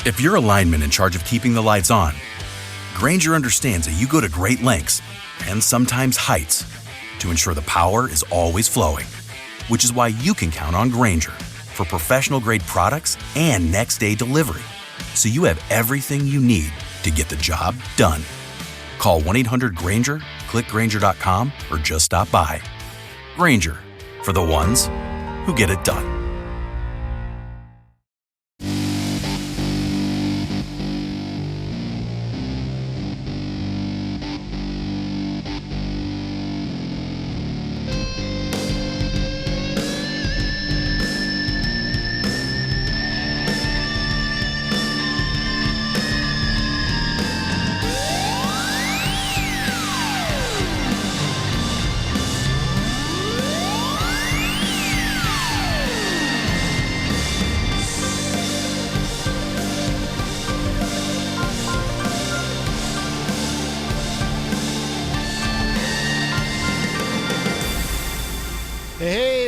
If you're a lineman in charge of keeping the lights on, Grainger understands that you go to great lengths and sometimes heights to ensure the power is always flowing, which is why you can count on Grainger for professional-grade products and next-day delivery, so you have everything you need to get the job done. Call 1-800-GRAINGER, click Grainger.com, or just stop by. Grainger, for the ones who get it done.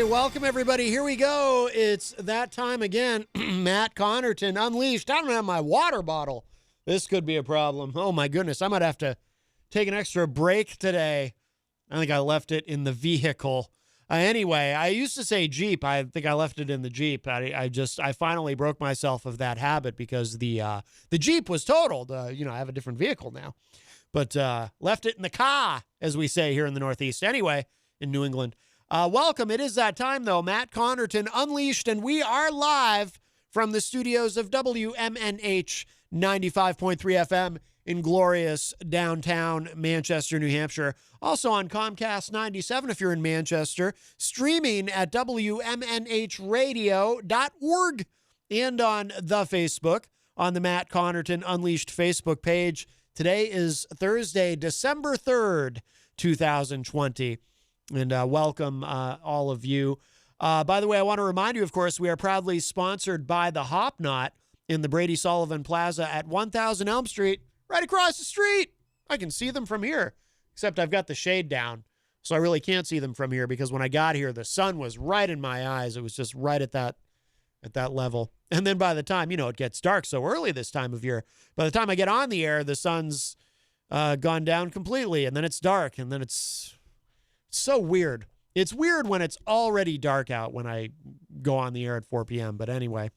Welcome, everybody. Here we go. It's that time again. Matt Connarton Unleashed. I don't have my water bottle. This could be a problem. Oh, my goodness. I might have to take an extra break today. I think I left it in the vehicle. Anyway, I used to say Jeep. I think I left it in the Jeep. I finally broke myself of that habit because the Jeep was totaled. I have a different vehicle now. But left it in the car, as we say here in the Northeast. Anyway, in New England. Welcome. It is that time, though. Matt Connarton Unleashed, and we are live from the studios of WMNH 95.3 FM in glorious downtown Manchester, New Hampshire. Also on Comcast 97 if you're in Manchester. Streaming at WMNHradio.org and on the Facebook, on the Matt Connarton Unleashed Facebook page. Today is Thursday, December 3rd, 2020. And welcome all of you. By the way, I want to remind you, of course, we are proudly sponsored by the Hop Knot in the Brady Sullivan Plaza at 1000 Elm Street, right across the street. I can see them from here, except I've got the shade down, so I really can't see them from here because when I got here, the sun was right in my eyes. It was just right at that level. And then by the time, it gets dark so early this time of year, by the time I get on the air, the sun's gone down completely, and then it's dark, and then it's so weird. It's weird when it's already dark out when I go on the air at 4 p.m. But anyway,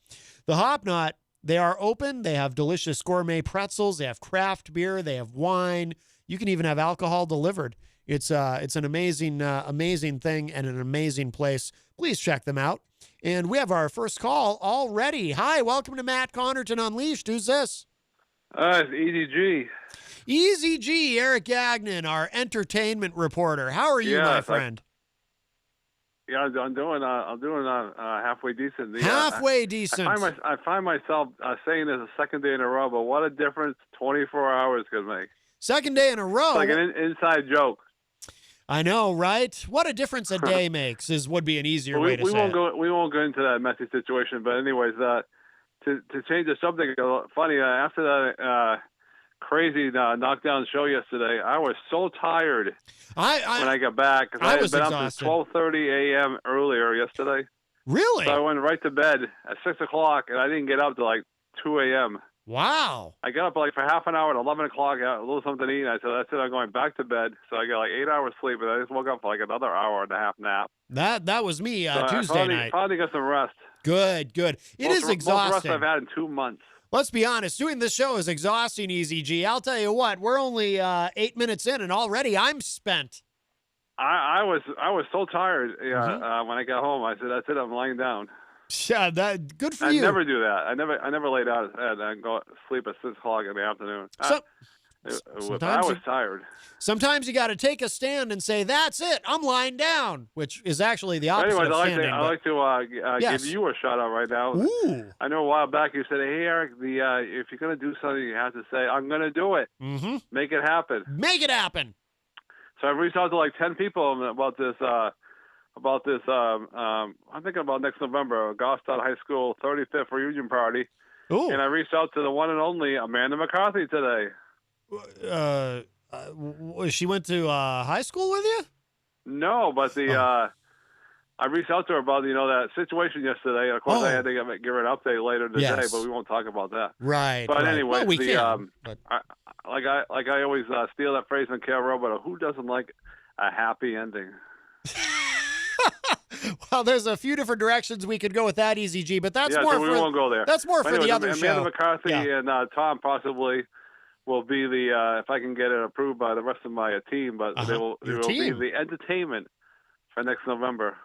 the Hop Knot, they are open. They have delicious gourmet pretzels. They have craft beer. They have wine. You can even have alcohol delivered. It's an amazing thing and an amazing place. Please check them out. And we have our first call already. Hi, welcome to Matt Connarton Unleashed. Who's this? It's Eazy-G. Eazy-G, Eric Gagnon, our entertainment reporter. How are you, my friend? I'm doing halfway decent. Halfway decent. I find myself saying this a second day in a row, but what a difference 24 hours could make. Second day in a row. It's like an inside joke. I know, right? What a difference a day makes would be an easier way to say it. We won't go into that messy situation, but anyways, to change the subject, funny, after that crazy knockdown show yesterday, I was so tired when I got back. Cause I had been exhausted. Up to 12:30 a.m. earlier yesterday. Really? So I went right to bed at 6 o'clock, and I didn't get up till like 2 a.m. Wow. I got up like for half an hour at 11 o'clock, got a little something to eat, and I said, that's it, I'm going back to bed. So I got like 8 hours sleep, and I just woke up for like another hour and a half nap. That was me Tuesday night. Finally got some rest. Good. It is exhausting. Most rest I've had in 2 months. Let's be honest, doing this show is exhausting, Eazy-G. I'll tell you what, we're only 8 minutes in, and already I'm spent. I was so tired when I got home. I said, that's it, I'm lying down. Yeah, good for you. I never do that. I never lay down and go sleep at 6 o'clock in the afternoon. I was tired. Sometimes you got to take a stand and say, that's it, I'm lying down, which is actually the opposite of standing. I like to give you a shout out right now. Ooh. I know a while back you said, hey, Eric, if you're going to do something, you have to say, I'm going to do it. Mm-hmm. Make it happen. Make it happen. So I've reached out to like 10 people about this. I'm thinking about next November, Goffstown High School 35th reunion party. Ooh. And I reached out to the one and only Amanda McCarthy today. She went to high school with you? No, but I I reached out to her about that situation yesterday. Of course, I had to give her an update later today, but we won't talk about that. Right. But right. anyway, well, we can. But... I always steal that phrase from Carol Robert. Who doesn't like a happy ending? Well, there's a few different directions we could go with that, Eazy-G, but that's more. We won't go there. That's more for the other show. Amanda McCarthy and Tom possibly will be the if I can get it approved by the rest of my team, but they will be the entertainment for next November.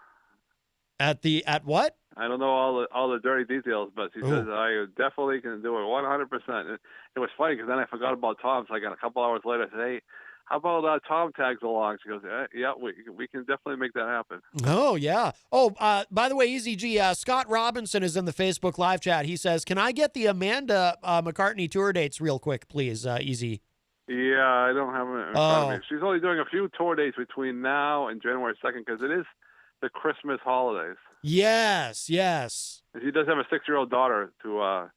At what? I don't know all the dirty details, but she says I definitely can do it 100%. It was funny because then I forgot about Tom, so I got a couple hours later. I said, hey, how about Tom tags along? She goes, yeah, we can definitely make that happen. Oh, yeah. Oh, by the way, Eazy-G, Scott Robinson is in the Facebook live chat. He says, can I get the Amanda McCartney tour dates real quick, please, Eazy? Yeah, I don't have it in front of me. She's only doing a few tour dates between now and January 2nd because it is the Christmas holidays. Yes, yes. And she does have a 6-year-old daughter to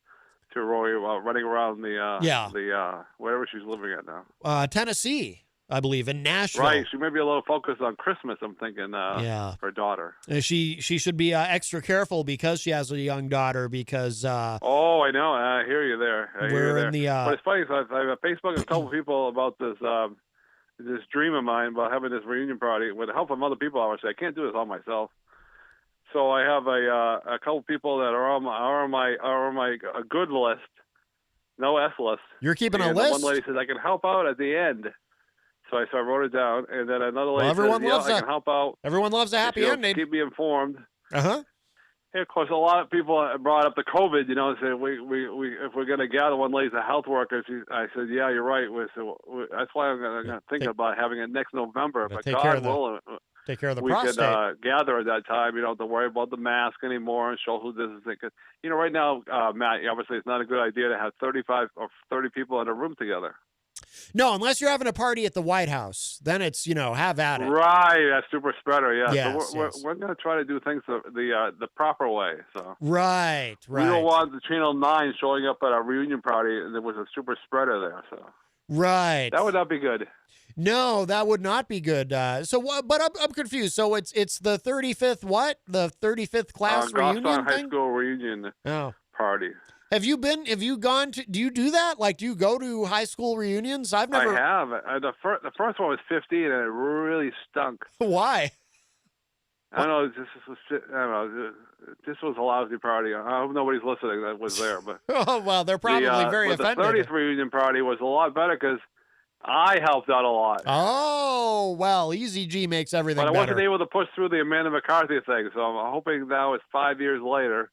Roy running around the wherever she's living at now. Tennessee, I believe, in Nashville. Right. She may be a little focused on Christmas, I'm thinking, her daughter. She should be extra careful because she has a young daughter because... oh, I know. I hear you there. But it's funny, so I have Facebooked a couple people about this dream of mine about having this reunion party with the help of other people. I say I can't do this all myself. So I have a couple people that are on my good list, no S list. You're keeping a list? One lady says I can help out at the end, so I wrote it down. And then another lady says, I can help out. Everyone loves a happy ending. Keep me informed. And of course, a lot of people brought up the COVID. Said we if we're going to gather. One lady's a health worker. I said, yeah, you're right. That's why I'm going to think about having it next November. But God willing. Take care of the prostate. We can gather at that time. You don't have to worry about the mask anymore and show who this is. Because, right now, Matt, obviously it's not a good idea to have 35 or 30 people in a room together. No, unless you're having a party at the White House. Then it's, have at it. Right, that super spreader, yeah. Yes, so we're going to try to do things the proper way. So Right. We don't want the Channel 9 showing up at a reunion party and there was a super spreader there. So Right. That would not be good. No, that would not be good. But I'm confused. So it's the 35th what? The 35th class reunion thing? High School reunion party. Have you gone to? Do you do that? Like, do you go to high school reunions? I've never. I have. The first one was 15, and it really stunk. Why? I don't know. This was a lousy party. I hope nobody's listening that was there. But oh well, they're probably very offended. The 30th reunion party was a lot better because I helped out a lot. Oh, well, Eazy-G makes everything better. But I wasn't able to push through the Amanda McCarthy thing, so I'm hoping now it's 5 years later.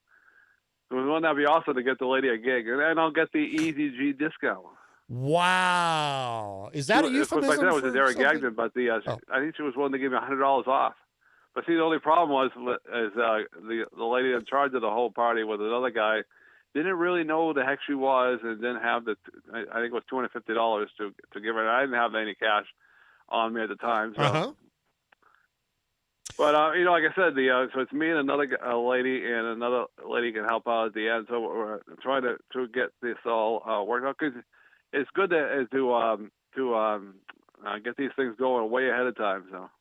Wouldn't that be awesome to get the lady a gig? And I'll get the Eazy-G discount. Wow. Is that a euphemism? Back then it was a Derek Gagnon, but I think she was willing to give me $100 off. But see, the only problem was the lady in charge of the whole party with another guy didn't really know who the heck she was and didn't have I think it was $250 to give her. And I didn't have any cash on me at the time. So. But, like I said, so it's me and another lady, and another lady can help out at the end. So we're trying to get this all worked out because it's good to get these things going way ahead of time. So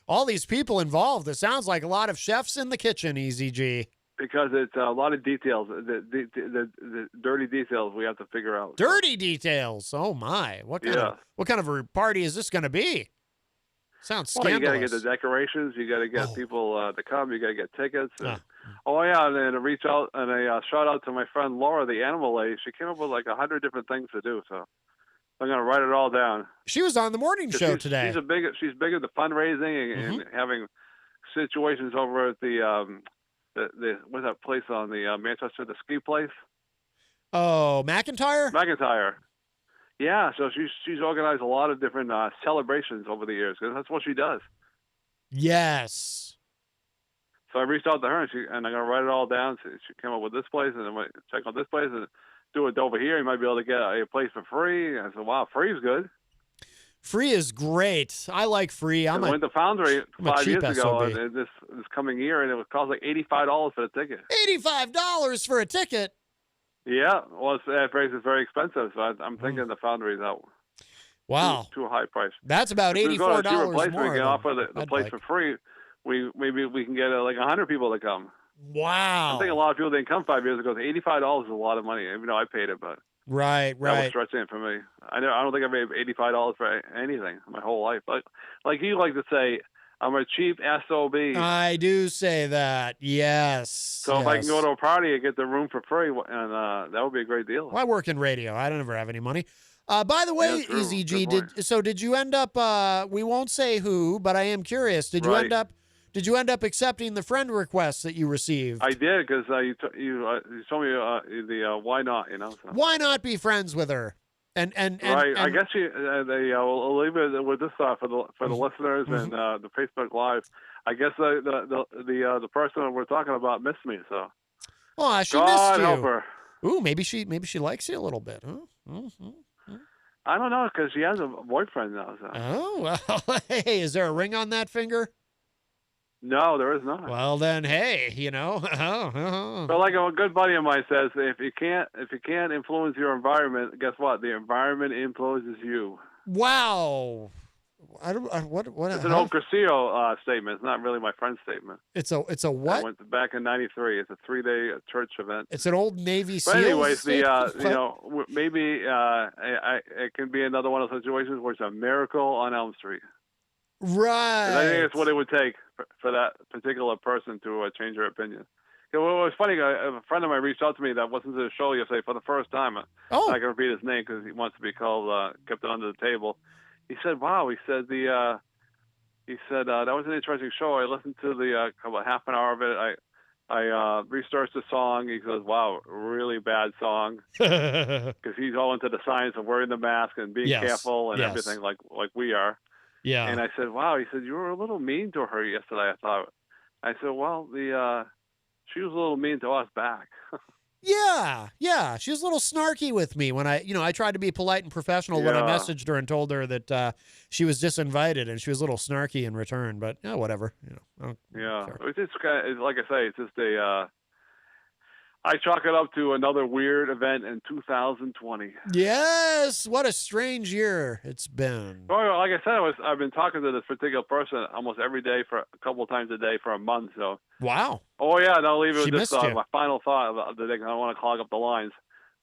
all these people involved. It sounds like a lot of chefs in the kitchen, Eazy-G. Because it's a lot of details, the dirty details we have to figure out. Dirty details. Oh my! What kind of a party is this going to be? Sounds scandalous. You got to get the decorations. You got to get people to come. You got to get tickets. And then to reach out and a shout out to my friend Laura, the animal lady. She came up with like 100 different things to do. So I'm going to write it all down. She was on the morning show today. She's big at the fundraising and having situations over at the what's that place on the Manchester, the ski place? Oh, McIntyre. Yeah, so she's organized a lot of different celebrations over the years because that's what she does. Yes. So I reached out to her and I'm gonna write it all down. She came up with this place and then check out this place and do it over here. You might be able to get a place for free. And I said, wow, free is good. Free is great. I like free. I went to Foundry 5 years ago this coming year, and it would cost like $85 for a ticket. $85 for a ticket? Yeah. Well, that price is very expensive, so I'm thinking the Foundry's out. Wow. Too high price. That's about $84 place, more. We can offer the place for free. maybe we can get like 100 people to come. Wow. I think a lot of people didn't come 5 years ago. $85 is a lot of money, even though I paid it, but right. That was stretching it for me. I don't think I paid $85 for anything my whole life. Like you like to say, I'm a cheap SOB. I do say that. Yes. So if I can go to a party and get the room for free, and that would be a great deal. Well, I work in radio. I don't ever have any money. By the way, Eazy-G, did you end up? We won't say who, but I am curious. Did you end up accepting the friend request that you received? I did, because you told me the why not, So. Why not be friends with her? And right. I guess we'll leave it with this thought for the listeners and the Facebook Live. I guess the person we're talking about missed me. So. Oh, she missed you. Help her. Ooh, maybe she likes you a little bit, huh? Mm-hmm. I don't know, because she has a boyfriend now. So. Oh well, hey, is there a ring on that finger? No, there is not. Well, then, hey, But like a good buddy of mine says, if you can't influence your environment, guess what? The environment influences you. Wow. What? It's an old Curcio statement. It's not really my friend's statement. It's a what? I went back in '93. It's a 3-day church event. It's an old Navy SEAL. But anyways, maybe it can be another one of those situations where it's a miracle on Elm Street. Right. I think it's what it would take for that particular person to change their opinion. It was funny. A friend of mine reached out to me that wasn't to the show yesterday for the first time. I can repeat his name because he wants to be called, kept it under the table. He said, "Wow." He said that was an interesting show. I listened to about half an hour of it. I researched the song. He says, "Wow, really bad song," because he's all into the science of wearing the mask and being careful and everything like we are. Yeah. And I said, "Wow." He said, "You were a little mean to her yesterday, I thought." I said, "Well, she was a little mean to us back." Yeah. She was a little snarky with me when I tried to be polite and professional when I messaged her and told her that she was disinvited, and she was a little snarky in return. But whatever. It's just like I say, it's just I chalk it up to another weird event in 2020. Yes, what a strange year it's been. Oh, like I said, I've been talking to this particular person almost every day for a couple of times a day for a month. So. Wow. Oh yeah, and I'll leave it with this. My final thought of the day. I don't want to clog up the lines,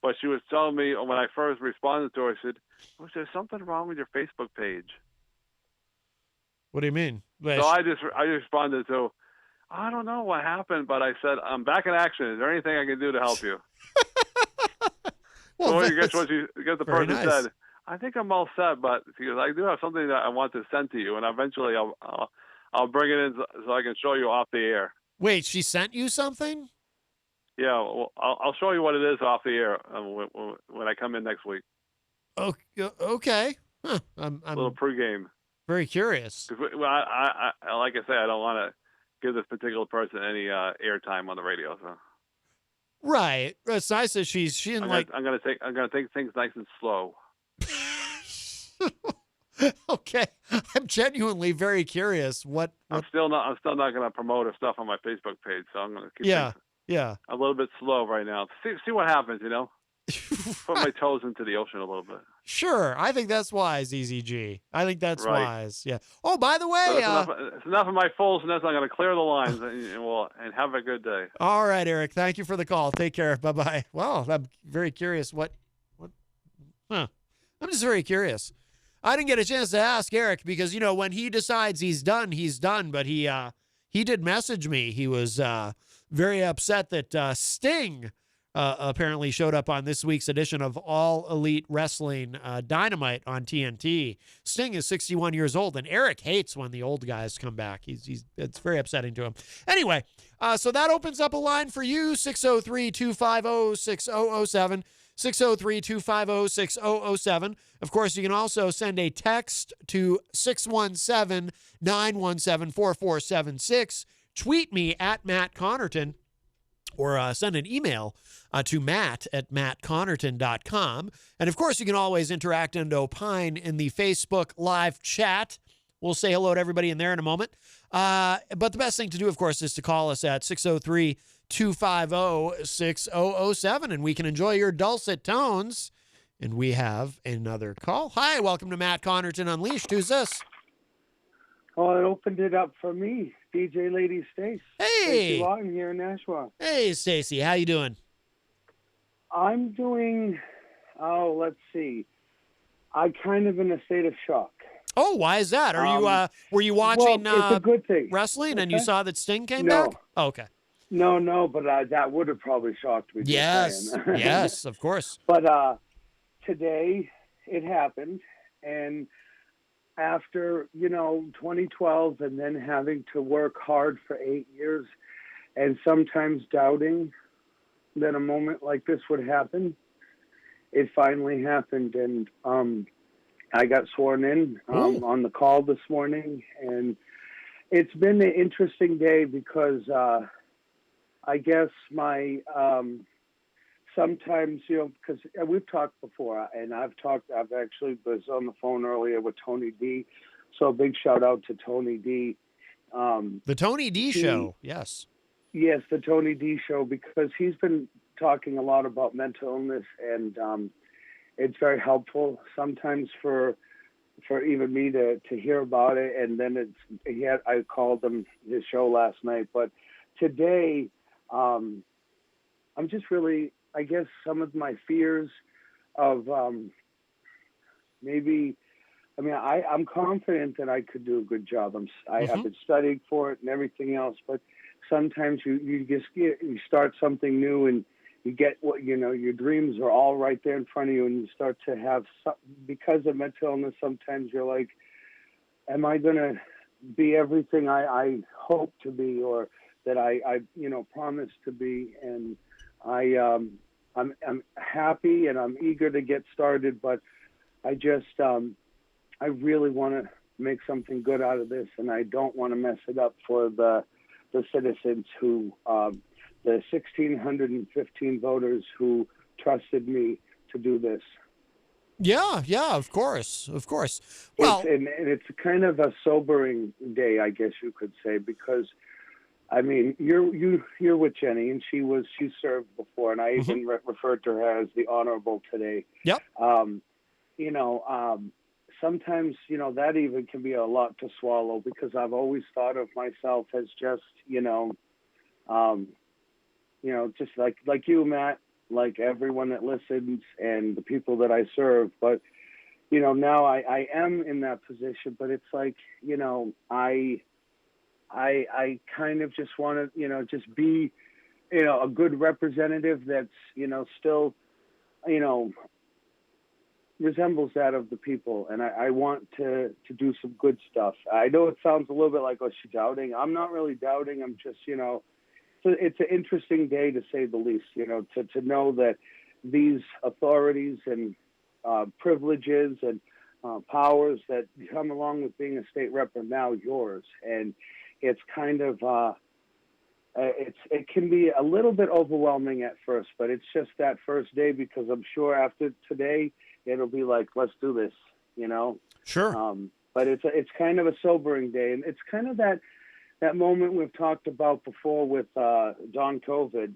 but she was telling me when I first responded to her, I said, "Was there something wrong with your Facebook page?" What do you mean? So I responded to, "I don't know what happened, but I said, I'm back in action. Is there anything I can do to help you?" Well, so guess the person said, "I think I'm all set, but because I do have something that I want to send to you, and eventually I'll bring it in so I can show you off the air." Wait, she sent you something? Yeah, well, I'll show you what it is off the air when I come in next week. Okay. Huh. I'm a little pregame. Very curious. Well, I like I say, I don't want to give this particular person any airtime on the radio. So. Right. It's nice that she didn't I'm gonna take things nice and slow. Okay. I'm genuinely very curious. What? I'm still not gonna promote her stuff on my Facebook page. So I'm gonna keep a little bit slow right now. See what happens. Put my toes into the ocean a little bit. Sure. I think that's wise, Eazy-G. I think that's wise. Yeah. Oh, by the way. It's enough of my foolishness. I'm going to clear the lines and have a good day. All right, Eric. Thank you for the call. Take care. Bye-bye. Well, I'm very curious. I'm just very curious. I didn't get a chance to ask Eric because, when he decides he's done, he's done. But he did message me. He was very upset that Sting apparently showed up on this week's edition of All Elite Wrestling Dynamite on TNT. Sting is 61 years old, and Eric hates when the old guys come back. It's very upsetting to him. Anyway, so that opens up a line for you, 603-250-6007, 603-250-6007. Of course, you can also send a text to 617-917-4476. Tweet me at Matt Connarton, or send an email to matt@mattconnerton.com. And, of course, you can always interact and opine in the Facebook live chat. We'll say hello to everybody in there in a moment. But the best thing to do, of course, is to call us at 603-250-6007, and we can enjoy your dulcet tones. And we have another call. Hi, welcome to Matt Connarton Unleashed. Who's this? Well, it opened it up for me. DJ Lady Stacie. Hey. Stacie Laughton here in Nashua. Hey, Stacie. How you doing? I'm doing, let's see. I'm kind of in a state of shock. Oh, why is that? Are you were you watching well, it's a good thing. wrestling and you saw that Sting came No. back? Oh, okay. No, but that would have probably shocked me. Yes, yes, of course. But today it happened, and after 2012, and then having to work hard for 8 years, and sometimes doubting that a moment like this would happen, it finally happened, and I got sworn in on the call this morning, and it's been an interesting day because I guess my sometimes, because we've talked before, and I've actually was on the phone earlier with Tony D, so a big shout out to Tony D. The Tony D show, yes. Yes, the Tony D show, because he's been talking a lot about mental illness, and it's very helpful sometimes for even me to hear about it. And then I called him his show last night, but today I'm just really, I guess, some of my fears of I'm confident that I could do a good job. I've been studying for it and everything else, but sometimes you start something new and you get your dreams are all right there in front of you, and you start to have because of mental illness. Sometimes you're like, am I going to be everything I hope to be, or that I promised to be? And I'm happy and I'm eager to get started, but I just I really want to make something good out of this, and I don't want to mess it up for the citizens who the 1,615 voters who trusted me to do this. Yeah, of course. Well, it's kind of a sobering day, I guess you could say, because I mean, you're with Jenny, and she served before, and I even referred to her as the honorable today. Yep. Sometimes that even can be a lot to swallow, because I've always thought of myself as just just like you, Matt, like everyone that listens and the people that I serve. But now I am in that position, but it's like I kind of just want to, just be, a good representative that's, still, resembles that of the people. And I want to do some good stuff. I know it sounds a little bit like, oh, she's doubting. I'm not really doubting. I'm just, so it's an interesting day, to say the least, to know that these authorities and privileges and powers that come along with being a state rep are now yours. And it's kind of it can be a little bit overwhelming at first, but it's just that first day, because I'm sure after today it'll be like, let's do this, Sure. But it's kind of a sobering day, and it's kind of that moment we've talked about before with Don COVID.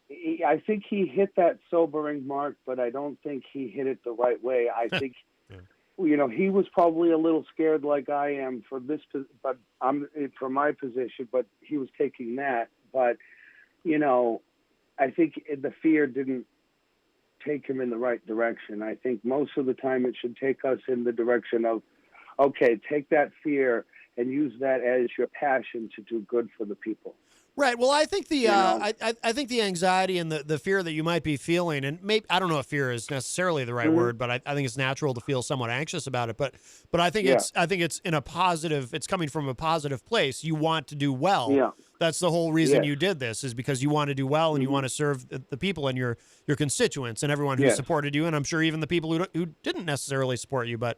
I think he hit that sobering mark, but I don't think he hit it the right way. I think he was probably a little scared, like I am, for this, but for my position. But he was taking that. But I think the fear didn't take him in the right direction. I think most of the time it should take us in the direction of, okay, take that fear and use that as your passion to do good for the people. Right. Well, I think I think the anxiety and the fear that you might be feeling, and maybe, I don't know if fear is necessarily the right word, but I think it's natural to feel somewhat anxious about it. But I think it's in a positive. It's coming from a positive place. You want to do well. Yeah. That's the whole reason you did this, is because you want to do well and you want to serve the people and your constituents and everyone who supported you, and I'm sure even the people who didn't necessarily support you, but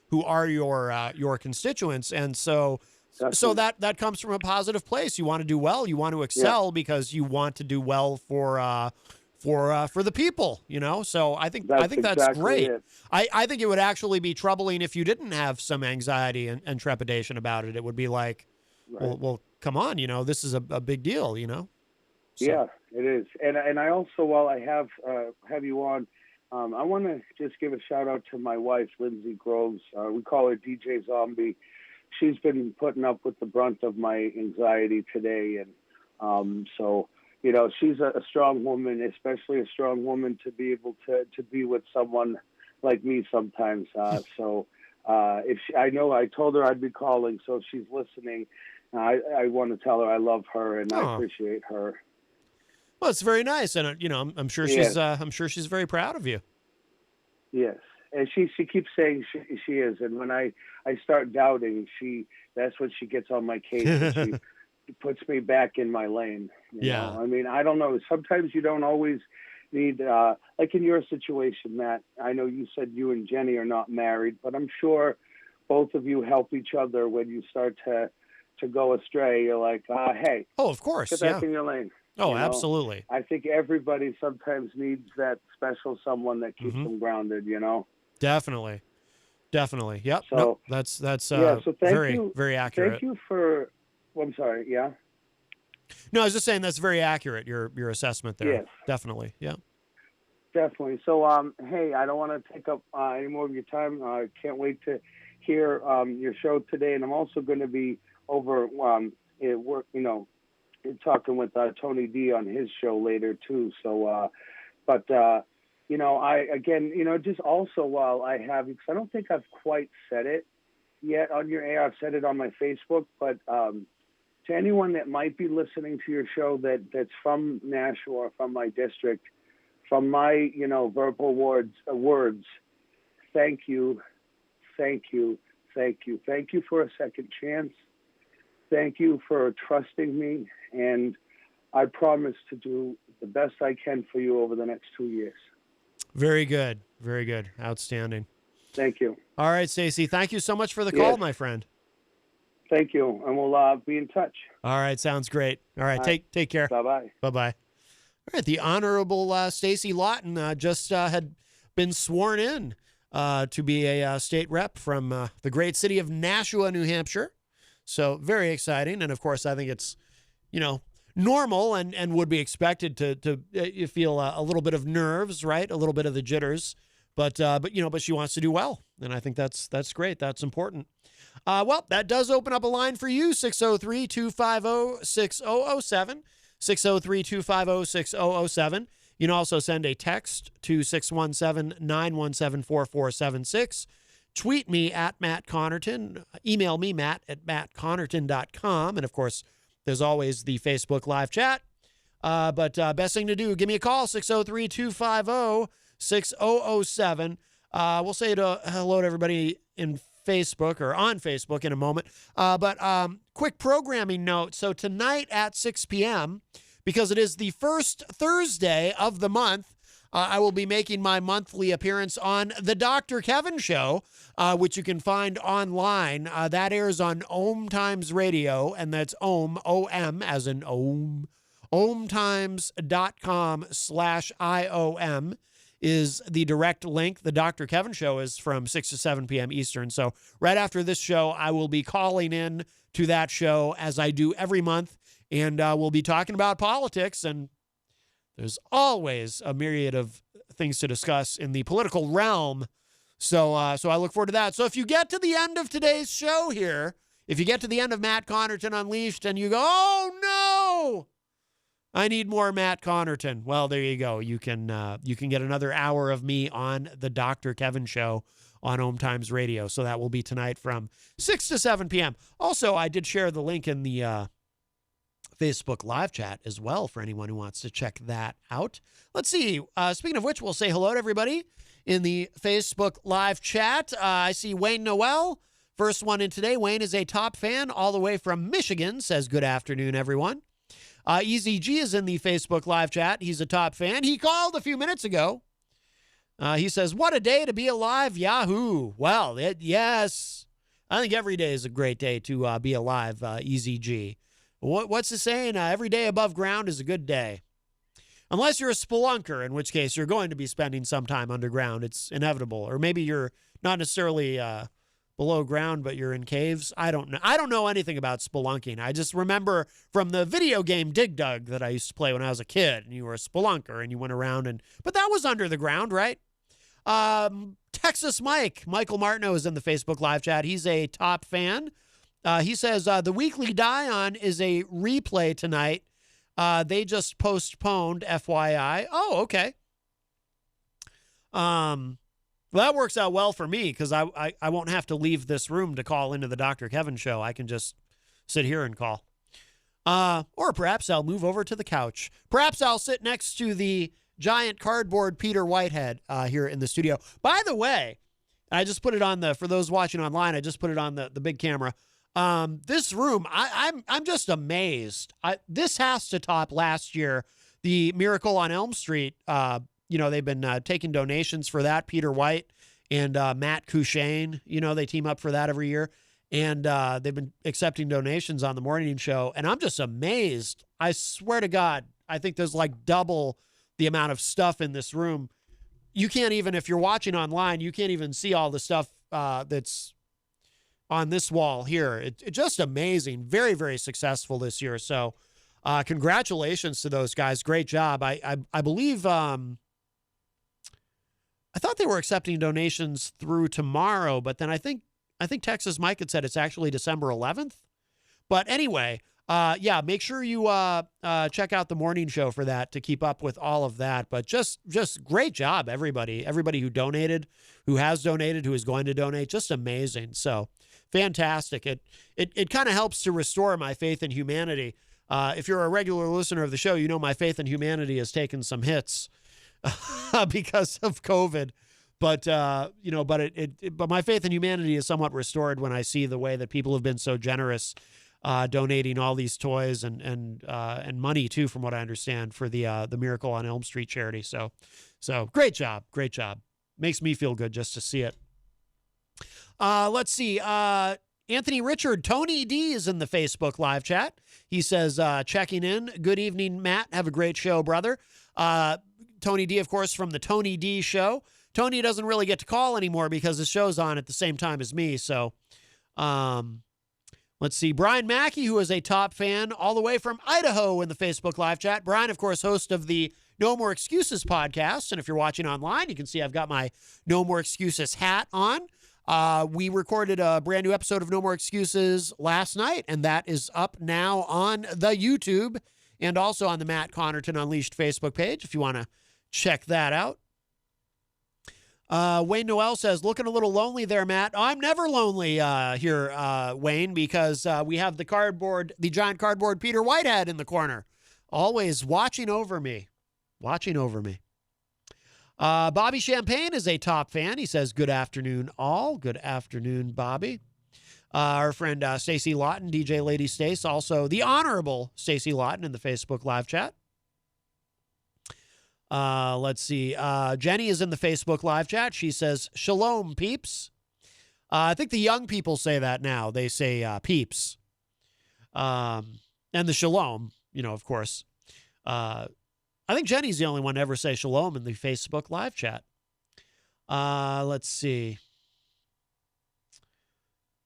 who are your constituents. And so that comes from a positive place. You want to do well. You want to excel because you want to do well for the people. So I think that's exactly great. It. I think it would actually be troubling if you didn't have some anxiety and trepidation about it. It would be like, well, come on, this is a big deal. So. Yeah, it is. And I also, while I have you on, I want to just give a shout out to my wife, Lindsay Groves. We call her DJ Zombie. she's been putting up with the brunt of my anxiety today. And so, you know, she's a strong woman, especially a strong woman to be able to be with someone like me sometimes. So I know I told her I'd be calling, so if she's listening, I want to tell her I love her and I appreciate her. Well, it's very nice, and you know, I'm sure she's very proud of you. Yes, and she keeps saying she is, and when I start doubting, that's when she gets on my case and she puts me back in my lane. You know? I mean, I don't know. Sometimes you don't always need, like in your situation, Matt. I know you said you and Jenny are not married, but I'm sure both of you help each other when you start to go astray. You're like, hey, of course, get back in your lane. Oh, absolutely. I think everybody sometimes needs that special someone that keeps them grounded, you know? Definitely. Yep. So, no, that's so very, you. very accurate. Thank you for, I'm sorry, yeah? No, I was just saying that's very accurate, your assessment there. Yes. Definitely, yeah. Definitely. So, hey, I don't want to take up any more of your time. I can't wait to hear your show today, and I'm also going to be over at work, you know, talking with Tony D on his show later too. So, you know, just also while I have, because I don't think I've quite said it yet on your air, I've said it on my Facebook, but to anyone that might be listening to your show that's from Nashua or from my district, from my, you know, verbal words, thank you for a second chance. Thank you for trusting me, and I promise to do the best I can for you over the next 2 years. Very good. Very good. Outstanding. Thank you. All right, Stacie. Thank you so much for the call, my friend. Thank you, and we'll be in touch. All right, sounds great. All right, take care. Bye-bye. Bye-bye. All right, the Honorable Stacie Laughton just had been sworn in to be a state rep from the great city of Nashua, New Hampshire. So very exciting. And of course, I think it's, you know, normal and would be expected to you feel a little bit of nerves, right? A little bit of the jitters, but she wants to do well. And I think that's great. That's important. Well, that does open up a line for you, 603-250-6007, 603-250-6007. You can also send a text to 617-917-4476. Tweet me at Matt Connarton. Email me, matt@mattconnerton.com. And, of course, there's always the Facebook live chat. But best thing to do, give me a call, 603-250-6007. We'll say hello to everybody in Facebook or on Facebook in a moment. But quick programming note. So tonight at 6 p.m., because it is the first Thursday of the month, I will be making my monthly appearance on The Dr. Kevin Show, which you can find online. That airs on Ohm Times Radio, and that's Ohm, O-M, as in Ohm. ohmtimes.com/IOM is the direct link. The Dr. Kevin Show is from 6 to 7 p.m. Eastern. So right after this show, I will be calling in to that show as I do every month, and we'll be talking about politics, and there's always a myriad of things to discuss in the political realm. So I look forward to that. So if you get to the end of today's show here, if you get to the end of Matt Connarton Unleashed and you go, oh no, I need more Matt Connarton. Well, there you go. You can get another hour of me on the Dr. Kevin Show on Ohm Times Radio. So that will be tonight from 6 to 7 p.m. Also, I did share the link in the Facebook live chat as well for anyone who wants to check that out. Let's see. Speaking of which, we'll say hello to everybody in the Facebook live chat. I see Wayne Noel. First one in today. Wayne is a top fan all the way from Michigan. Says good afternoon, everyone. Eazy-G is in the Facebook live chat. He's a top fan. He called a few minutes ago. He says, what a day to be alive, Yahoo. Well, yes. I think every day is a great day to be alive, Eazy-G. What's the saying? Every day above ground is a good day. Unless you're a spelunker, in which case you're going to be spending some time underground. It's inevitable. Or maybe you're not necessarily below ground, but you're in caves. I don't know. I don't know anything about spelunking. I just remember from the video game Dig Dug that I used to play when I was a kid, and you were a spelunker and you went around but that was under the ground, right? Texas Michael Martineau is in the Facebook live chat. He's a top fan. He says, the weekly die-on is a replay tonight. They just postponed, FYI. Oh, okay. Well, that works out well for me because I won't have to leave this room to call into the Dr. Kevin show. I can just sit here and call. Or perhaps I'll move over to the couch. Perhaps I'll sit next to the giant cardboard Peter Whitehead here in the studio. By the way, I just put it on for those watching online, I just put it on the big camera. This room, I'm just amazed. This has to top last year, the Miracle on Elm Street. They've been taking donations for that. Peter White and Matt Cushane, they team up for that every year. And they've been accepting donations on the morning show. And I'm just amazed. I swear to God, I think there's like double the amount of stuff in this room. You can't even, if you're watching online, you can't even see all the stuff that's on this wall here. It's just amazing. Very, very successful this year. So congratulations to those guys. Great job. I believe, I thought they were accepting donations through tomorrow, but then I think Texas Mike had said it's actually December 11th. But anyway, make sure you check out the morning show for that to keep up with all of that. But just great job, everybody who donated, who has donated, who is going to donate. Just amazing. So fantastic. It kind of helps to restore my faith in humanity. If you're a regular listener of the show, you know my faith in humanity has taken some hits because of COVID. But but my faith in humanity is somewhat restored when I see the way that people have been so generous, donating all these toys and money too, from what I understand, for the Miracle on Elm Street charity. So great job. Makes me feel good just to see it. Let's see. Anthony Richard, Tony D is in the Facebook live chat. He says, checking in. Good evening, Matt. Have a great show, brother. Tony D, of course, from the Tony D Show. Tony doesn't really get to call anymore because his show's on at the same time as me. So let's see. Brian Mackey, who is a top fan all the way from Idaho in the Facebook live chat. Brian, of course, host of the No More Excuses podcast. And if you're watching online, you can see I've got my No More Excuses hat on. We recorded a brand new episode of No More Excuses last night, and that is up now on the YouTube and also on the Matt Connarton Unleashed Facebook page if you want to check that out. Wayne Noel says, looking a little lonely there, Matt. I'm never lonely here, Wayne, because we have the giant cardboard Peter Whitehead in the corner, always watching over me. Bobby Champagne is a top fan. He says, good afternoon, all. Good afternoon, Bobby. Our friend Stacie Laughton, DJ Lady Stace, also the Honorable Stacie Laughton in the Facebook live chat. Let's see. Jenny is in the Facebook live chat. She says, shalom, peeps. I think the young people say that now. They say peeps. And the shalom, of course. I think Jenny's the only one to ever say shalom in the Facebook live chat. Let's see.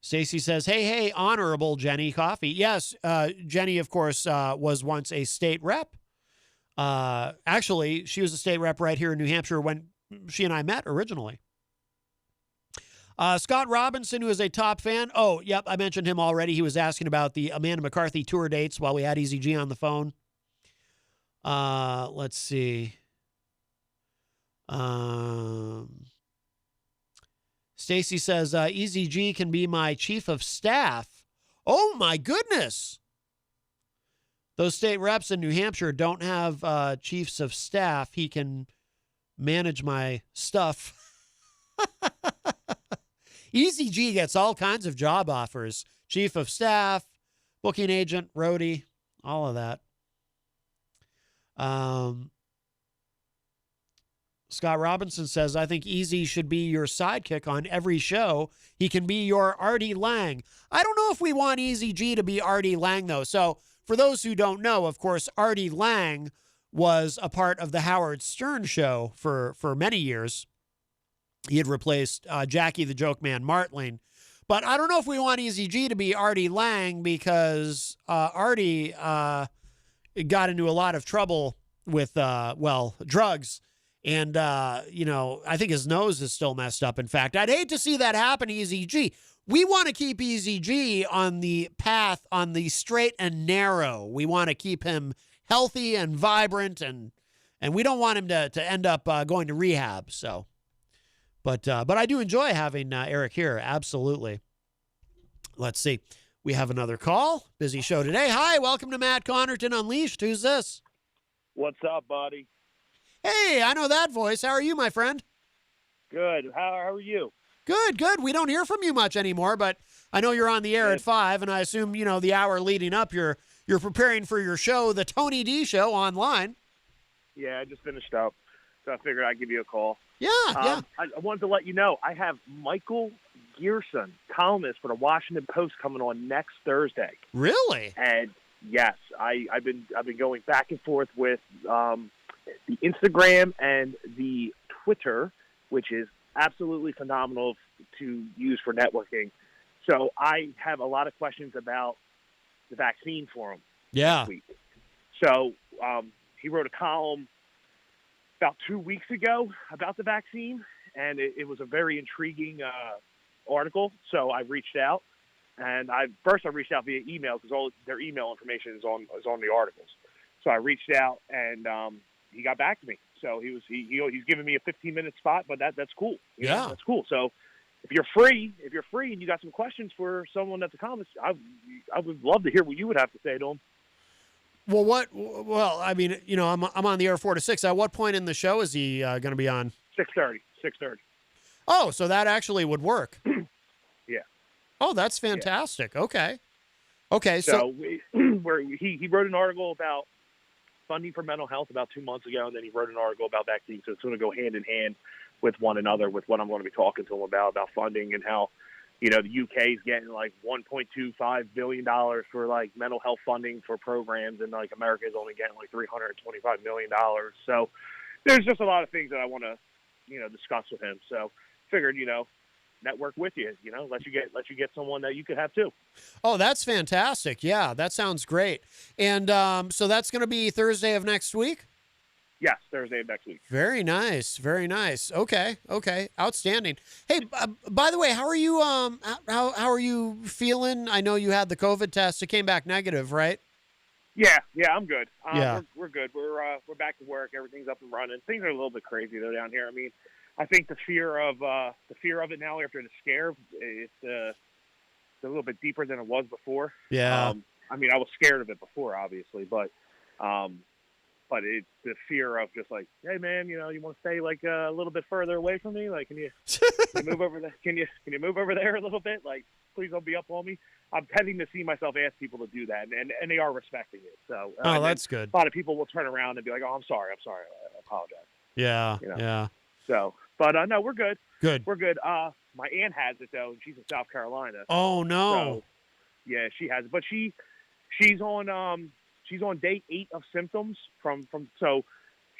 Stacie says, hey, Honorable Jenny Coffee. Yes, Jenny, of course, was once a state rep. Actually, she was a state rep right here in New Hampshire when she and I met originally. Scott Robinson, who is a top fan. Oh, yep, I mentioned him already. He was asking about the Amanda McCarthy tour dates while we had Eazy-G on the phone. Let's see. Stacie says, Eazy-G can be my chief of staff. Oh, my goodness. Those state reps in New Hampshire don't have chiefs of staff. He can manage my stuff. Eazy-G gets all kinds of job offers. Chief of staff, booking agent, roadie, all of that. Scott Robinson says, I think Eazy should be your sidekick on every show. He can be your Artie Lang. I don't know if we want Eazy-G to be Artie Lang, though. So for those who don't know, of course, Artie Lang was a part of the Howard Stern show for many years. He had replaced Jackie the Joke Man Martling. But I don't know if we want Eazy-G to be Artie Lang because Artie got into a lot of trouble with, drugs. And, I think his nose is still messed up. In fact, I'd hate to see that happen, Eazy-G. we want to keep Eazy-G on the path, on the straight and narrow. We want to keep him healthy and vibrant, and we don't want him to end up going to rehab. So, but I do enjoy having Eric here. Absolutely. Let's see. We have another call. Busy show today. Hi, welcome to Matt Connarton Unleashed. Who's this? What's up, buddy? Hey, I know that voice. How are you, my friend? Good. How are you? Good, good. We don't hear from you much anymore, but I know you're on the air at 5, and I assume, the hour leading up, you're preparing for your show, the Tony D Show, online. Yeah, I just finished up, so I figured I'd give you a call. Yeah. I wanted to let you know I have Michael Gearson, columnist for the Washington Post, coming on next Thursday. Really? And yes, I've been going back and forth with the Instagram and the Twitter, which is absolutely phenomenal to use for networking. So I have a lot of questions about the vaccine for him. Yeah. This week. So he wrote a column about 2 weeks ago about the vaccine, and it was a very intriguing article. So I reached out, and I reached out via email because all their email information is on the articles. So I reached out, and he got back to me. So he's giving me a 15-minute spot, but that's cool. You know, that's cool. So if you're free and you got some questions for someone at the columnist, I would love to hear what you would have to say to him. Well, I mean, I'm on the air 4 to 6. At what point in the show is he going to be on? 6:30. Oh, so that actually would work. Yeah. Oh, that's fantastic. Yeah. Okay. So where he wrote an article about funding for mental health about 2 months ago, and then he wrote an article about vaccines. So it's going to go hand in hand with one another with what I'm going to be talking to him about funding and how, the UK is getting like $1.25 billion for like mental health funding for programs, and like America is only getting like $325 million. So there's just a lot of things that I want to, discuss with him. So figured, network with you, let you get someone that you could have too. Oh, that's fantastic. Yeah, that sounds great. And so that's going to be Thursday of next week? Yes, Thursday of next week. Very nice. Very nice. Okay. Outstanding. Hey, by the way, how are you how are you feeling? I know you had the COVID test. It came back negative, right? Yeah, I'm good. Yeah. We're good. We're back to work. Everything's up and running. Things are a little bit crazy though down here. I mean, I think the fear of it now after the scare, it's a little bit deeper than it was before. Yeah. I mean, I was scared of it before, obviously, but it's the fear of just like, hey man, you want to stay like a little bit further away from me? Like, can you move over there? Can you move over there a little bit? Like, please don't be up on me. I'm tending to see myself ask people to do that, and they are respecting it. So, that's good. A lot of people will turn around and be like, oh, I'm sorry, I apologize. Yeah. Yeah. So, but no, we're good. Good. We're good. My aunt has it though, and she's in South Carolina. Oh no. So, yeah, she has it, but she's on day 8 of symptoms from so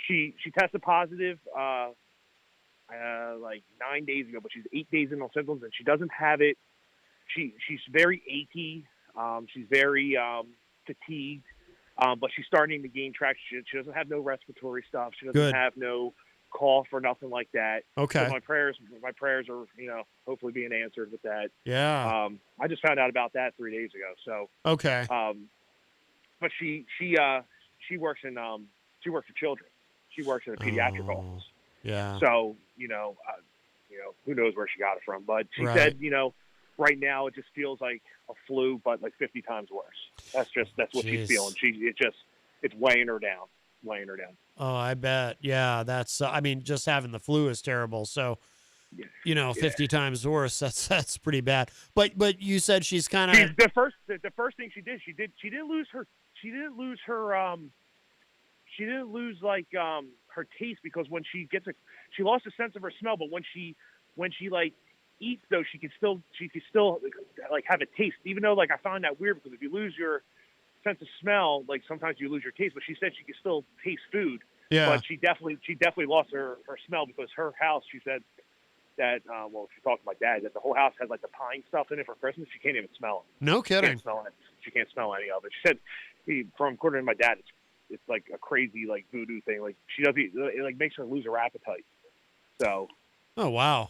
she tested positive like 9 days ago, but she's 8 days in on symptoms, and she doesn't have it. She's very achy. She's very fatigued, but she's starting to gain traction. She doesn't have no respiratory stuff. She doesn't have no cough or nothing like that. Okay. So my prayers are hopefully being answered with that. Yeah. I just found out about that 3 days ago. So okay. But she works in she works for children. She works in a pediatric office. Yeah. So who knows where she got it from? But she said right now it just feels like a flu, but like 50 times worse. That's what she's feeling. It's weighing her down. Oh, I bet. Yeah, that's. I mean, just having the flu is terrible. So, 50 times worse. That's pretty bad. But you said she's kind of the first thing she didn't lose her her taste, because when she she lost a sense of her smell, but when she like eats though, she can still like have a taste, even though like I found that weird, because if you lose your sense of smell, like sometimes you lose your taste, but she said she could still taste food. Yeah. But she definitely lost her smell, because her house, she said that she talked to my dad, that the whole house has like the pine stuff in it for Christmas. She can't even smell it. No kidding. She can't smell any of it. She said, from according to my dad, it's like a crazy like voodoo thing. Like it like makes her lose her appetite. So. Oh wow.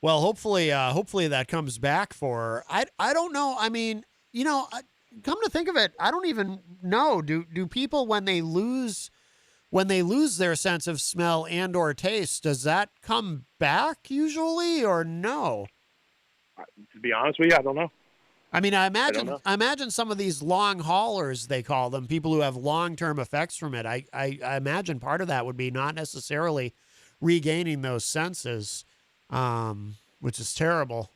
Well, hopefully that comes back for her. I don't know. I mean, come to think of it, I don't even know. Do people when they lose their sense of smell and or taste, does that come back usually or no? To be honest with you, I don't know. I mean, I imagine some of these long haulers, they call them, people who have long-term effects from it. I imagine part of that would be not necessarily regaining those senses, which is terrible.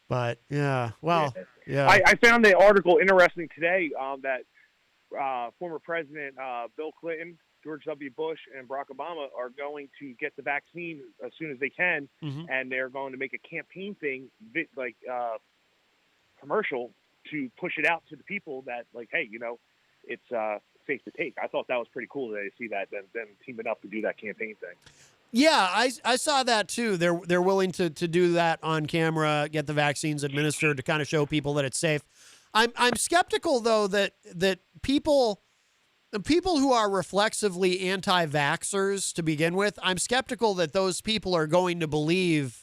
But yeah, well, yeah. I found the article interesting today that former President Bill Clinton, George W. Bush, and Barack Obama are going to get the vaccine as soon as they can, and they're going to make a campaign thing, commercial, to push it out to the people that, like, hey, it's safe to take. I thought that was pretty cool to see that, them teaming up to do that campaign thing. Yeah, I saw that too. They're willing to do that on camera, get the vaccines administered to kind of show people that it's safe. I'm skeptical though that people who are reflexively anti-vaxxers to begin with, I'm skeptical that those people are going to believe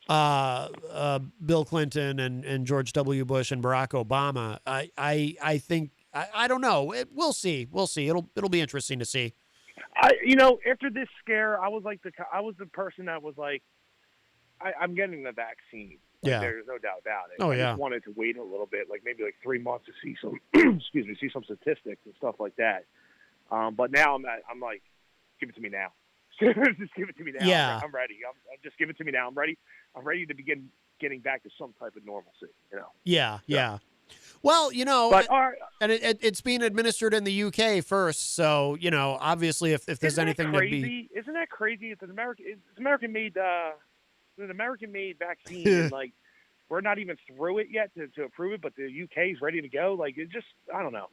Bill Clinton and George W. Bush and Barack Obama. I think I don't know. We'll see. It'll be interesting to see. After this scare, I was the person that was like, I'm getting the vaccine. Like, there's no doubt about it. I just wanted to wait a little bit, like maybe like 3 months to see some, see some statistics and stuff like that. But now I'm like, give it to me now. Just give it to me now. Yeah. I'm ready. Just give it to me now. I'm ready. I'm ready to begin getting back to some type of normalcy. Yeah. Well, and it's being administered in the UK first, so obviously, if there's anything to be, isn't that crazy? It's an American made vaccine, and like we're not even through it yet to approve it, but the UK is ready to go. Like it just, I don't know.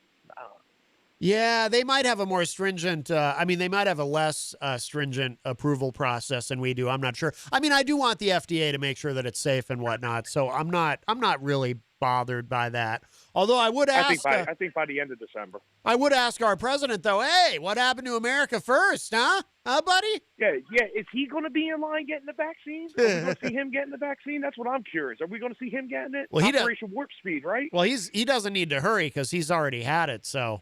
Yeah, they might have a more stringent. They might have a less stringent approval process than we do. I'm not sure. I mean, I do want the FDA to make sure that it's safe and whatnot. So I'm not really bothered by that. Although I would ask. I think by the end of December. I would ask our president though. Hey, what happened to America first, huh? Huh, buddy? Yeah. Is he going to be in line getting the vaccine? Are we going to see him getting the vaccine? That's what I'm curious. Are we going to see him getting it? Well, Operation Warp Speed, right? Well, he doesn't need to hurry because he's already had it. So.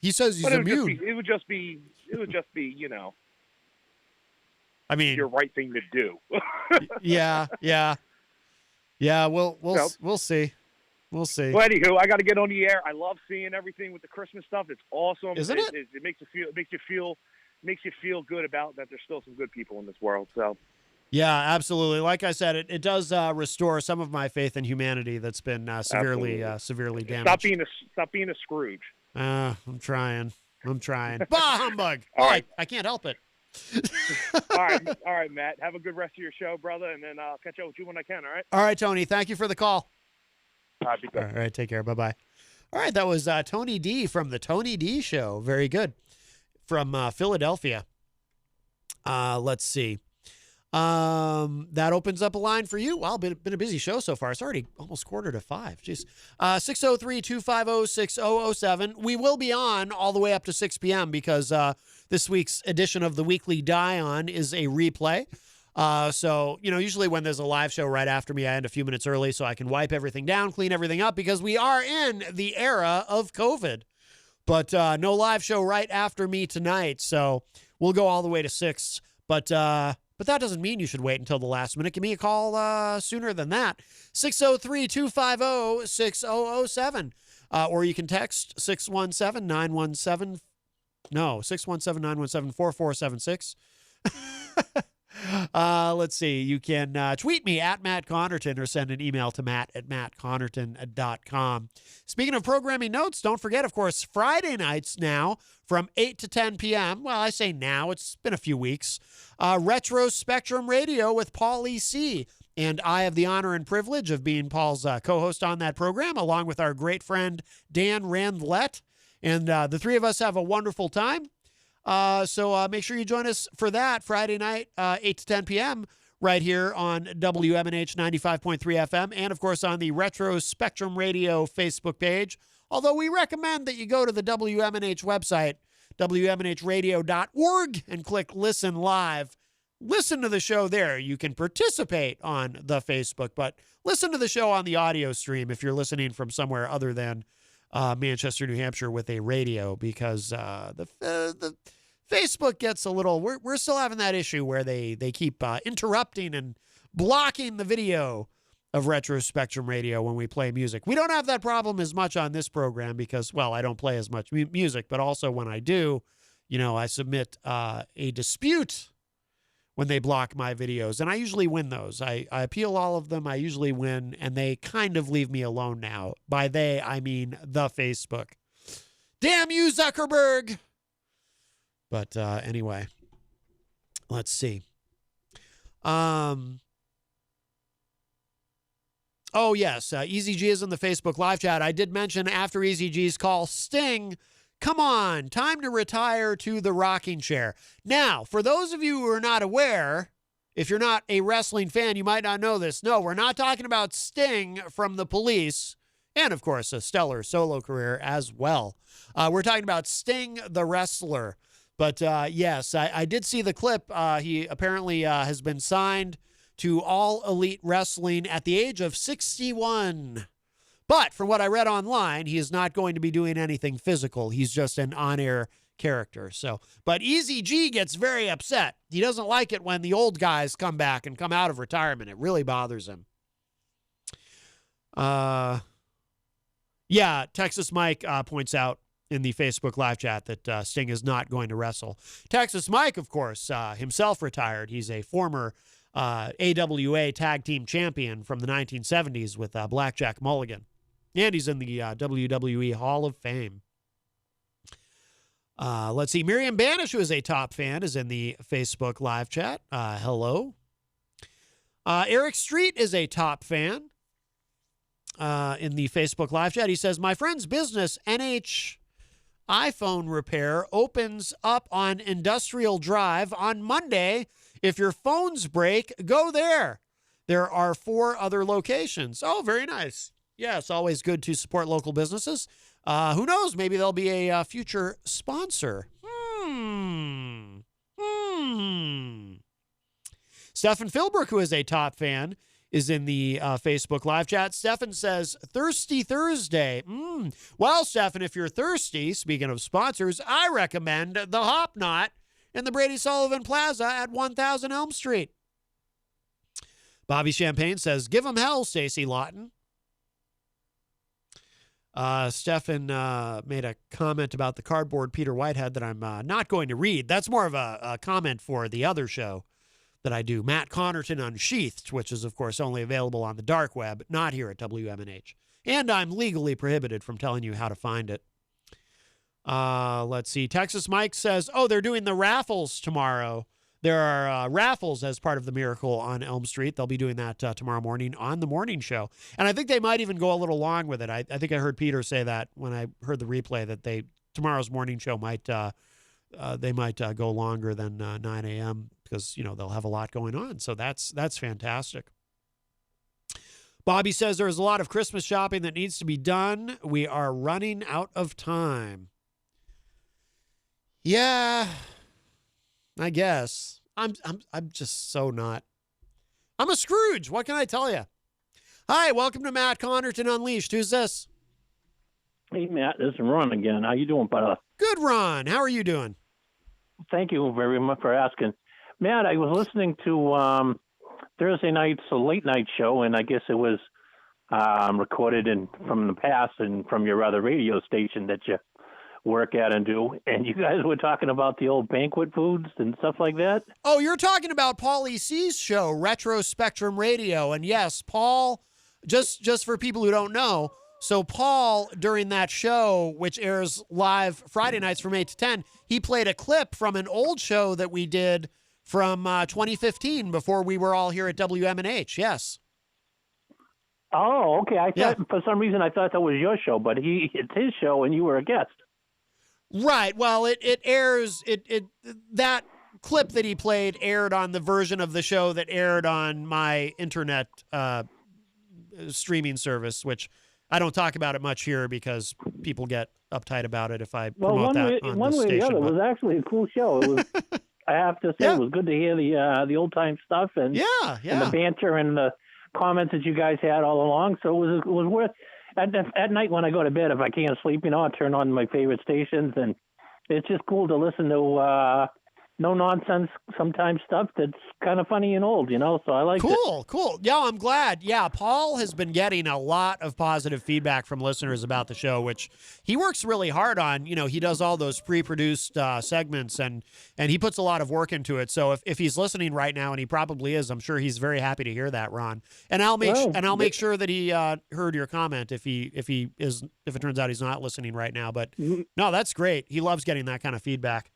He says he's immune. It would just be, I mean, your right thing to do. Yeah. We'll see. Well, anywho, I got to get on the air. I love seeing everything with the Christmas stuff. It's awesome. Isn't it? It makes you feel good about that. There's still some good people in this world. So. Yeah, absolutely. Like I said, it does restore some of my faith in humanity that's been severely damaged. Stop being a Scrooge. I'm trying. Bah humbug! All right, I can't help it. all right, Matt. Have a good rest of your show, brother, and then I'll catch up with you when I can. All right. All right, Tony. Thank you for the call. Be good. All right, take care. Bye. All right, that was Tony D from the Tony D Show. Very good. From Philadelphia. Let's see. That opens up a line for you. Well, been a busy show so far. It's already almost 4:45. Jeez. 603-250-6007. We will be on all the way up to 6 p.m. because this week's edition of the Weekly Die-On is a replay. So, usually when there's a live show right after me, I end a few minutes early so I can wipe everything down, clean everything up, because we are in the era of COVID. But no live show right after me tonight, so we'll go all the way to 6. But that doesn't mean you should wait until the last minute. Give me a call sooner than that. 603-250-6007. Or you can text 617-917-4476. Let's see. You can tweet me at Matt Connarton or send an email to matt@mattconnerton.com. Speaking of programming notes, don't forget, of course, Friday nights now from 8 to 10 p.m. Well, I say now. It's been a few weeks. Retro Spectrum Radio with Pauly C. And I have the honor and privilege of being Paul's co-host on that program, along with our great friend Dan Randlett. And the three of us have a wonderful time. So make sure you join us for that Friday night, 8 to 10 p.m. right here on WMNH 95.3 FM and, of course, on the Retro Spectrum Radio Facebook page. Although we recommend that you go to the WMNH website, WMNHradio.org, and click Listen Live. listen to the show there. You can participate on the Facebook, but listen to the show on the audio stream if you're listening from somewhere other than Manchester, New Hampshire with a radio, because the Facebook gets a little, we're still having that issue where they keep interrupting and blocking the video of Retro Spectrum Radio when we play music. We don't have that problem as much on this program because, well, I don't play as much music, but also when I do, I submit a dispute when they block my videos, and I usually win those. I appeal all of them. I usually win, and they kind of leave me alone now. By they, I mean the Facebook. Damn you, Zuckerberg! But anyway, let's see. Oh, yes. Eazy-G is in the Facebook live chat. I did mention after Eazy-G's call, Sting, come on, time to retire to the rocking chair. Now, for those of you who are not aware, if you're not a wrestling fan, you might not know this. No, we're not talking about Sting from the Police, and, of course, a stellar solo career as well. We're talking about Sting the wrestler. But, yes, I did see the clip. He apparently has been signed to All Elite Wrestling at the age of 61. But from what I read online, he is not going to be doing anything physical. He's just an on-air character. But Eazy-G gets very upset. He doesn't like it when the old guys come back and come out of retirement. It really bothers him. Yeah, Texas Mike points out in the Facebook live chat that Sting is not going to wrestle. Texas Mike, of course, himself retired. He's a former AWA tag team champion from the 1970s with Blackjack Mulligan. And he's in the WWE Hall of Fame. Let's see. Miriam Banish, who is a top fan, is in the Facebook live chat. Hello. Eric Street is a top fan in the Facebook live chat. He says, my friend's business, NH iPhone Repair, opens up on Industrial Drive on Monday. If your phones break, go there. There are 4 other locations. Oh, very nice. Yeah, it's always good to support local businesses. Who knows? Maybe there'll be a future sponsor. Stefan Philbrook, who is a top fan, is in the Facebook live chat. Stefan says, Thirsty Thursday. Well, Stefan, if you're thirsty, speaking of sponsors, I recommend the Hop Knot in the Brady Sullivan Plaza at 1000 Elm Street. Bobby Champagne says, give him hell, Stacie Laughton. Stefan made a comment about the cardboard Peter Whitehead that I'm not going to read. That's more of a comment for the other show that I do, Matt Connarton Unsheathed, which is, of course, only available on the dark web, not here at WMNH. And I'm legally prohibited from telling you how to find it. Let's see. Texas Mike says, oh, they're doing the raffles tomorrow. There are raffles as part of the Miracle on Elm Street. They'll be doing that tomorrow morning on the morning show. And I think they might even go a little long with it. I think I heard Peter say that when I heard the replay, that tomorrow's morning show might go longer than 9 a.m. because, they'll have a lot going on. So that's fantastic. Bobby says there's a lot of Christmas shopping that needs to be done. We are running out of time. Yeah, I guess. I'm just so not. I'm a Scrooge. What can I tell you? Hi, welcome to Matt Connarton Unleashed. Who's this? Hey, Matt, this is Ron again. How you doing, brother? Good, Ron. How are you doing? Thank you very much for asking. Matt, I was listening to Thursday night's late night show, and I guess it was recorded from the past and from your other radio station that you work at and do, and you guys were talking about the old banquet foods and stuff like that. Oh, you're talking about Pauly C's show, Retro Spectrum Radio. And yes, Paul, just for people who don't know, so Paul, during that show, which airs live Friday nights from 8 to 10, he played a clip from an old show that we did from 2015 before we were all here at WMNH. Yes. Oh, okay. I thought for some reason I thought that was your show, but it's his show and you were a guest. Right. Well, it airs that clip that he played aired on the version of the show that aired on my internet streaming service, which I don't talk about it much here because people get uptight about it if I promote that on the station. One way or the other, it was actually a cool show. It was I have to say, it was good to hear the old time stuff and and the banter and the comments that you guys had all along. So it was worth. At night when I go to bed, if I can't sleep, I turn on my favorite stations, and it's just cool to listen to no nonsense, sometimes stuff that's kind of funny and old, so I like it. Cool. Yeah, I'm glad. Yeah, Paul has been getting a lot of positive feedback from listeners about the show, which he works really hard on. He does all those pre-produced segments, and he puts a lot of work into it. So if he's listening right now, and he probably is, I'm sure he's very happy to hear that, Ron. And I'll make sure that he heard your comment if it turns out he's not listening right now. But no, that's great. He loves getting that kind of feedback.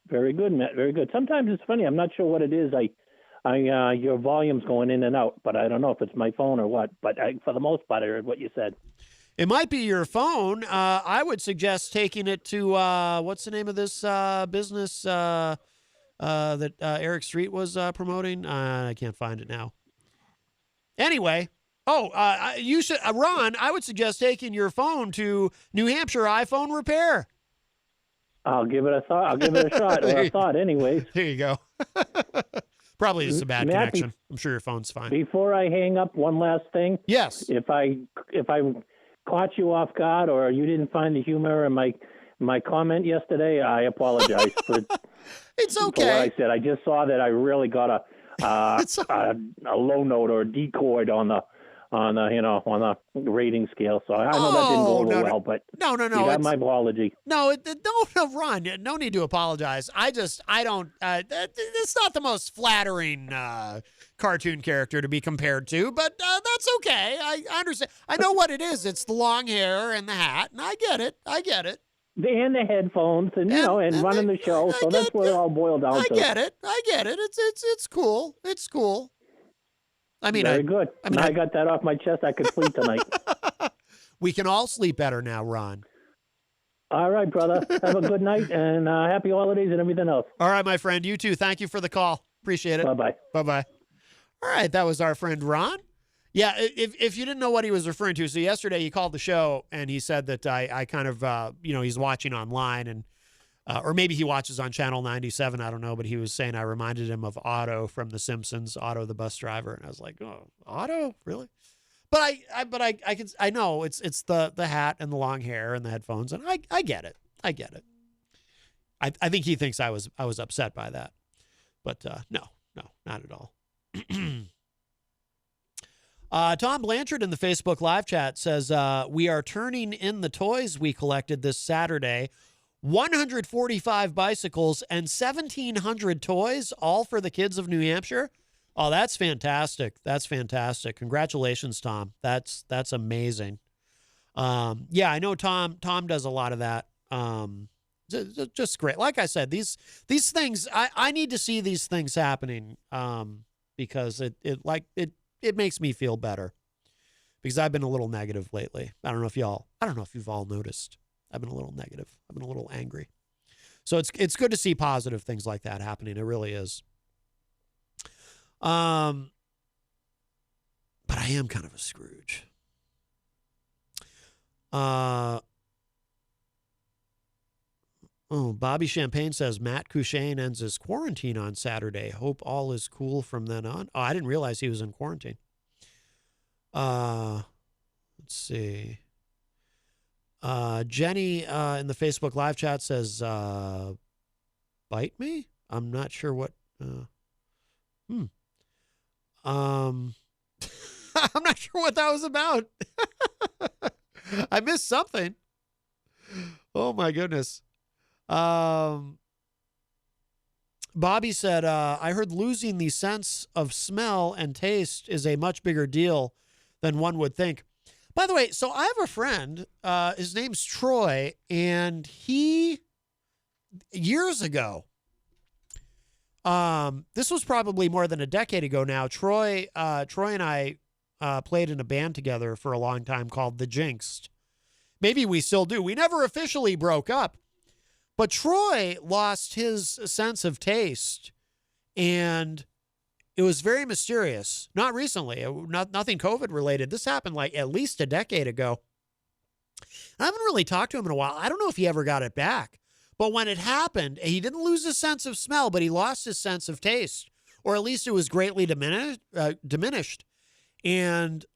Very good, Matt. Very good. Sometimes it's funny. I'm not sure what it is. Your volume's going in and out, but I don't know if it's my phone or what. But for the most part, I heard what you said. It might be your phone. I would suggest taking it to what's the name of this business that Eric Street was promoting? I can't find it now. Anyway, you should, Ron. I would suggest taking your phone to New Hampshire iPhone Repair. I'll give it a thought. I'll give it a shot, or a thought, anyways. There you go. Probably just a bad connection. I'm sure your phone's fine. Before I hang up, one last thing. Yes. If I caught you off guard, or you didn't find the humor in my comment yesterday, I apologize for. It's okay. For what I said. I just saw that I really got a low note or a decoy on the rating scale. So I know that didn't go over well, but no. You got my apology. No, Ron, no need to apologize. I don't, it's not the most flattering cartoon character to be compared to, but that's okay. I understand. I know what it is. It's the long hair and the hat, and I get it. And the headphones and running the show. So that's what it all boiled down to. I get it. It's cool. It's cool. I mean, very good. I got that off my chest. I could sleep tonight. We can all sleep better now, Ron. All right, brother. Have a good night and happy holidays and everything else. All right, my friend. You too. Thank you for the call. Appreciate it. Bye-bye. Bye-bye. All right, that was our friend Ron. Yeah, if you didn't know what he was referring to, so yesterday he called the show and he said that I kind of, he's watching online and or maybe he watches on Channel 97. I don't know, but he was saying I reminded him of Otto from The Simpsons, Otto the bus driver, and I was like, oh, Otto, really? But I know it's the hat and the long hair and the headphones, and I get it. I I think he thinks I was upset by that, but no, not at all. Tom Blanchard in the Facebook live chat says we are turning in the toys we collected this Saturday. 145 bicycles and 1,700 toys, all for the kids of New Hampshire. Oh, that's fantastic. That's fantastic. Congratulations, Tom. That's amazing. Yeah, I know Tom does a lot of that. Just great. Like I said, these things, I need to see these things happening because it makes me feel better because I've been a little negative lately. I don't know if you've all noticed. I've been a little negative. I've been a little angry. So it's good to see positive things like that happening. It really is. But I am kind of a Scrooge. Bobby Champagne says Matt Couchane ends his quarantine on Saturday. Hope all is cool from then on. Oh, I didn't realize he was in quarantine. Let's see. Jenny in the Facebook live chat says, bite me? I'm not sure what. I'm not sure what that was about. I missed something. Oh, my goodness. Bobby said, I heard losing the sense of smell and taste is a much bigger deal than one would think. By the way, so I have a friend, his name's Troy, and he, years ago, this was probably more than a decade ago now, Troy and I played in a band together for a long time called The Jinxed. Maybe we still do. We never officially broke up, but Troy lost his sense of taste, and it was very mysterious. Not recently, nothing COVID related. This happened like at least a decade ago. I haven't really talked to him in a while. I don't know if he ever got it back, But when it happened, he didn't lose his sense of smell, but he lost his sense of taste, or at least it was greatly diminished. And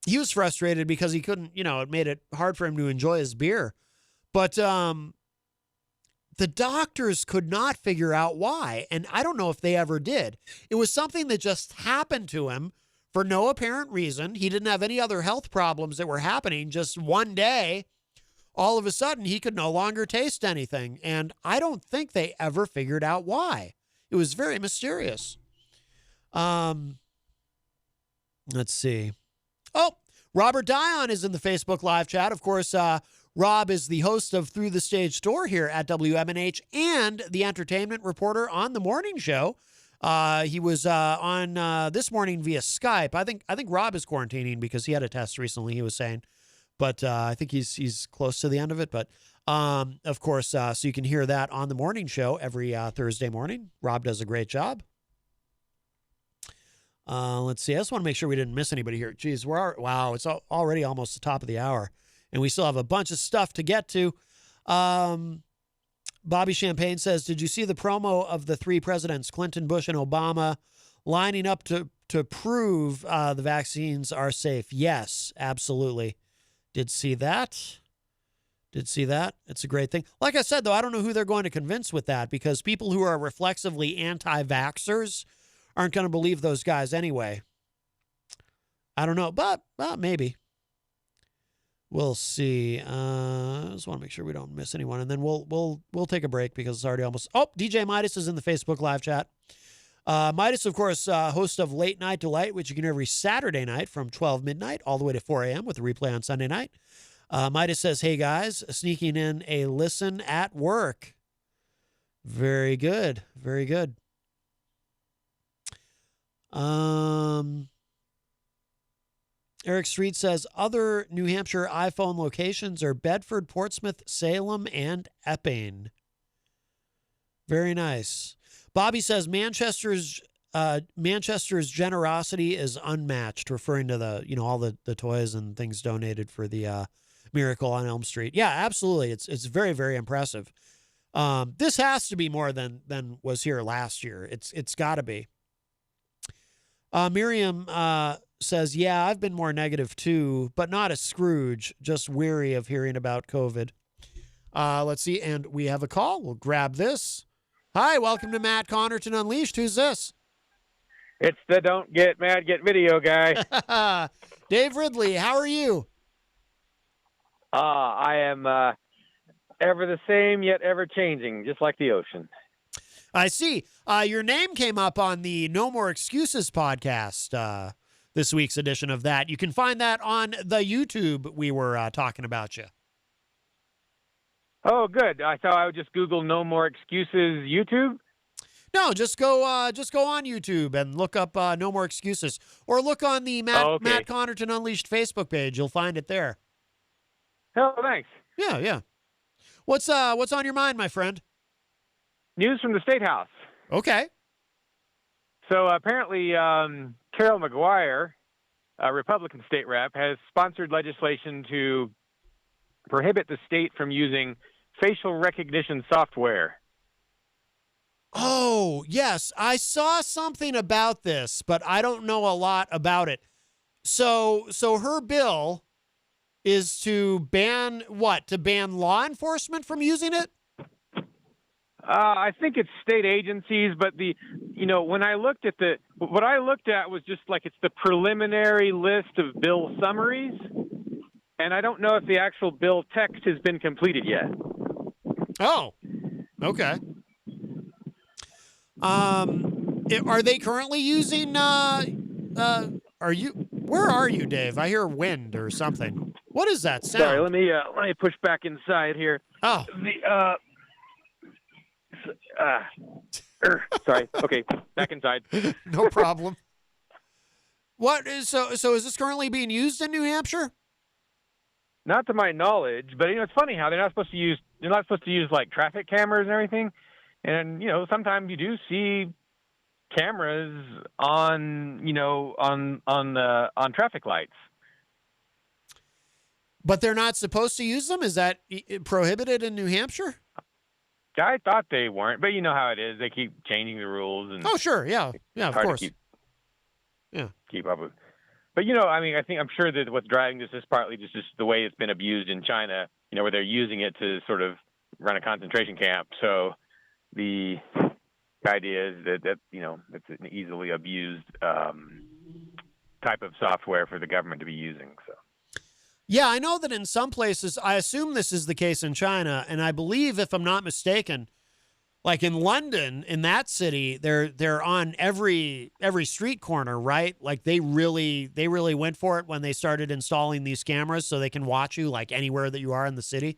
he was frustrated because he couldn't, it made it hard for him to enjoy his beer. But the doctors could not figure out why. And I don't know if they ever did. It was something that just happened to him for no apparent reason. He didn't have any other health problems that were happening. Just one day, all of a sudden, he could no longer taste anything. And I don't think they ever figured out why. It was very mysterious. Let's see. Oh, Robert Dion is in the Facebook live chat. Of course, Rob is the host of Through the Stage Door here at WMNH and the entertainment reporter on the morning show. He was on this morning via Skype. I think Rob is quarantining because he had a test recently, he was saying. But I think he's close to the end of it. But, of course, so you can hear that on the morning show every Thursday morning. Rob does a great job. Let's see. I just want to make sure we didn't miss anybody here. Geez, wow, it's already almost the top of the hour. And we still have a bunch of stuff to get to. Bobby Champagne says, did you see the promo of the three presidents, Clinton, Bush, and Obama, lining up to prove the vaccines are safe? Yes, absolutely. Did see that. It's a great thing. Like I said, though, I don't know who they're going to convince with that, because people who are reflexively anti-vaxxers aren't going to believe those guys anyway. I don't know, but maybe. We'll see. I just want to make sure we don't miss anyone, and then we'll take a break because it's already almost. Oh, DJ Midas is in the Facebook live chat. Midas, of course, host of Late Night Delight, which you can hear every Saturday night from 12 midnight all the way to 4 a.m. with a replay on Sunday night. Midas says, hey, guys, sneaking in a listen at work. Very good. Very good. Eric Street says, other New Hampshire iPhone locations are Bedford, Portsmouth, Salem, and Epping. Very nice. Bobby says Manchester's generosity is unmatched, referring to the all the toys and things donated for the Miracle on Elm Street. Yeah, absolutely. It's very, very impressive. This has to be more than was here last year. It's got to be. Miriam says, yeah, I've been more negative too, but not a Scrooge, just weary of hearing about COVID. Let's see, and we have a call. We'll grab this. Hi, welcome to Matt Connarton Unleashed. Who's this? It's the Don't Get Mad, Get Video guy. Dave Ridley, how are you? I am ever the same, yet ever changing, just like the ocean. I see. Your name came up on the No More Excuses podcast, this week's edition of that. You can find that on the YouTube we were talking about you. Oh, good. I thought I would just Google No More Excuses YouTube. No, just go on YouTube and look up No More Excuses, or look on the Matt Connarton Unleashed Facebook page. You'll find it there. Oh, thanks. Yeah. What's on your mind, my friend? News from the State House. Okay. So apparently, Carol McGuire, a Republican state rep, has sponsored legislation to prohibit the state from using facial recognition software. Oh, yes. I saw something about this, but I don't know a lot about it. So her bill is to ban what? To ban law enforcement from using it? I think it's state agencies, but when I looked at what I looked at was just like it's the preliminary list of bill summaries, and I don't know if the actual bill text has been completed yet. Oh, okay. Are they currently using? Where are you, Dave? I hear wind or something. What is that sound? Sorry, let me push back inside here. Oh. Sorry. Okay, back inside. No problem. So is this currently being used in New Hampshire? Not to my knowledge, but it's funny how they're not supposed to use like traffic cameras and everything. And sometimes you do see cameras on traffic lights. But they're not supposed to use them? Is that prohibited in New Hampshire? I thought they weren't, but you know how it is. They keep changing the rules. And oh, sure. Yeah. Yeah, of course. Keep up with. But, I'm sure that what's driving this is partly just the way it's been abused in China, where they're using it to sort of run a concentration camp. So the idea is that it's an easily abused type of software for the government to be using. So. Yeah, I know that in some places, I assume this is the case in China, and I believe, if I'm not mistaken, like in London, in that city, they're on every street corner, right? Like they really went for it when they started installing these cameras so they can watch you like anywhere that you are in the city.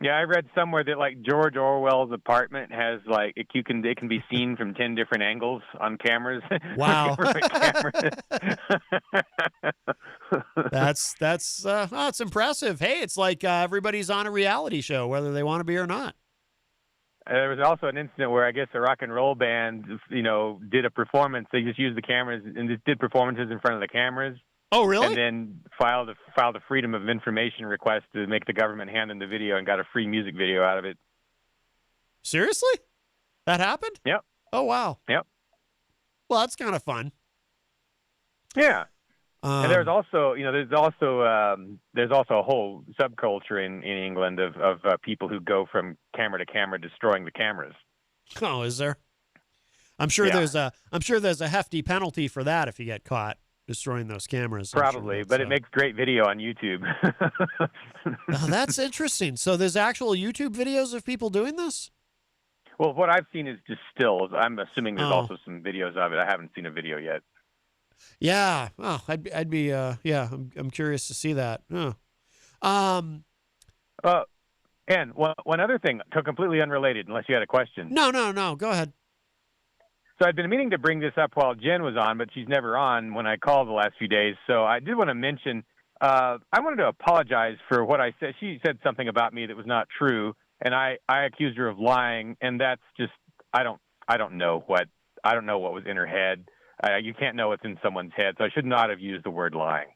Yeah, I read somewhere that like George Orwell's apartment has like it can be seen from 10 different angles on cameras. Wow. That's impressive. Hey, it's like everybody's on a reality show, whether they want to be or not. There was also an incident where I guess a rock and roll band, did a performance. They just used the cameras and just did performances in front of the cameras. Oh, really? And then filed a Freedom of Information request to make the government hand them the video and got a free music video out of it. Seriously? That happened? Yep. Oh, wow. Yep. Well, that's kind of fun. Yeah. And there's also a whole subculture in England of people who go from camera to camera destroying the cameras. Oh, is there? I'm sure there's a hefty penalty for that if you get caught destroying those cameras. Probably, but it makes great video on YouTube. Oh, that's interesting. So there's actual YouTube videos of people doing this? Well, what I've seen is just stills. I'm assuming there's also some videos of it. I haven't seen a video yet. Yeah. Oh, I'd be I'm curious to see that. Oh. And one other thing, completely unrelated, unless you had a question. No. Go ahead. So I'd been meaning to bring this up while Jen was on, but she's never on when I called the last few days. So I did want to mention, I wanted to apologize for what I said. She said something about me that was not true, and I accused her of lying, and that's just I don't know what was in her head. You can't know what's in someone's head, so I should not have used the word lying.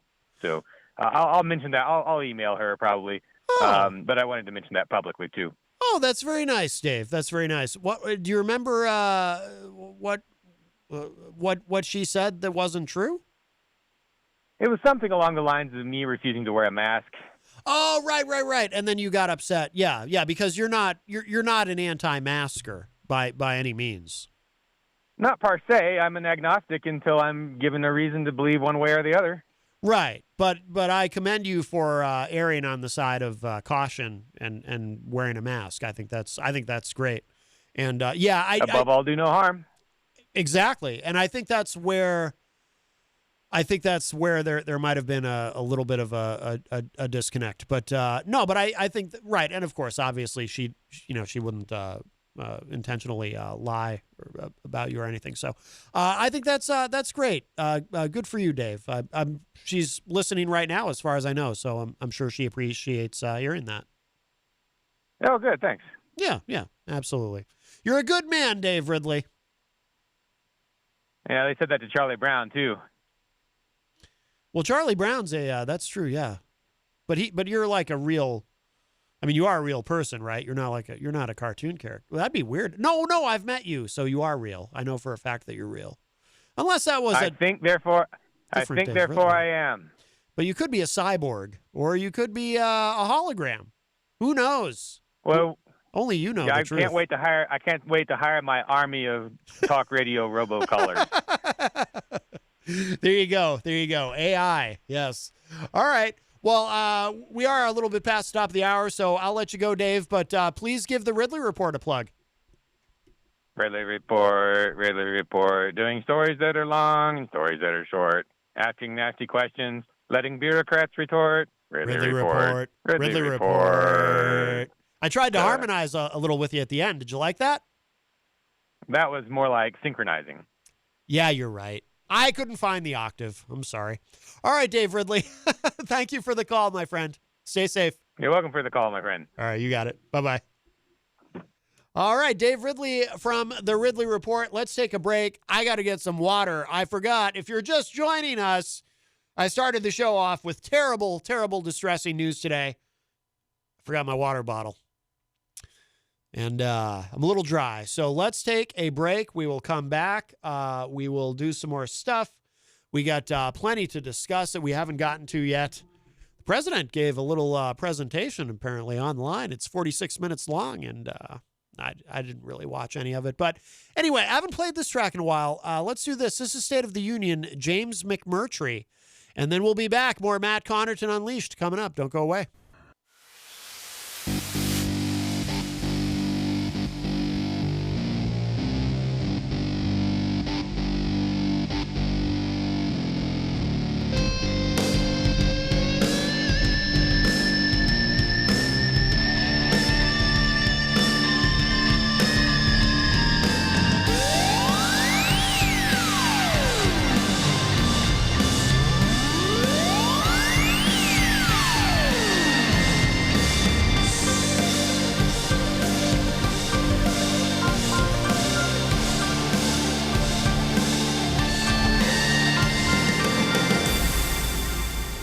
So I'll mention that. I'll email her probably, but I wanted to mention that publicly too. Oh, that's very nice, Dave. That's very nice. What do you remember? What she said that wasn't true? It was something along the lines of me refusing to wear a mask. Oh, right. And then you got upset. Yeah, because you're not an anti-masker by any means. Not per se. I'm an agnostic until I'm given a reason to believe one way or the other. Right, but I commend you for erring on the side of caution and wearing a mask. I think that's great. And above all, do no harm. Exactly, and I think that's where there might have been a little bit of a disconnect. But no, but I think right, and of course, obviously, she wouldn't intentionally lie about you or anything. So I think that's great. Good for you, Dave. She's listening right now, as far as I know. So I'm sure she appreciates hearing that. Oh, good. Thanks. Yeah, absolutely. You're a good man, Dave Ridley. Yeah, they said that to Charlie Brown too. Well, Charlie Brown's that's true. Yeah, but you're like a real. I mean, you are a real person, right? You're not a cartoon character. Well, that'd be weird. No, I've met you, so you are real. I know for a fact that you're real. Unless that was I think therefore I am. But you could be a cyborg, or you could be a hologram. Who knows? Well, only you know. I the truth. I can't wait to hire my army of talk radio robocallers. There you go. AI. Yes. All right. Well, we are a little bit past the top of the hour, so I'll let you go, Dave. But please give the Ridley Report a plug. Ridley Report. Doing stories that are long and stories that are short. Asking nasty questions. Letting bureaucrats retort. Ridley Report. Ridley Report. I tried to harmonize a little with you at the end. Did you like that? That was more like synchronizing. Yeah, you're right. I couldn't find the octave. I'm sorry. All right, Dave Ridley. Thank you for the call, my friend. Stay safe. You're welcome for the call, my friend. All right, you got it. Bye-bye. All right, Dave Ridley from the Ridley Report. Let's take a break. I got to get some water. I forgot. If you're just joining us, I started the show off with terrible, terrible, distressing news today. I forgot my water bottle. And I'm a little dry. So let's take a break. We will come back. We will do some more stuff. We got plenty to discuss that we haven't gotten to yet. The president gave a little presentation apparently online. It's 46 minutes long, and I didn't really watch any of it. But anyway, I haven't played this track in a while. Let's do this. This is State of the Union, James McMurtry. And then we'll be back. More Matt Connarton Unleashed coming up. Don't go away.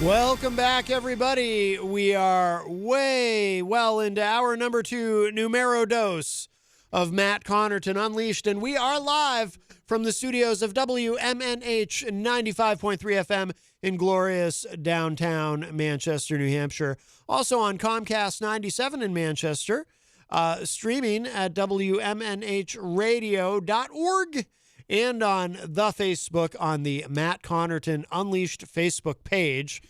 Welcome back, everybody. We are way well into hour number 2, numero dos of Matt Connarton Unleashed, and we are live from the studios of WMNH 95.3 FM in glorious downtown Manchester, New Hampshire. Also on Comcast 97 in Manchester, streaming at WMNHradio.org. And on the Facebook on the Matt Connarton Unleashed Facebook page.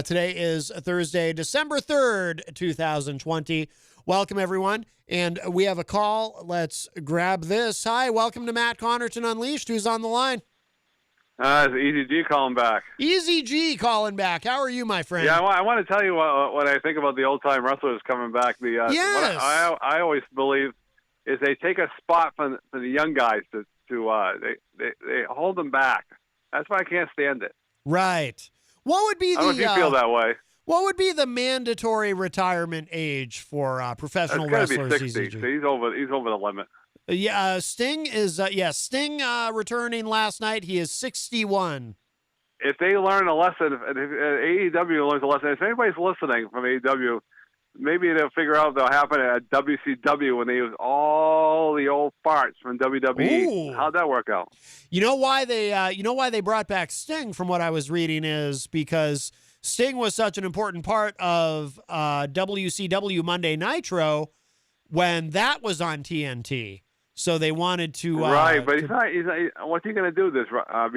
Today is Thursday, December 3rd, 2020. Welcome, everyone. And we have a call. Let's grab this. Hi, welcome to Matt Connarton Unleashed. Who's on the line? It's Eazy-G calling back. Eazy-G calling back. How are you, my friend? Yeah, I want to tell you what I think about the old-time wrestlers coming back. Yes. What I always believe is they take a spot from the young guys they hold them back. That's why I can't stand it. Right. What would be I don't know if you feel that way. What would be the mandatory retirement age for professional wrestlers? It's got to be 60. So he's over the limit. Yeah, Sting is Sting returning last night. He is 61. If they learn a lesson, if AEW learns a lesson, if anybody's listening from AEW, maybe they'll figure out what'll happen at WCW when they use all the old farts from WWE. Ooh. How'd that work out? You know why they brought back Sting, from what I was reading, is because Sting was such an important part of WCW Monday Nitro when that was on TNT. So they wanted to right, but he's not. What's he going to do? Be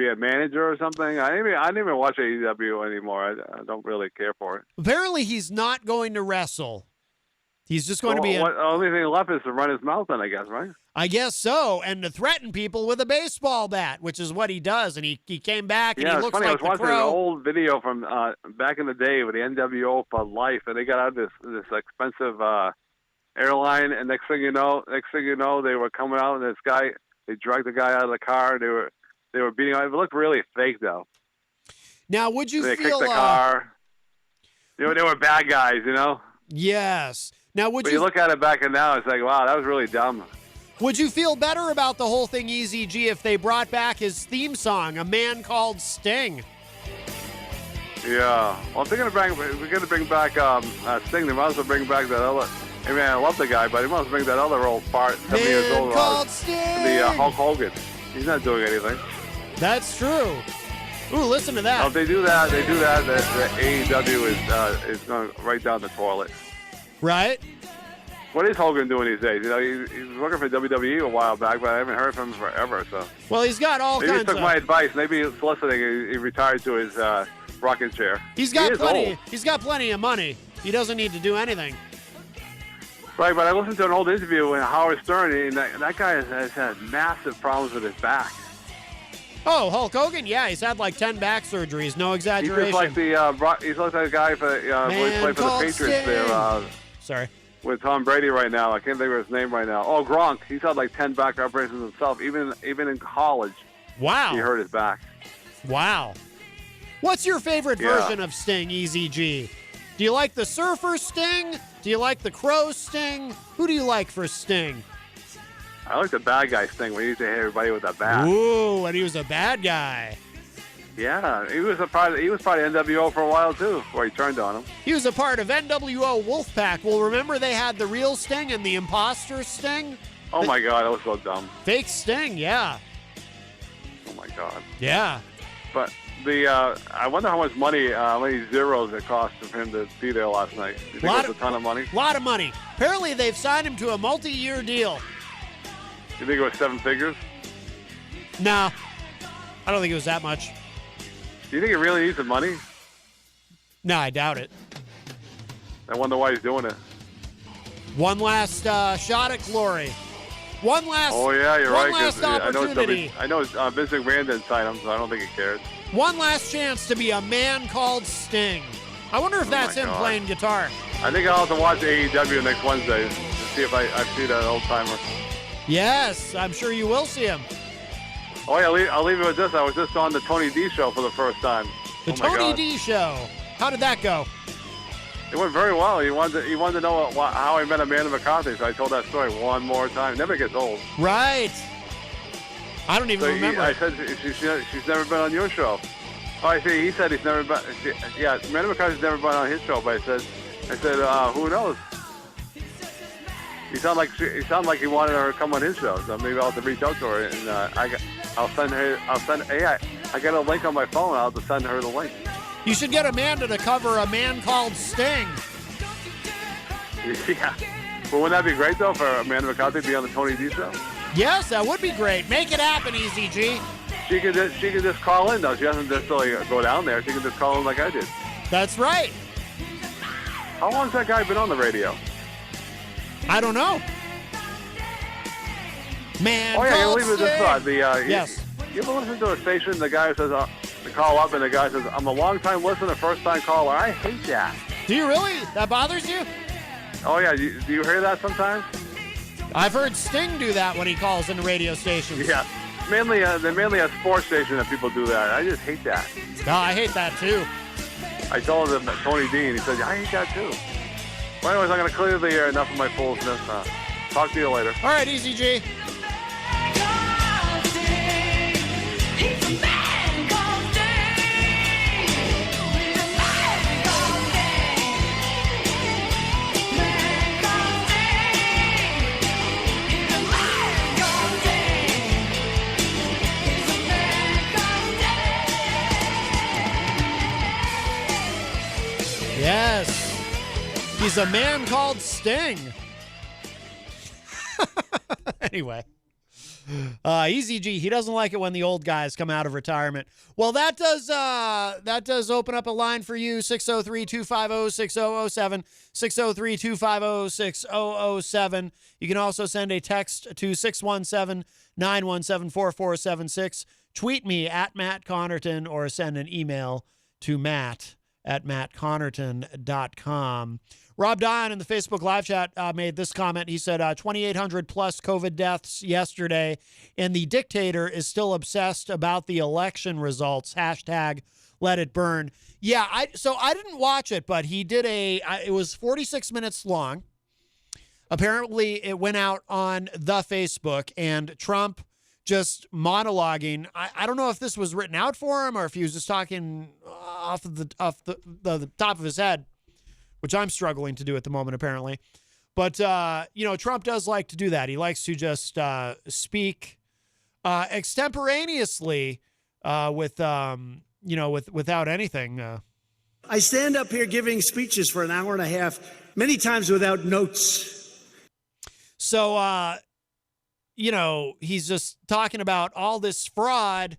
a manager or something? I didn't even watch AEW anymore. I don't really care for it. Apparently, he's not going to wrestle. He's just going to be. The only thing left is to run his mouth in, I guess, right? I guess so, and to threaten people with a baseball bat, which is what he does. And he came back, and he looks funny. like the Crow. I was watching an old video from back in the day with the NWO for life, and they got out this expensive airline, and next thing you know, they were coming out, and this guy, they dragged the guy out of the car. They were beating him. It looked really fake, though. Now, would you they feel? They kicked the car. They were bad guys, you know. Yes. Now, but you look at it back and now, it's like, wow, that was really dumb. Would you feel better about the whole thing, Eazy-G, if they brought back his theme song, "A Man Called Sting"? Yeah. Well, if we're gonna bring back Sting, they might as well bring back that other. I mean, I love the guy, but he must bring that other old part, 70 years old, the Hulk Hogan. He's not doing anything. That's true. Ooh, listen to that. Well, if they do that, the AEW is going right down the toilet. Right. What is Hogan doing these days? You know, he was working for WWE a while back, but I haven't heard from him forever. So. Well, he's got all kinds of... Maybe he took my advice. Maybe he's listening. He retired to his rocking chair. He's got plenty. He's got plenty of money. He doesn't need to do anything. Right, but I listened to an old interview with Howard Stern, and that guy has had massive problems with his back. Oh, Hulk Hogan? Yeah, he's had like 10 back surgeries. No exaggeration. He's just like he's like that guy for he played for the Patriots there. Sorry. With Tom Brady right now. I can't think of his name right now. Oh, Gronk. He's had like 10 back operations himself, even in college. Wow. He hurt his back. Wow. What's your favorite version of Sting, Eazy-G? Do you like the Surfer Sting? Do you like the Crow Sting? Who do you like for Sting? I like the bad guy Sting when he used to hit everybody with that bat. Ooh, when he was a bad guy. Yeah, he was part of NWO for a while too, before he turned on him. He was a part of NWO Wolfpack. Well, remember they had the real Sting and the imposter Sting? Oh my God, that was so dumb. Fake Sting, yeah. Oh my God. Yeah. But I wonder how much money, how many zeros it cost for him to be there last night. You think it was a ton of money? A lot of money. Apparently they've signed him to a multi-year deal. You think it was 7 figures? No, I don't think it was that much. Do you think he really needs the money? No, I doubt it. I wonder why he's doing it. One last shot at glory. One last. Oh yeah, you're one right. Last opportunity. I know Vince McMahon didn't sign him, so I don't think he cares. One last chance to be a man called Sting. I wonder if that's him playing guitar. I think I'll have to watch AEW next Wednesday to see if I see that old timer. Yes, I'm sure you will see him. Oh yeah, I'll leave it with this. I was just on the Tony D show for the first time. The Tony D show. How did that go? It went very well. He wanted to know how I met Amanda McCarthy, so I told that story one more time. It never gets old. Right. I don't even remember. I said she's never been on your show. Oh, I see. He said he's never been. Yeah, Amanda McCarthy's never been on his show, but I said, who knows? He sounded like he wanted her to come on his show, so maybe I'll have to reach out to her and I got a link on my phone. I'll have to send her the link. You should get Amanda to cover A Man Called Sting. Yeah. But wouldn't that be great, though, for Amanda McCarthy to be on the Tony D show? Yes, that would be great. Make it happen, Eazy-G. She could just call in, though. She doesn't just go down there. She can just call in like I did. That's right. How long's that guy been on the radio? I don't know. Man, oh, yeah, you leave it this thought. Yes. You ever listen to a station, the guy says, to call up, and the guy says, I'm a long-time listener, first-time caller. I hate that. Do you really? That bothers you? Oh, yeah. Do you hear that sometimes? I've heard Sting do that when he calls in the radio stations. Yeah. Mainly a sports station that people do that. I just hate that. No, I hate that, too. I told him that Tony D, and he said, I hate that, too. Well, anyways, I'm going to clear the air. Enough of my foolishness. Talk to you later. All right, Eazy-G. Yes. He's a man called Sting. Anyway. Eazy-G, he doesn't like it when the old guys come out of retirement. Well, that does open up a line for you, 603-250-6007, 603-250-6007. You can also send a text to 617-917-4476. Tweet me at Matt Connarton or send an email to matt@mattconnerton.com. Rob Dion in the Facebook live chat made this comment. He said 2,800 plus COVID deaths yesterday, and the dictator is still obsessed about the election results. Hashtag let it burn. Yeah, so I didn't watch it, but he did it was 46 minutes long. Apparently, it went out on the Facebook, and Trump just monologuing. I don't know if this was written out for him or if he was just talking off the top of his head, which I'm struggling to do at the moment, apparently. But, Trump does like to do that. He likes to just speak extemporaneously without anything. I stand up here giving speeches for an hour and a half, many times without notes. So, he's just talking about all this fraud,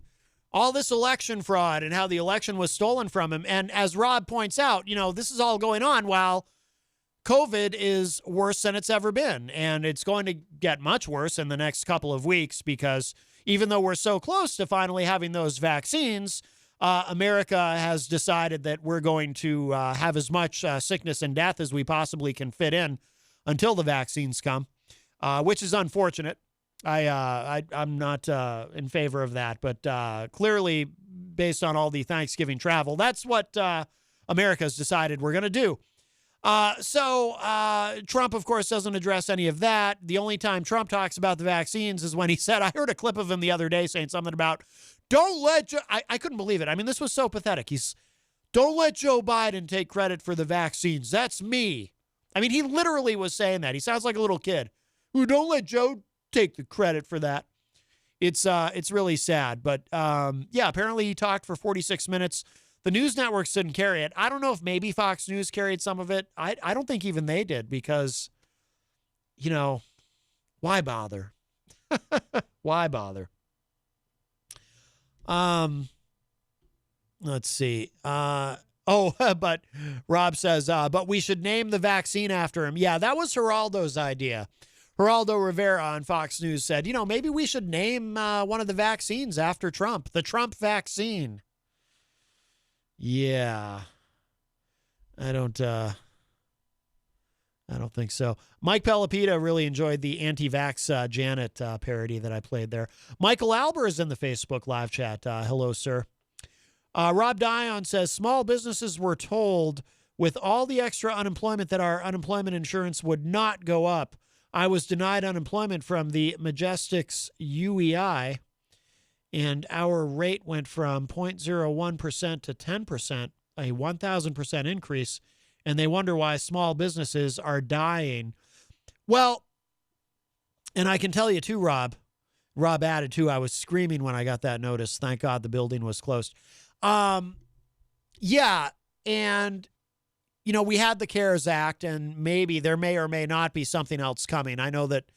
all this election fraud, and how the election was stolen from him. And as Rob points out, this is all going on while COVID is worse than it's ever been. And it's going to get much worse in the next couple of weeks because even though we're so close to finally having those vaccines, America has decided that we're going to have as much sickness and death as we possibly can fit in until the vaccines come, which is unfortunate. I'm not in favor of that, but clearly, based on all the Thanksgiving travel, that's what America's decided we're going to do. Trump, of course, doesn't address any of that. The only time Trump talks about the vaccines is when he said, I heard a clip of him the other day saying something about, don't let Joe, I couldn't believe it. I mean, this was so pathetic. Don't let Joe Biden take credit for the vaccines. That's me. I mean, he literally was saying that. He sounds like a little kid. Ooh, don't let Joe take the credit for that. It's really sad. But, yeah, apparently he talked for 46 minutes. The news networks didn't carry it. I don't know if maybe Fox News carried some of it. I don't think even they did because, you know, why bother? Why bother? Let's see. But Rob says, but we should name the vaccine after him. Yeah, that was Geraldo's idea. Geraldo Rivera on Fox News said, maybe we should name one of the vaccines after Trump, the Trump vaccine. Yeah. I don't think so. Mike Pelopita really enjoyed the anti-vax Janet parody that I played there. Michael Alber is in the Facebook live chat. Hello, sir. Rob Dion says, small businesses were told with all the extra unemployment that our unemployment insurance would not go up. I was denied unemployment from the Majestic's UEI, and our rate went from 0.01% to 10%, a 1,000% increase, and they wonder why small businesses are dying. Well, and I can tell you too, Rob added too, I was screaming when I got that notice. Thank God the building was closed. Yeah, and, we had the CARES Act, and maybe there may or may not be something else coming. I know that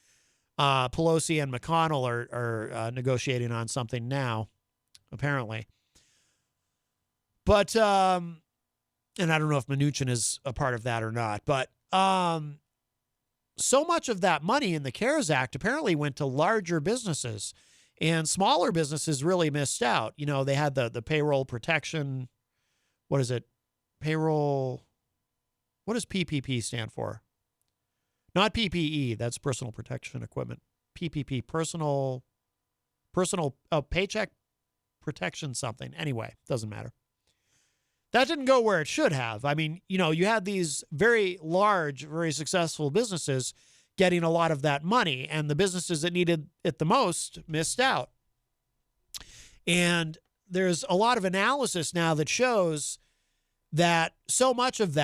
Pelosi and McConnell are negotiating on something now, apparently. But, and I don't know if Mnuchin is a part of that or not, but so much of that money in the CARES Act apparently went to larger businesses, and smaller businesses really missed out. They had the payroll protection. What is it? Payroll. What does PPP stand for? Not PPE. That's personal protection equipment. PPP, personal paycheck protection something. Anyway, doesn't matter. That didn't go where it should have. I mean, you had these very large, very successful businesses getting a lot of that money, and the businesses that needed it the most missed out. And there's a lot of analysis now that shows that so much of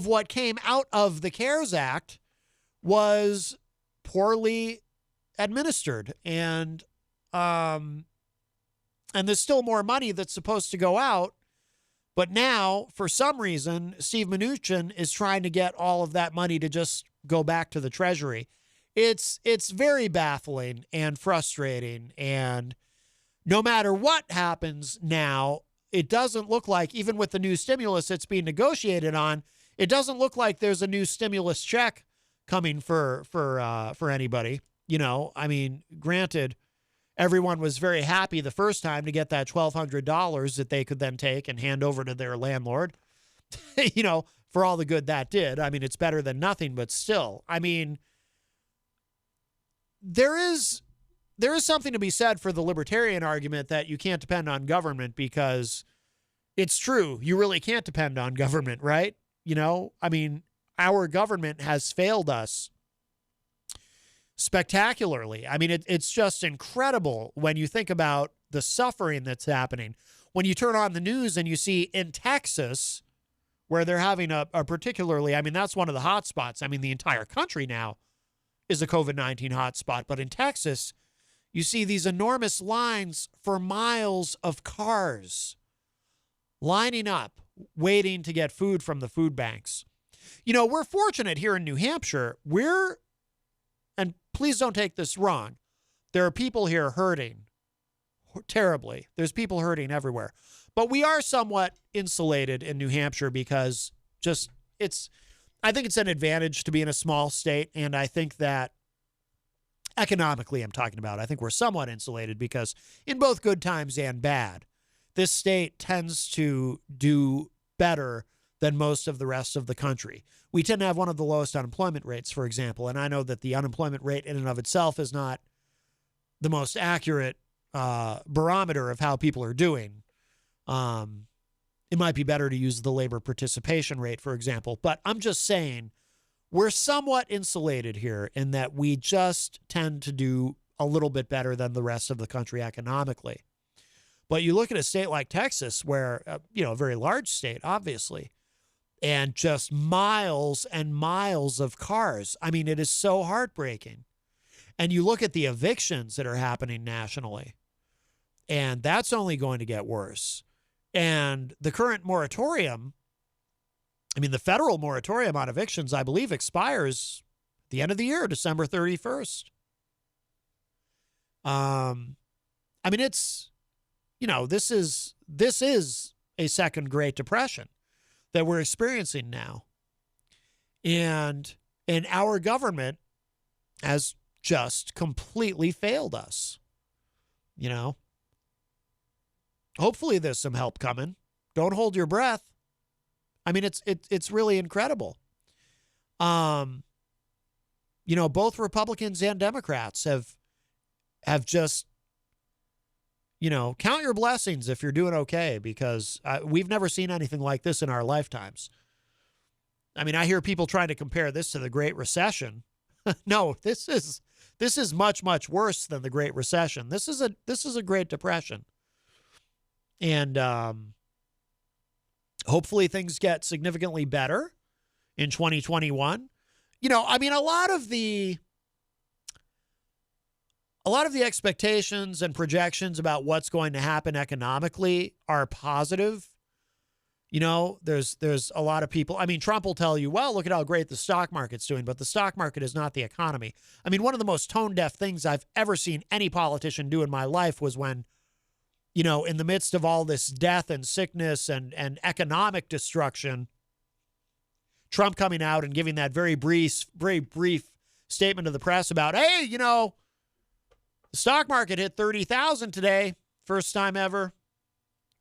what came out of the CARES Act was poorly administered. And there's still more money that's supposed to go out. But now, for some reason, Steve Mnuchin is trying to get all of that money to just go back to the Treasury. It's very baffling and frustrating. And no matter what happens now, it doesn't look like, even with the new stimulus that's being negotiated on, it doesn't look like there's a new stimulus check coming for anybody. I mean, granted, everyone was very happy the first time to get that $1,200 that they could then take and hand over to their landlord, for all the good that did. I mean, it's better than nothing, but still, I mean, there is something to be said for the libertarian argument that you can't depend on government, because it's true. You really can't depend on government, right? I mean, our government has failed us spectacularly. I mean, it's just incredible when you think about the suffering that's happening. When you turn on the news and you see in Texas, where they're having a particularly, I mean, that's one of the hot spots. I mean, the entire country now is a COVID-19 hotspot, but in Texas, you see these enormous lines for miles of cars lining up, waiting to get food from the food banks. We're fortunate here in New Hampshire. And please don't take this wrong, there are people here hurting terribly. There's people hurting everywhere. But we are somewhat insulated in New Hampshire because I think it's an advantage to be in a small state. And I think that economically, I'm talking about, I think we're somewhat insulated because in both good times and bad, this state tends to do better than most of the rest of the country. We tend to have one of the lowest unemployment rates, for example, and I know that the unemployment rate in and of itself is not the most accurate barometer of how people are doing. it might be better to use the labor participation rate, for example. But I'm just saying we're somewhat insulated here in that we just tend to do a little bit better than the rest of the country economically. But you look at a state like Texas where, a very large state, obviously, and just miles and miles of cars. I mean, it is so heartbreaking. And you look at the evictions that are happening nationally, and that's only going to get worse. And the current moratorium, the federal moratorium on evictions, I believe, expires at the end of the year, December 31st. It's, this is a second Great Depression that we're experiencing now. And our government has just completely failed us. Hopefully there's some help coming. Don't hold your breath. It's really incredible. Both Republicans and Democrats have just, count your blessings if you're doing okay, because we've never seen anything like this in our lifetimes. I hear people trying to compare this to the Great Recession. No, this is much, much worse than the Great Recession. This is a Great Depression. And hopefully things get significantly better in 2021. A lot of the expectations and projections about what's going to happen economically are positive. There's a lot of people. Trump will tell you, well, look at how great the stock market's doing, but the stock market is not the economy. One of the most tone-deaf things I've ever seen any politician do in my life was when, in the midst of all this death and sickness and economic destruction, Trump coming out and giving that very brief statement to the press about, hey, the stock market hit 30,000 today, first time ever,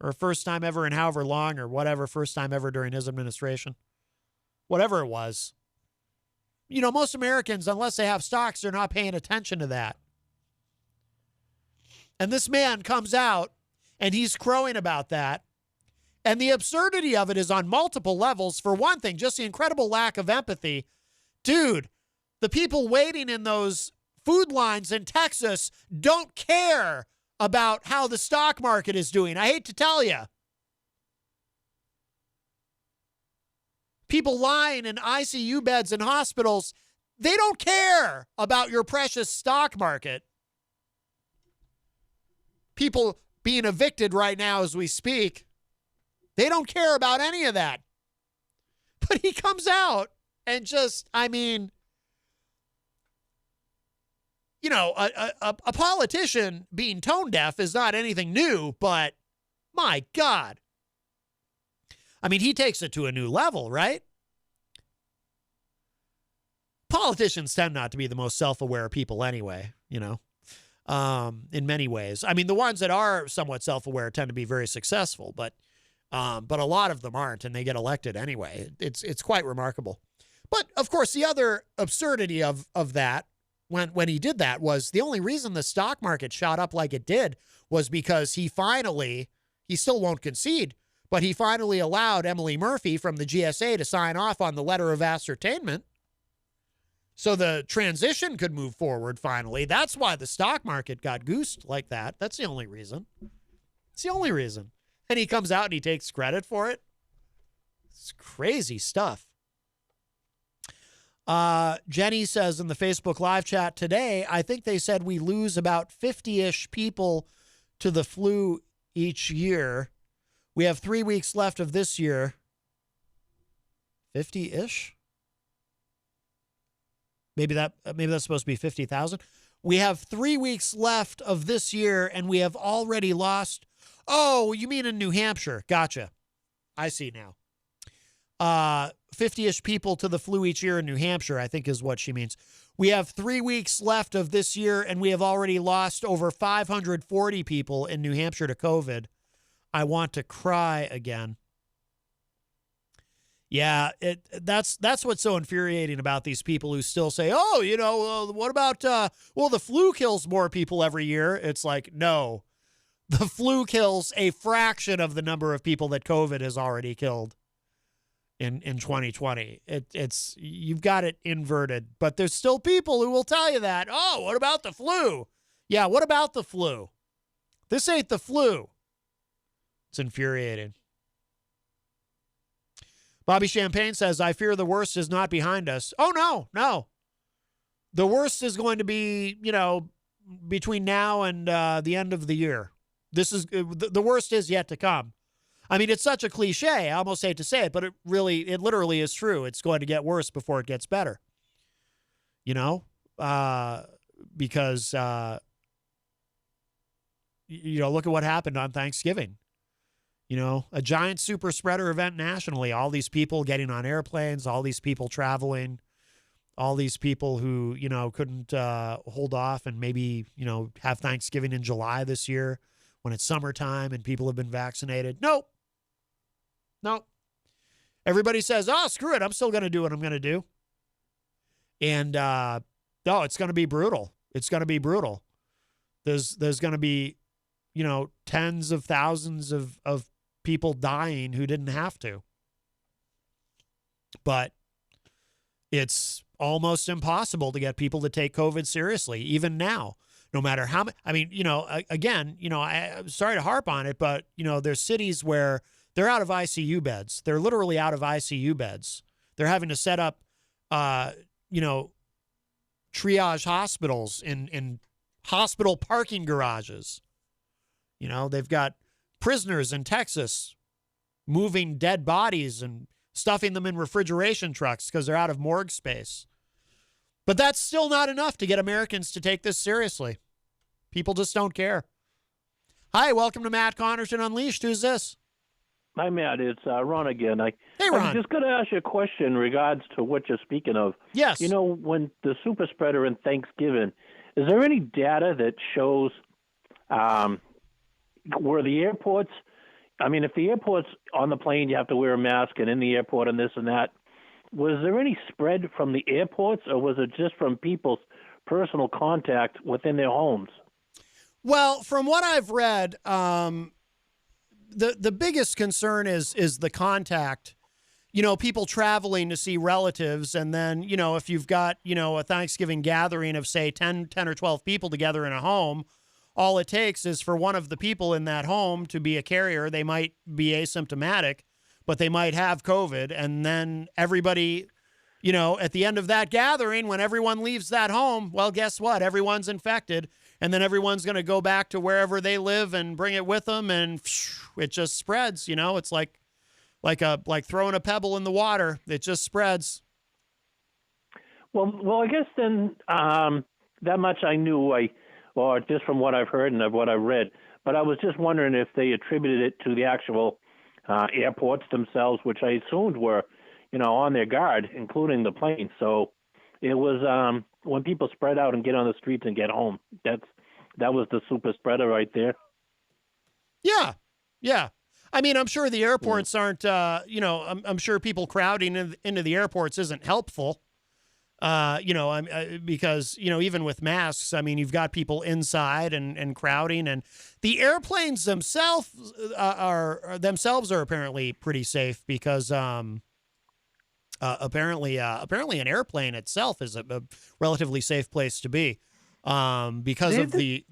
or first time ever in however long, or whatever, first time ever during his administration, whatever it was. Most Americans, unless they have stocks, they're not paying attention to that. And this man comes out and he's crowing about that. And the absurdity of it is on multiple levels. For one thing, just the incredible lack of empathy. Dude, the people waiting in those food lines in Texas don't care about how the stock market is doing. I hate to tell you. People lying in ICU beds in hospitals, they don't care about your precious stock market. People being evicted right now as we speak, they don't care about any of that. But he comes out and just, a politician being tone deaf is not anything new, but my God. He takes it to a new level, right? Politicians tend not to be the most self-aware people anyway, in many ways. The ones that are somewhat self-aware tend to be very successful, but a lot of them aren't, and they get elected anyway. It's quite remarkable. But of course, the other absurdity of that when he did that was the only reason the stock market shot up like it did was because he still won't concede, but he finally allowed Emily Murphy from the GSA to sign off on the letter of ascertainment so the transition could move forward finally. That's why the stock market got goosed like that. That's the only reason. It's the only reason. And he comes out and he takes credit for it. It's crazy stuff. Jenny says in the Facebook live chat today, I think they said we lose about 50-ish people to the flu each year. We have 3 weeks left of this year. 50-ish? Maybe that's supposed to be 50,000. We have 3 weeks left of this year, and we have already lost. Oh, you mean in New Hampshire? Gotcha. I see now. 50-ish people to the flu each year in New Hampshire, I think is what she means. We have 3 weeks left of this year, and we have already lost over 540 people in New Hampshire to COVID. I want to cry again. Yeah, that's what's so infuriating about these people who still say, oh, what about, the flu kills more people every year. It's like, no, The flu kills a fraction of the number of people that COVID has already killed in 2020. It's you've got it inverted, but there's still people who will tell you that. Oh, what about the flu? Yeah, what about the flu? This ain't the flu. It's infuriating. Bobby Champagne says, I fear the worst is not behind us. Oh, no. The worst is going to be, between now and the end of the year. This is the worst is yet to come. I mean, it's such a cliche. I almost hate to say it, but it literally is true. It's going to get worse before it gets better. Because, look at what happened on Thanksgiving. A giant super spreader event nationally. All these people getting on airplanes, all these people traveling, all these people who, couldn't hold off and maybe, have Thanksgiving in July this year when it's summertime and people have been vaccinated. Nope. Everybody says, oh, screw it. I'm still going to do what I'm going to do. And, it's going to be brutal. It's going to be brutal. There's going to be, tens of thousands of people dying who didn't have to. But it's almost impossible to get people to take COVID seriously, even now, no matter how many. I mean, I'm sorry to harp on it, but, there's cities where they're out of ICU beds. They're literally out of ICU beds. They're having to set up, triage hospitals in hospital parking garages. They've got prisoners in Texas moving dead bodies and stuffing them in refrigeration trucks because they're out of morgue space. But that's still not enough to get Americans to take this seriously. People just don't care. Hi, welcome to Matt Connarton Unleashed. Who's this? Hi, Matt. It's Ron again. Hey, Ron. I'm just going to ask you a question in regards to what you're speaking of. Yes. When the super spreader in Thanksgiving, is there any data that shows where the airports, if the airport's on the plane, you have to wear a mask, and in the airport and this and that, was there any spread from the airports, or was it just from people's personal contact within their homes? Well, from what I've read, the biggest concern is the contact. People traveling to see relatives, and then, if you've got, a Thanksgiving gathering of, say, 10 or 12 people together in a home, all it takes is for one of the people in that home to be a carrier. They might be asymptomatic, but they might have COVID. And then everybody, at the end of that gathering, when everyone leaves that home, well, guess what? Everyone's infected. And then everyone's going to go back to wherever they live and bring it with them. And it just spreads. It's like throwing a pebble in the water. It just spreads. Well, I guess then that much I knew. Or just from what I've heard and what I've read. But I was just wondering if they attributed it to the actual airports themselves, which I assumed were, on their guard, including the planes. So it was when people spread out and get on the streets and get home. That was the super spreader right there. Yeah. I mean, I'm sure the airports aren't, I'm sure people crowding into the airports isn't helpful. Because, even with masks, I mean, you've got people inside and crowding, and the airplanes themselves are apparently pretty safe because, apparently an airplane itself is a relatively safe place to be, because of the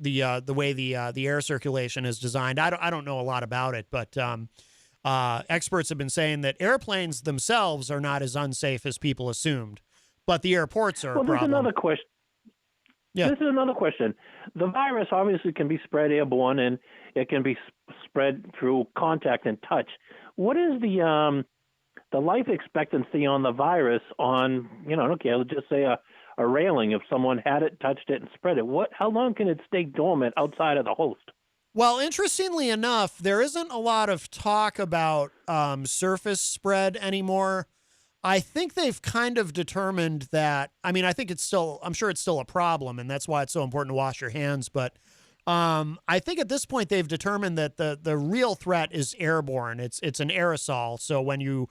way the air circulation is designed. I don't know a lot about it, but, experts have been saying that airplanes themselves are not as unsafe as people assumed. But the airports are a problem. There's another question. Yeah. This is another question. The virus obviously can be spread airborne, and it can be spread through contact and touch. What is the life expectancy on the virus on, let's just say a railing, if someone had it, touched it, and spread it? How long can it stay dormant outside of the host? Well, interestingly enough, there isn't a lot of talk about surface spread anymore. I think they've kind of determined that, I'm sure it's still a problem, and that's why it's so important to wash your hands. But I think at this point they've determined that the real threat is airborne. It's an aerosol. So when you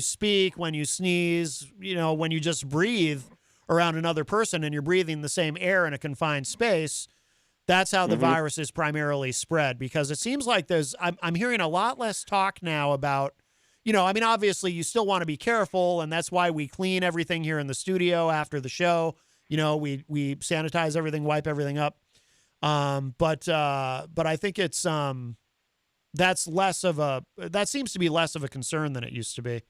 speak, when you sneeze, when you just breathe around another person and you're breathing the same air in a confined space, That's how the virus is primarily spread, because it seems like I'm hearing a lot less talk now about, obviously you still want to be careful, and that's why we clean everything here in the studio after the show. We sanitize everything, wipe everything up. But I think it's that seems to be less of a concern than it used to be.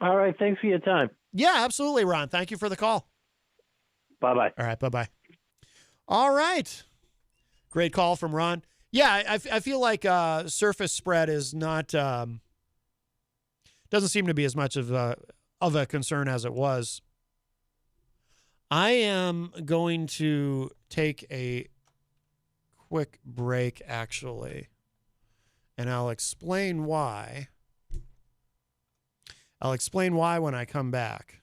All right. Thanks for your time. Yeah, absolutely, Ron. Thank you for the call. Bye-bye. All right. Bye-bye. All right. Great call from Ron. Yeah, I feel like surface spread is not doesn't seem to be as much of a concern as it was. I am going to take a quick break, actually, and I'll explain why. I'll explain why when I come back.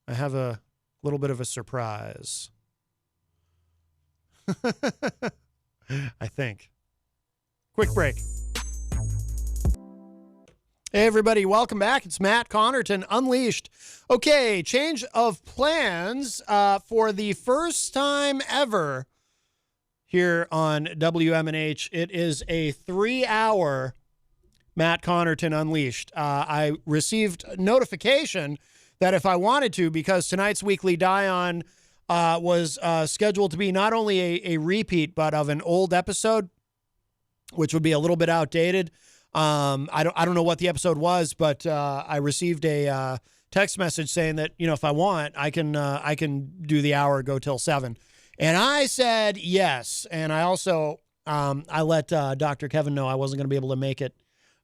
I have a little bit of a surprise. I think. Quick break. Hey, everybody. Welcome back. It's Matt Connarton Unleashed. Okay, change of plans for the first time ever here on WMNH. It is a 3-hour Matt Connarton Unleashed. I received notification that if I wanted to, because tonight's weekly die-on was scheduled to be not only a repeat, but of an old episode, which would be a little bit outdated. I don't know what the episode was, but I received a text message saying that, if I want, I can do the hour, go till 7. And I said yes. And I also I let Dr. Kevin know I wasn't going to be able to make it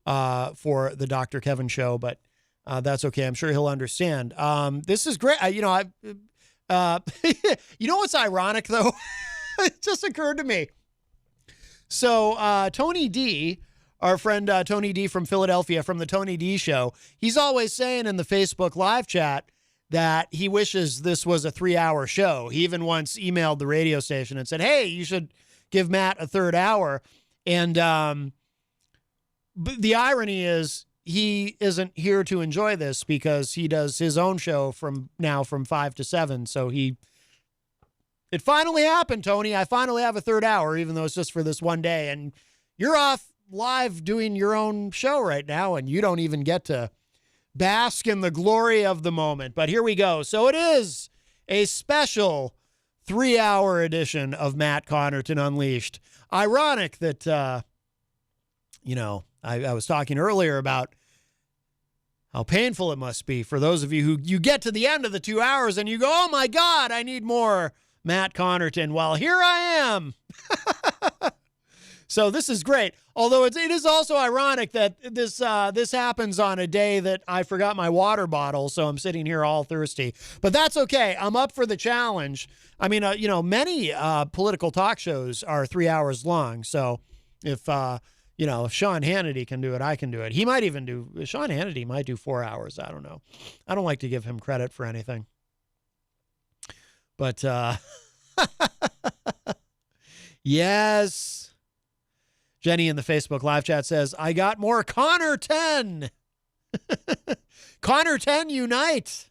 for the Dr. Kevin show, but that's okay. I'm sure he'll understand. This is great. You know what's ironic, though? It just occurred to me. So Tony D, our friend Tony D from Philadelphia, from the Tony D Show, he's always saying in the Facebook live chat that he wishes this was a 3-hour show. He even once emailed the radio station and said, hey, you should give Matt a third hour. And but the irony is he isn't here to enjoy this, because he does his own show from 5 to 7. So it finally happened, Tony. I finally have a third hour, even though it's just for this one day. And you're off live doing your own show right now, and you don't even get to bask in the glory of the moment. But here we go. So it is a special 3-hour edition of Matt Connarton Unleashed. Ironic that, I was talking earlier about how painful it must be for those of you who you get to the end of the 2 hours and you go, oh my God, I need more Matt Connarton. Well, here I am. So this is great. Although it is also ironic that this happens on a day that I forgot my water bottle, so I'm sitting here all thirsty. But that's okay. I'm up for the challenge. I mean, many political talk shows are 3 hours long. So if Sean Hannity can do it, I can do it. Sean Hannity might do 4 hours. I don't know. I don't like to give him credit for anything. But yes. Jenny in the Facebook live chat says, I got more Connarton. Connarton unite.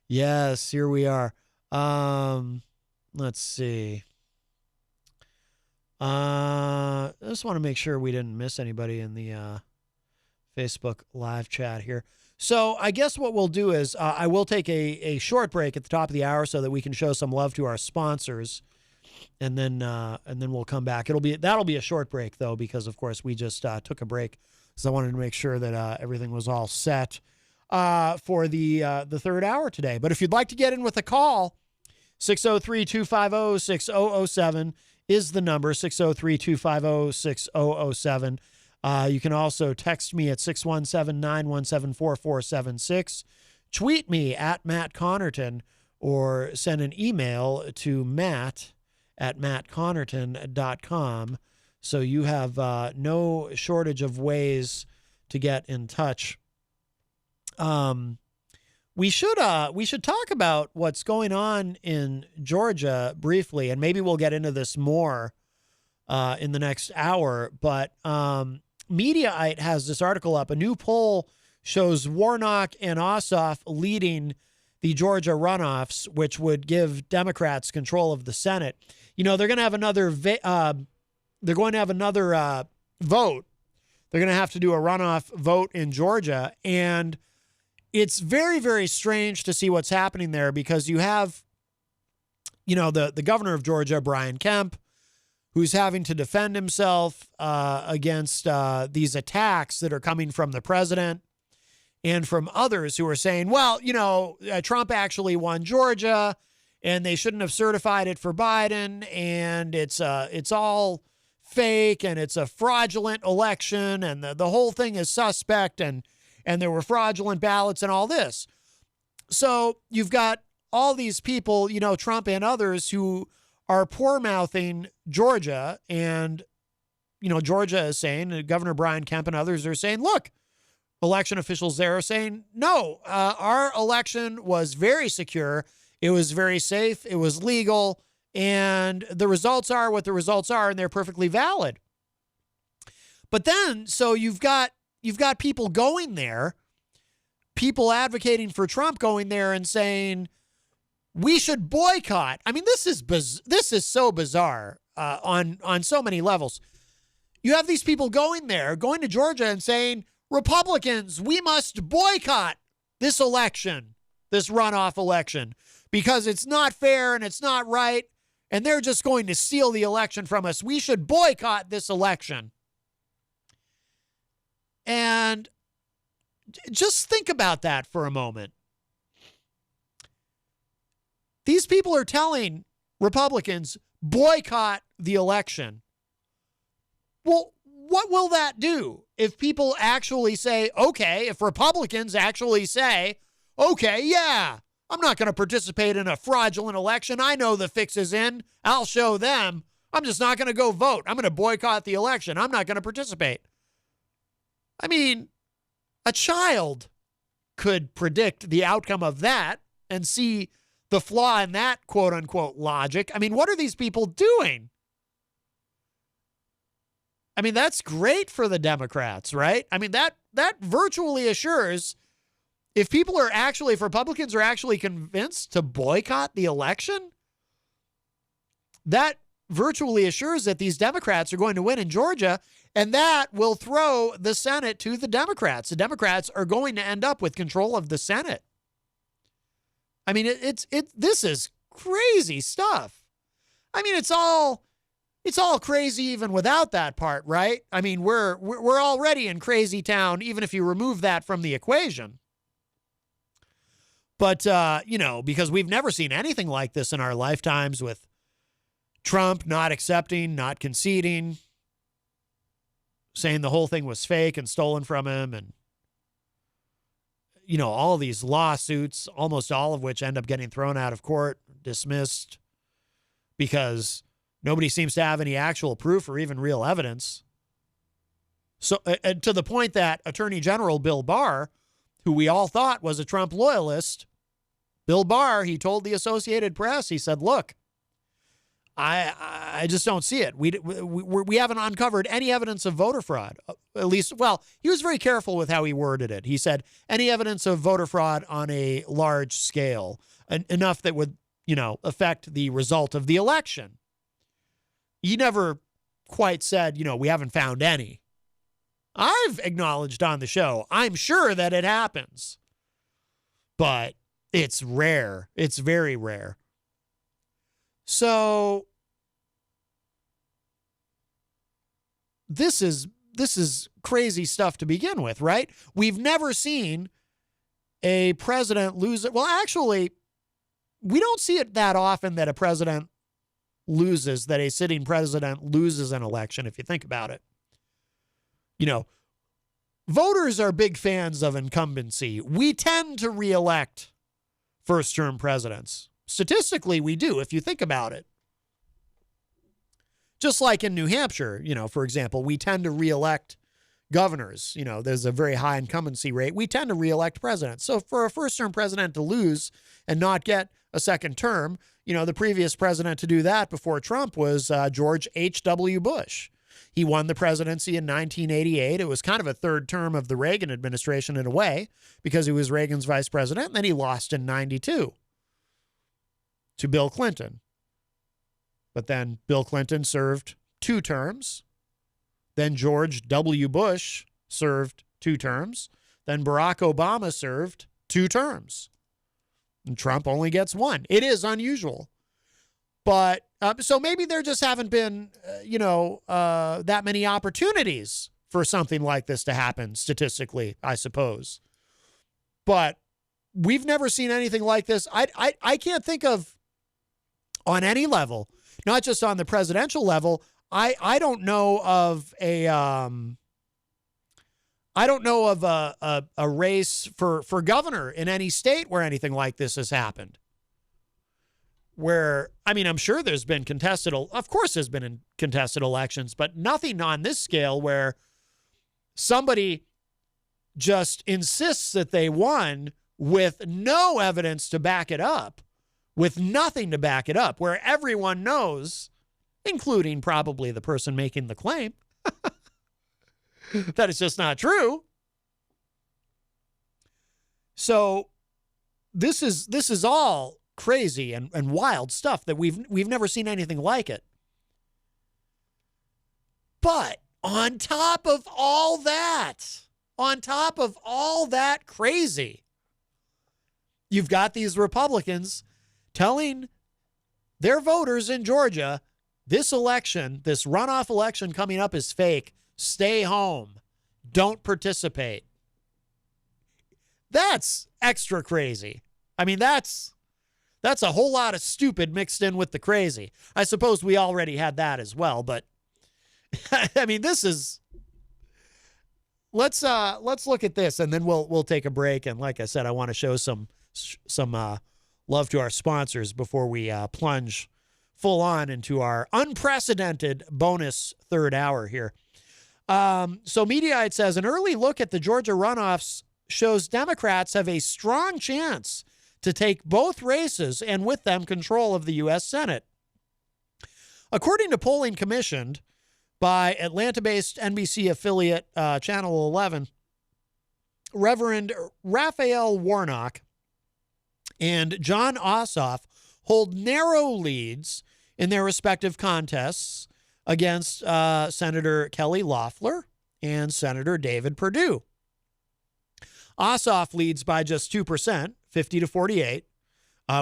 Yes, here we are. Let's see. I just want to make sure we didn't miss anybody in the Facebook live chat here. So I guess what we'll do is I will take a short break at the top of the hour so that we can show some love to our sponsors. And then we'll come back. That'll be a short break, though, because of course we just took a break, so I wanted to make sure that everything was all set for the third hour today. But if you'd like to get in with a call, 603-250-6007 is the number, 603-250-6007. You can also text me at 617-917-4476, tweet me at Matt Connarton, or send an email to matt@mattconnerton.com. So you have no shortage of ways to get in touch. We should talk about what's going on in Georgia briefly, and maybe we'll get into this more in the next hour. But Mediaite has this article up. A new poll shows Warnock and Ossoff leading the Georgia runoffs, which would give Democrats control of the Senate. You know, they're going to have another vote. They're going to have to do a runoff vote in Georgia, and it's very, very strange to see what's happening there because you have, you know, the governor of Georgia, Brian Kemp, who's having to defend himself against these attacks that are coming from the president and from others who are saying, well, you know, Trump actually won Georgia and they shouldn't have certified it for Biden, and it's all fake and it's a fraudulent election and the whole thing is suspect and there were fraudulent ballots and all this. So you've got all these people, you know, Trump and others, who are poor-mouthing Georgia, and, you know, Georgia is saying, Governor Brian Kemp and others are saying, look, election officials there are saying, no, our election was very secure, it was very safe, it was legal, and the results are what the results are, and they're perfectly valid. But then, so you've got people going there, people advocating for Trump going there and saying, we should boycott. I mean, this is so bizarre on so many levels. You have these people going to Georgia and saying, Republicans, we must boycott this election, this runoff election, because it's not fair and it's not right, and they're just going to steal the election from us. We should boycott this election. And just think about that for a moment. These people are telling Republicans, boycott the election. Well, what will that do if people actually say, okay, if Republicans actually say, okay, yeah, I'm not going to participate in a fraudulent election. I know the fix is in. I'll show them. I'm just not going to go vote. I'm going to boycott the election. I'm not going to participate. I mean, a child could predict the outcome of that and see the flaw in that quote unquote logic. I mean, what are these people doing? I mean, that's great for the Democrats, right? I mean, that virtually assures, if Republicans are actually convinced to boycott the election, that virtually assures that these Democrats are going to win in Georgia, and that will throw the Senate to the Democrats. The Democrats are going to end up with control of the Senate. I mean, this is crazy stuff. I mean, it's all crazy even without that part, right? I mean, we're already in crazy town, even if you remove that from the equation. But, you know, because we've never seen anything like this in our lifetimes, with Trump not accepting, not conceding, saying the whole thing was fake and stolen from him, and, you know, all these lawsuits, almost all of which end up getting thrown out of court, dismissed, because nobody seems to have any actual proof or even real evidence. So, to the point that Attorney General Bill Barr, who we all thought was a Trump loyalist, Bill Barr, he told the Associated Press, he said, look, I just don't see it. We haven't uncovered any evidence of voter fraud. At least, well, he was very careful with how he worded it. He said any evidence of voter fraud on a large scale, enough that would, you know, affect the result of the election. He never quite said, you know, we haven't found any. I've acknowledged on the show, I'm sure that it happens, but it's rare. It's very rare. So this is crazy stuff to begin with, right? We've never seen a president lose it. Well, actually, we don't see it that often that a president loses, that a sitting president loses an election, if you think about it. You know, voters are big fans of incumbency. We tend to reelect first-term presidents. Statistically, we do, if you think about it. Just like in New Hampshire, you know, for example, we tend to reelect governors. You know, there's a very high incumbency rate. We tend to reelect presidents. So for a first-term president to lose and not get a second term, you know, the previous president to do that before Trump was George H.W. Bush. He won the presidency in 1988. It was kind of a third term of the Reagan administration in a way, because he was Reagan's vice president. And then he lost in 92 to Bill Clinton. But then Bill Clinton served 2 terms. Then George W. Bush served 2 terms. Then Barack Obama served 2 terms. And Trump only gets 1. It is unusual. But so maybe there just haven't been, that many opportunities for something like this to happen statistically, I suppose. But we've never seen anything like this. I can't think of, on any level, not just on the presidential level. I don't know of a race for governor in any state where anything like this has happened. Where, I mean, I'm sure there's been of course there's been contested elections, but nothing on this scale where somebody just insists that they won with no evidence to back it up, with nothing to back it up, where everyone knows, including probably the person making the claim, that it's just not true. So this is all crazy and wild stuff that we've never seen anything like it. But on top of all that crazy, you've got these Republicans telling their voters in Georgia, this election, this runoff election coming up is fake. Stay home. Don't participate. That's extra crazy. I mean, that's a whole lot of stupid mixed in with the crazy. I suppose we already had that as well, but I mean, this is. Let's look at this, and then we'll take a break. And like I said, I want to show some love to our sponsors before we plunge full on into our unprecedented bonus third hour here. So Mediaite says an early look at the Georgia runoffs shows Democrats have a strong chance to take both races and with them control of the U.S. Senate. According to polling commissioned by Atlanta-based NBC affiliate Channel 11, Reverend Raphael Warnock and John Ossoff hold narrow leads in their respective contests against Senator Kelly Loeffler and Senator David Perdue. Ossoff leads by just 2%, 50 to 48,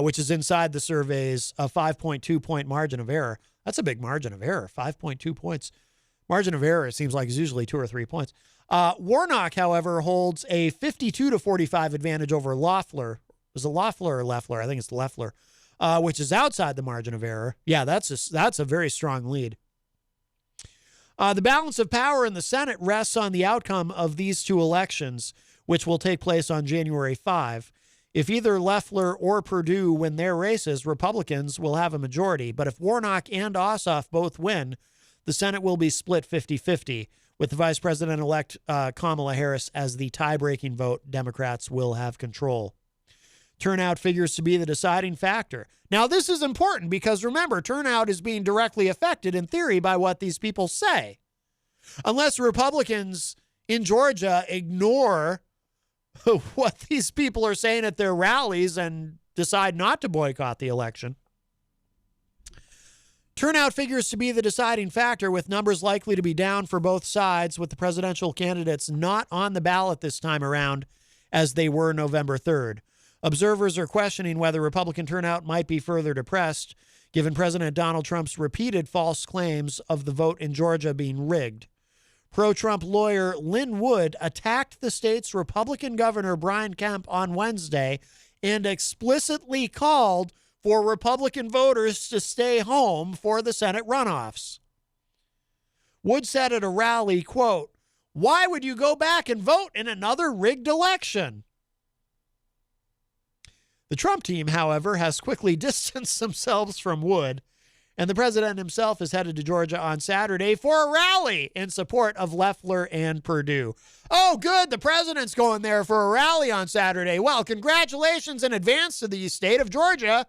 which is inside the survey's 5.2-point margin of error. That's a big margin of error, 5.2 points. Margin of error, it seems like, is usually 2 or 3 points. Warnock, however, holds a 52 to 45 advantage over Loeffler. Is it Loeffler or Loeffler? I think it's Loeffler, which is outside the margin of error. Yeah, that's a very strong lead. The balance of power in the Senate rests on the outcome of these 2 elections, which will take place on January 5. If either Loeffler or Perdue win their races, Republicans will have a majority. But if Warnock and Ossoff both win, the Senate will be split 50-50, with the Vice President-elect Kamala Harris as the tie-breaking vote. Democrats will have control. Turnout figures to be the deciding factor. Now, this is important because, remember, turnout is being directly affected, in theory, by what these people say. Unless Republicans in Georgia ignore what these people are saying at their rallies and decide not to boycott the election. Turnout figures to be the deciding factor, with numbers likely to be down for both sides, with the presidential candidates not on the ballot this time around as they were November 3rd. Observers are questioning whether Republican turnout might be further depressed, given President Donald Trump's repeated false claims of the vote in Georgia being rigged. Pro-Trump lawyer Lynn Wood attacked the state's Republican governor Brian Kemp on Wednesday and explicitly called for Republican voters to stay home for the Senate runoffs. Wood said at a rally, quote, "Why would you go back and vote in another rigged election?" The Trump team, however, has quickly distanced themselves from Wood, and the president himself is headed to Georgia on Saturday for a rally in support of Loeffler and Perdue. Oh, good. The president's going there for a rally on Saturday. Well, congratulations in advance to the state of Georgia.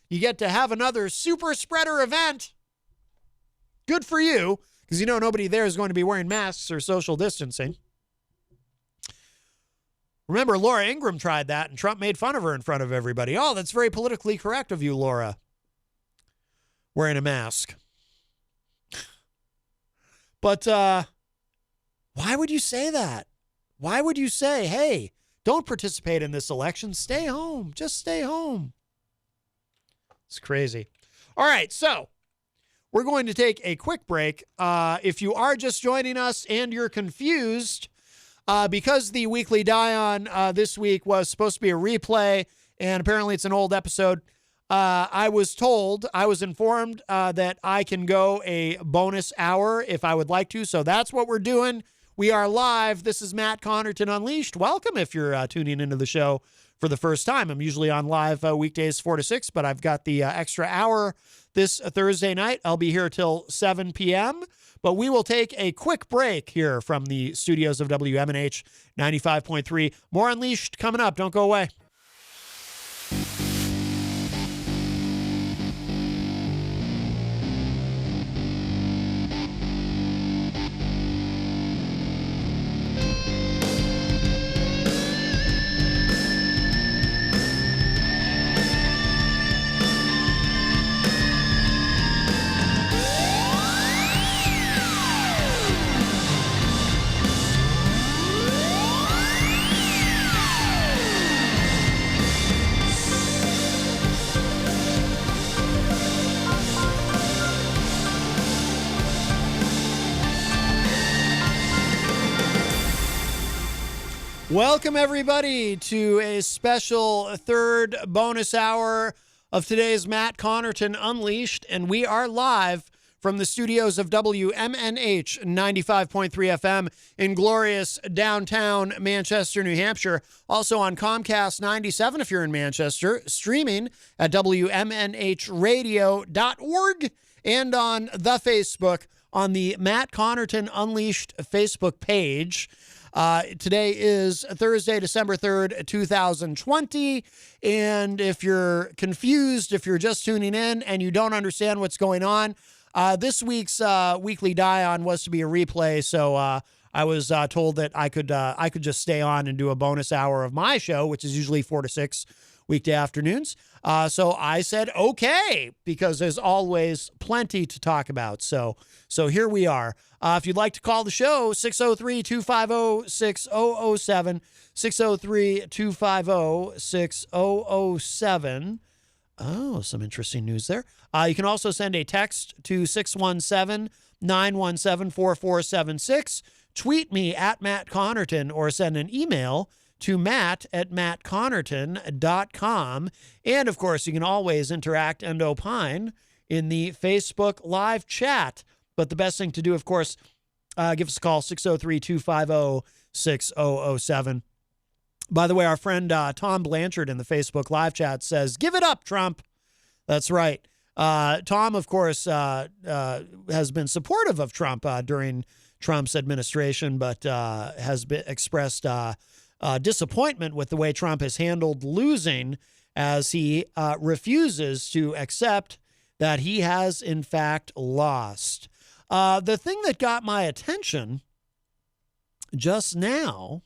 You get to have another super spreader event. Good for you. because nobody there is going to be wearing masks or social distancing. Remember, Laura Ingraham tried that, and Trump made fun of her in front of everybody. Oh, that's very politically correct of you, Laura, wearing a mask. But why would you say that? Why would you say, hey, don't participate in this election. Stay home. Just stay home. It's crazy. All right, so we're going to take a quick break. If you are just joining us and you're confused, because the Weekly Die-On this week was supposed to be a replay, and apparently it's an old episode, I was informed that I can go a bonus hour if I would like to, so that's what we're doing. We are live. This is Matt Connarton Unleashed. Welcome if you're tuning into the show for the first time. I'm usually on live weekdays 4 to 6, but I've got the extra hour this Thursday night. I'll be here till 7 p.m., but we will take a quick break here from the studios of WMNH 95.3. More Unleashed coming up. Don't go away. Welcome, everybody, to a special third bonus hour of today's Matt Connarton Unleashed, and we are live from the studios of WMNH 95.3 FM in glorious downtown Manchester, New Hampshire. Also on Comcast 97 if you're in Manchester, streaming at WMNHradio.org, and on the Facebook on the Matt Connarton Unleashed Facebook page. Today is Thursday, December 3rd, 2020. And if you're confused, if you're just tuning in and you don't understand what's going on, this week's Weekly Die-On was to be a replay. So I was told that I could just stay on and do a bonus hour of my show, which is usually 4 to 6 weekday afternoons. So I said, okay, because there's always plenty to talk about. So here we are. If you'd like to call the show, 603-250-6007, 603-250-6007. Oh, some interesting news there. You can also send a text to 617-917-4476. Tweet me at Matt Connarton or send an email to matt@mattconnerton.com. And, of course, you can always interact and opine in the Facebook live chat. But the best thing to do, of course, give us a call, 603-250-6007. By the way, our friend Tom Blanchard in the Facebook live chat says, give it up, Trump. That's right. Tom, of course, has been supportive of Trump during Trump's administration, but has expressed disappointment with the way Trump has handled losing, as he refuses to accept that he has, in fact, lost. The thing that got my attention just now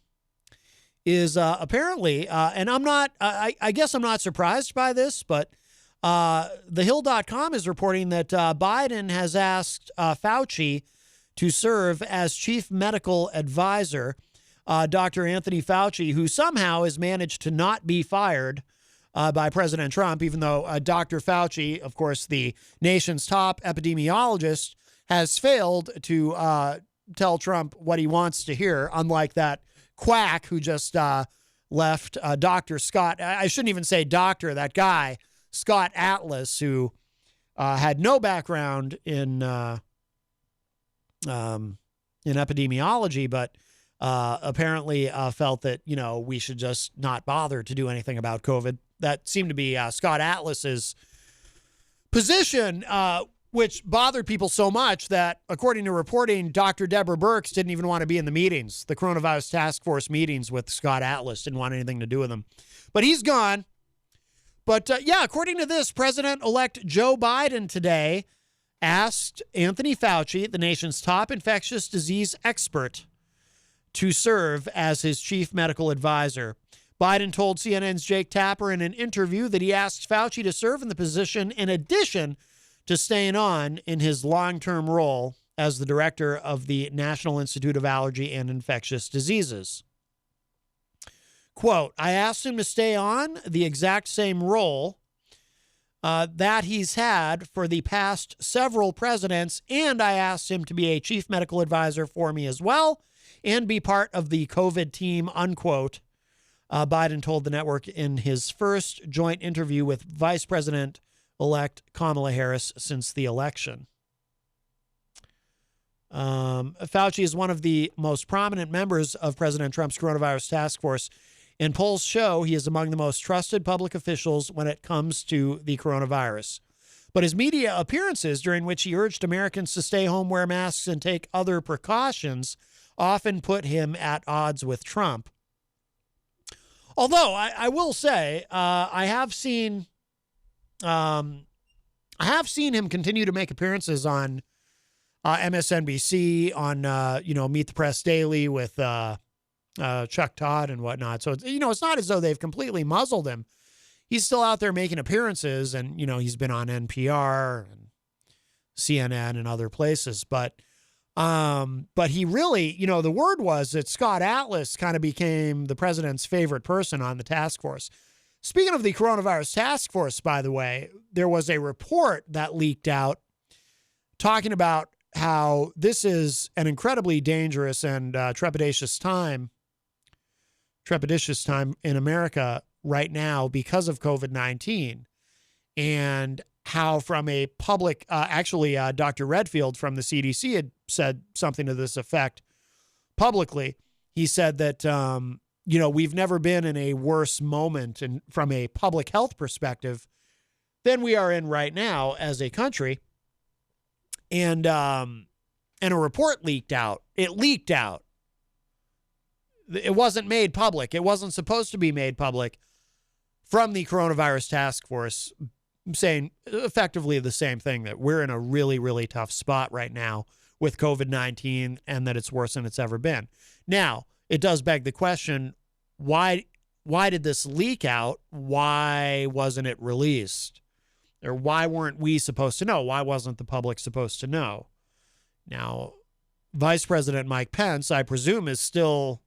is apparently, and I guess I'm not surprised by this, but thehill.com is reporting that Biden has asked Fauci to serve as chief medical advisor. Dr. Anthony Fauci, who somehow has managed to not be fired by President Trump, even though Dr. Fauci, of course, the nation's top epidemiologist, has failed to tell Trump what he wants to hear, unlike that quack who just left Dr. Scott. I shouldn't even say doctor, that guy, Scott Atlas, who had no background in epidemiology, but apparently felt that, we should just not bother to do anything about COVID. That seemed to be Scott Atlas's position, which bothered people so much that, according to reporting, Dr. Deborah Birx didn't even want to be in the meetings, the coronavirus task force meetings with Scott Atlas, didn't want anything to do with him. But he's gone. But, according to this, President-elect Joe Biden today asked Anthony Fauci, the nation's top infectious disease expert, to serve as his chief medical advisor. Biden told CNN's Jake Tapper in an interview that he asked Fauci to serve in the position in addition to staying on in his long-term role as the director of the National Institute of Allergy and Infectious Diseases. Quote, I asked him to stay on the exact same role that he's had for the past several presidents, and I asked him to be a chief medical advisor for me as well and be part of the COVID team, unquote, Biden told the network in his first joint interview with Vice President-elect Kamala Harris since the election. Fauci is one of the most prominent members of President Trump's coronavirus task force, and polls show he is among the most trusted public officials when it comes to the coronavirus. But his media appearances, during which he urged Americans to stay home, wear masks, and take other precautions, often put him at odds with Trump. Although I will say, I have seen him continue to make appearances on MSNBC, on Meet the Press Daily with Chuck Todd and whatnot. So it's not as though they've completely muzzled him. He's still out there making appearances, and he's been on NPR and CNN and other places. But he really, the word was that Scott Atlas kind of became the president's favorite person on the task force. Speaking of the coronavirus task force, by the way, there was a report that leaked out talking about how this is an incredibly dangerous and trepidatious time in America right now because of COVID-19, and how from a public, Dr. Redfield from the CDC had said something to this effect publicly. He said that, we've never been in a worse moment and from a public health perspective than we are in right now as a country. And a report leaked out. It leaked out. It wasn't made public. It wasn't supposed to be made public from the coronavirus task force, saying effectively the same thing, that we're in a really, really tough spot right now with COVID-19 and that it's worse than it's ever been. Now, it does beg the question, why did this leak out? Why wasn't it released? Or why weren't we supposed to know? Why wasn't the public supposed to know? Now, Vice President Mike Pence, I presume, is still,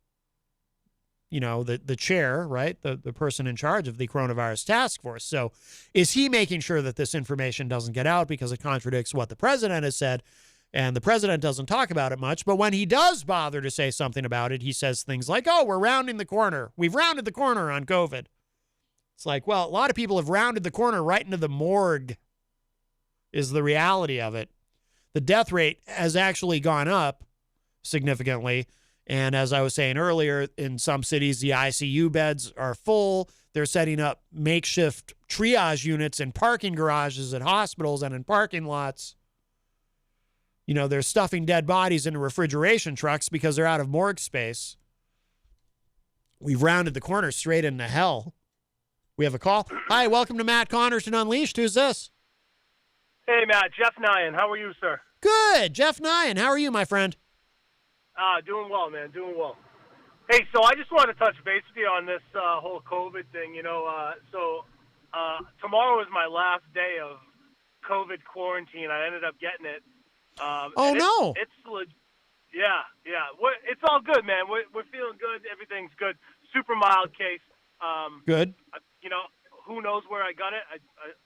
the chair, right? The person in charge of the coronavirus task force. So is he making sure that this information doesn't get out because it contradicts what the president has said? And the president doesn't talk about it much. But when he does bother to say something about it, he says things like, oh, we're rounding the corner. We've rounded the corner on COVID. It's like, well, a lot of people have rounded the corner right into the morgue, is the reality of it. The death rate has actually gone up significantly. And as I was saying earlier, in some cities, the ICU beds are full. They're setting up makeshift triage units in parking garages at hospitals and in parking lots. They're stuffing dead bodies into refrigeration trucks because they're out of morgue space. We've rounded the corner straight into hell. We have a call. Hi, welcome to Matt Connarton Unleashed. Who's this? Hey, Matt. Jeff Nyhan. How are you, sir? Good. Jeff Nyhan. How are you, my friend? Doing well, man. Doing well. Hey, so I just wanted to touch base with you on this whole COVID thing. Tomorrow is my last day of COVID quarantine. I ended up getting it. No. Yeah. It's all good, man. We're feeling good. Everything's good. Super mild case. Good. Who knows where I got it?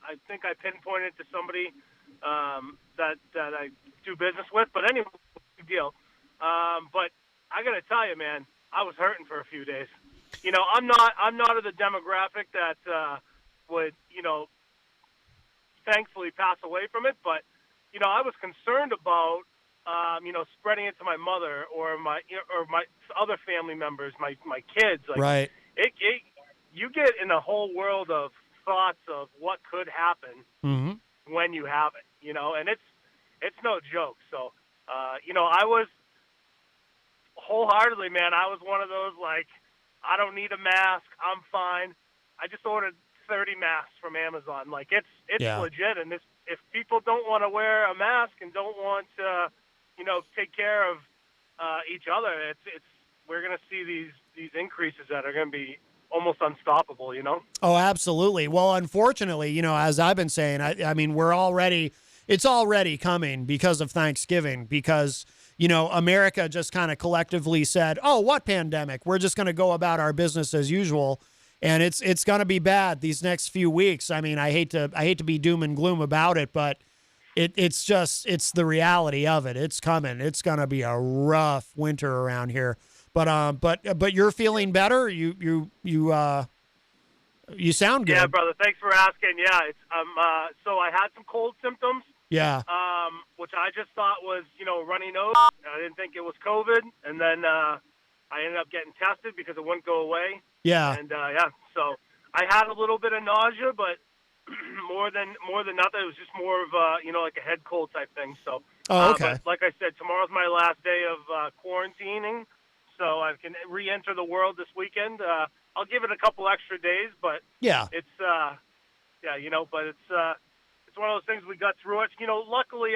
I think I pinpointed to somebody that I do business with. But anyway, big deal. But I got to tell you, man, I was hurting for a few days. I'm not of the demographic that would, thankfully pass away from it. But, I was concerned about, spreading it to my mother or my other family members, my kids. Like, right. You get in a whole world of thoughts of what could happen when you have it, and it's no joke. So, I was wholeheartedly, man, I was one of those, like, I don't need a mask. I'm fine. I just ordered 30 masks from Amazon. Like, it's legit, and if people don't want to wear a mask and don't want to, take care of each other, we're going to see these increases that are going to be almost unstoppable, Oh, absolutely. Well, unfortunately, as I've been saying, I mean, it's already coming because of Thanksgiving, because, America just kind of collectively said, oh, what pandemic? We're just going to go about our business as usual. And it's going to be bad these next few weeks. I mean, I hate to be doom and gloom about it, but it's the reality of it. It's coming. It's going to be a rough winter around here. But you're feeling better. You sound good. Yeah, brother. Thanks for asking. Yeah, so I had some cold symptoms. Yeah. Which I just thought was runny nose. I didn't think it was COVID, and then I ended up getting tested because it wouldn't go away. Yeah. And so I had a little bit of nausea, but more than nothing, it was just more of like a head cold type thing. So. Oh, okay. But like I said, tomorrow's my last day of quarantining, so I can re-enter the world this weekend. I'll give it a couple extra days, but yeah, it's but it's one of those things we got through it. Luckily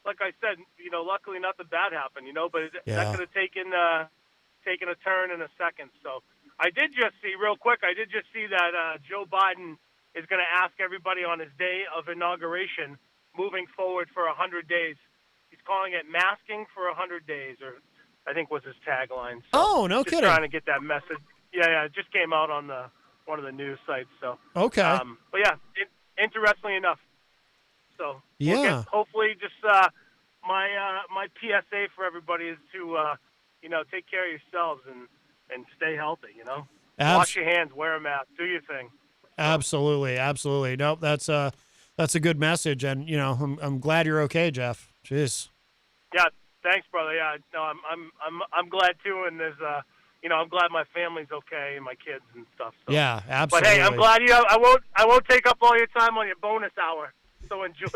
like I said, luckily nothing bad happened. But that could have taken a turn in a second. So I did just see that Joe Biden is going to ask everybody on his day of inauguration, moving forward for 100 days. He's calling it masking for 100 days, or I think was his tagline. So oh, no kidding. Trying to get that message. Yeah, it just came out on one of the news sites. So okay. But yeah, interestingly enough. So yeah, hopefully, just my PSA for everybody is to take care of yourselves and stay healthy. Wash your hands, wear a mask, do your thing. Absolutely. Nope, that's a good message, and I'm glad you're okay, Jeff. Jeez. Yeah, thanks, brother. Yeah, no, I'm glad too, and there's I'm glad my family's okay and my kids and stuff. So. Yeah, absolutely. But hey, I'm glad I won't take up all your time on your bonus hour. So enjoy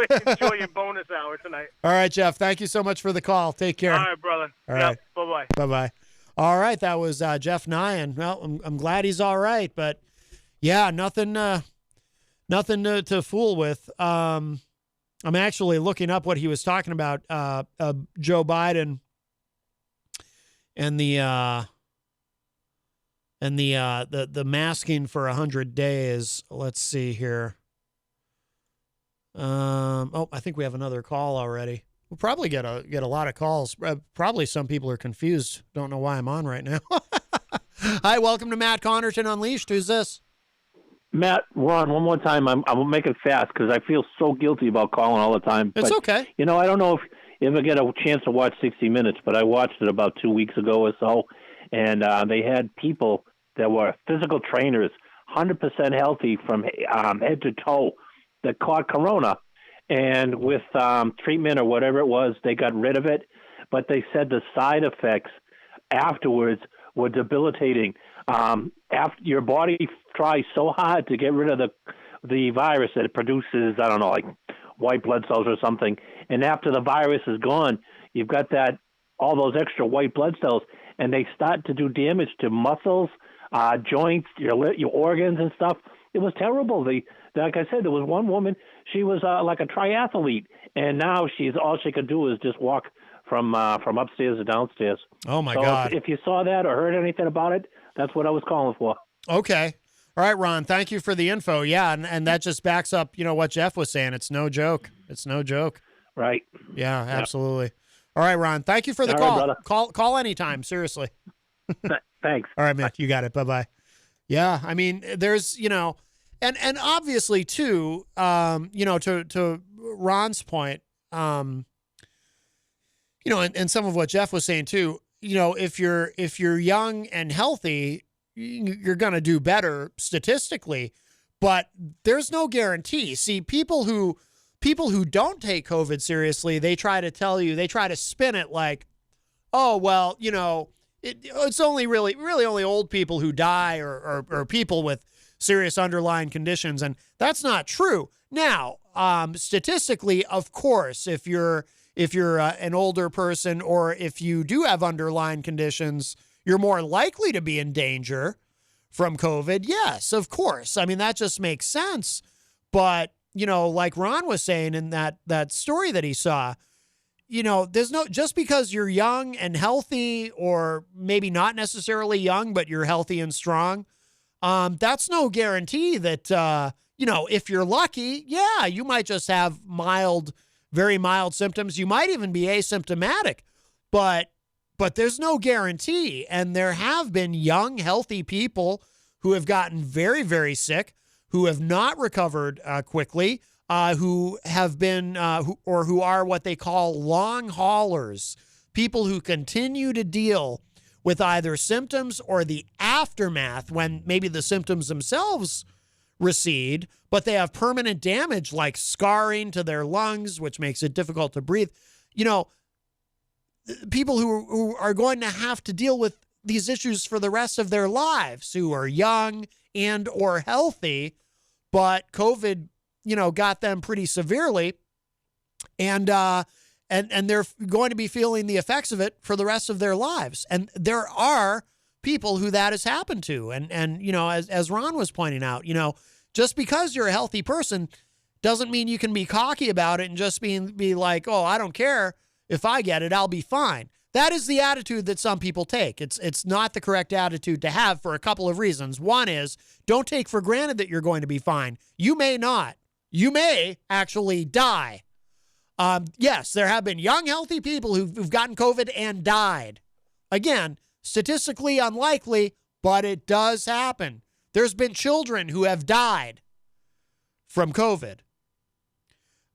your bonus hour tonight. All right, Jeff. Thank you so much for the call. Take care. All right, brother. All right. Bye-bye. Bye-bye. All right, that was Jeff Nyhan. Well, I'm glad he's all right, but yeah, nothing to fool with. I'm actually looking up what he was talking about, Joe Biden and the masking for 100 days. Let's see here. I think we have another call already. We'll probably get a lot of calls. Probably some people are confused. Don't know why I'm on right now. Hi, welcome to Matt Connarton Unleashed. Who's this? Matt, Ron, one more time. I will make it fast because I feel so guilty about calling all the time. It's okay. I don't know if you ever get a chance to watch 60 Minutes, but I watched it about 2 weeks ago or so, and they had people that were physical trainers, 100% healthy from head to toe, that caught corona, and with treatment or whatever it was, they got rid of it. But they said the side effects afterwards were debilitating. After your body tries so hard to get rid of the virus that it produces, I don't know, like white blood cells or something. And after the virus is gone, you've got all those extra white blood cells, and they start to do damage to muscles, joints, your organs and stuff. It was terrible. Like I said, there was one woman, she was like a triathlete, and now all she could do is just walk from upstairs to downstairs. Oh, my God. If you saw that or heard anything about it, that's what I was calling for. Okay. All right, Ron, thank you for the info. Yeah, and that just backs up, what Jeff was saying. It's no joke. It's no joke. Right. Yeah, absolutely. All right, Ron, thank you for the call. Right, call anytime, seriously. Thanks. All right, man, you got it. Bye-bye. Yeah, I mean, there's, and obviously, too, to Ron's point, and some of what Jeff was saying, too, if you're young and healthy, you're going to do better statistically, but there's no guarantee. See, people who don't take COVID seriously, they try to spin it like, oh, well, it's only really only old people who die or people with serious underlying conditions. And that's not true. Now, statistically, of course, if you're an older person or if you do have underlying conditions, you're more likely to be in danger from COVID. Yes, of course. I mean, that just makes sense. But like Ron was saying in that story that he saw, there's just because you're young and healthy, or maybe not necessarily young, but you're healthy and strong, that's no guarantee that, if you're lucky, yeah, you might just have very mild symptoms. You might even be asymptomatic, but there's no guarantee. And there have been young, healthy people who have gotten very, very sick, who have not recovered quickly, who have been, who are what they call long haulers, people who continue to deal with either symptoms or the aftermath when maybe the symptoms themselves recede, but they have permanent damage like scarring to their lungs, which makes it difficult to breathe. People who are going to have to deal with these issues for the rest of their lives, who are young and or healthy, but COVID, got them pretty severely, and they're going to be feeling the effects of it for the rest of their lives. And there are people who that has happened to, and as Ron was pointing out, just because you're a healthy person doesn't mean you can be cocky about it and just be like, oh, I don't care if I get it, I'll be fine. That is the attitude that some people take. It's not the correct attitude to have for a couple of reasons. One is, don't take for granted that you're going to be fine. You may not. You may actually die. Yes, there have been young, healthy people who've gotten COVID and died. Again, statistically unlikely, but it does happen. There's been children who have died from COVID.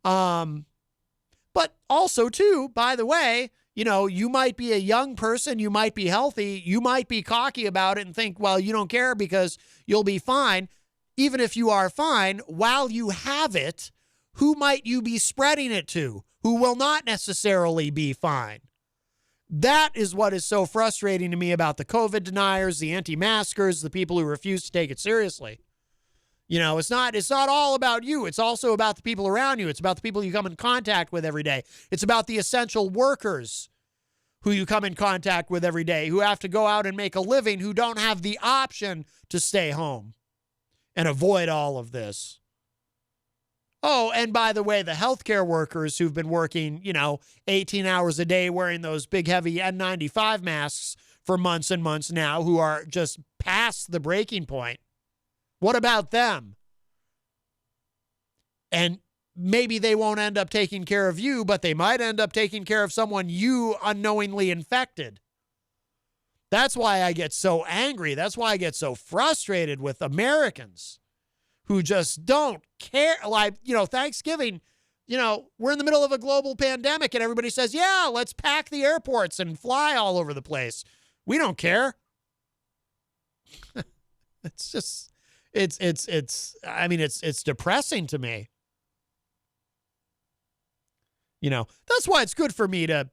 But also, too, by the way, you might be a young person, you might be healthy, you might be cocky about it and think, well, you don't care because you'll be fine. Even if you are fine, while you have it, who might you be spreading it to? Who will not necessarily be fine? That is what is so frustrating to me about the COVID deniers, the anti-maskers, the people who refuse to take it seriously. It's not all about you. It's also about the people around you. It's about the people you come in contact with every day. It's about the essential workers who you come in contact with every day, who have to go out and make a living, who don't have the option to stay home and avoid all of this. Oh, and by the way, the healthcare workers who've been working, 18 hours a day wearing those big, heavy N95 masks for months and months now, who are just past the breaking point. What about them? And maybe they won't end up taking care of you, but they might end up taking care of someone you unknowingly infected. That's why I get so angry. That's why I get so frustrated with Americans who just don't care. Like, Thanksgiving, we're in the middle of a global pandemic and everybody says, yeah, let's pack the airports and fly all over the place. We don't care. It's just... It's depressing to me. That's why it's good for me to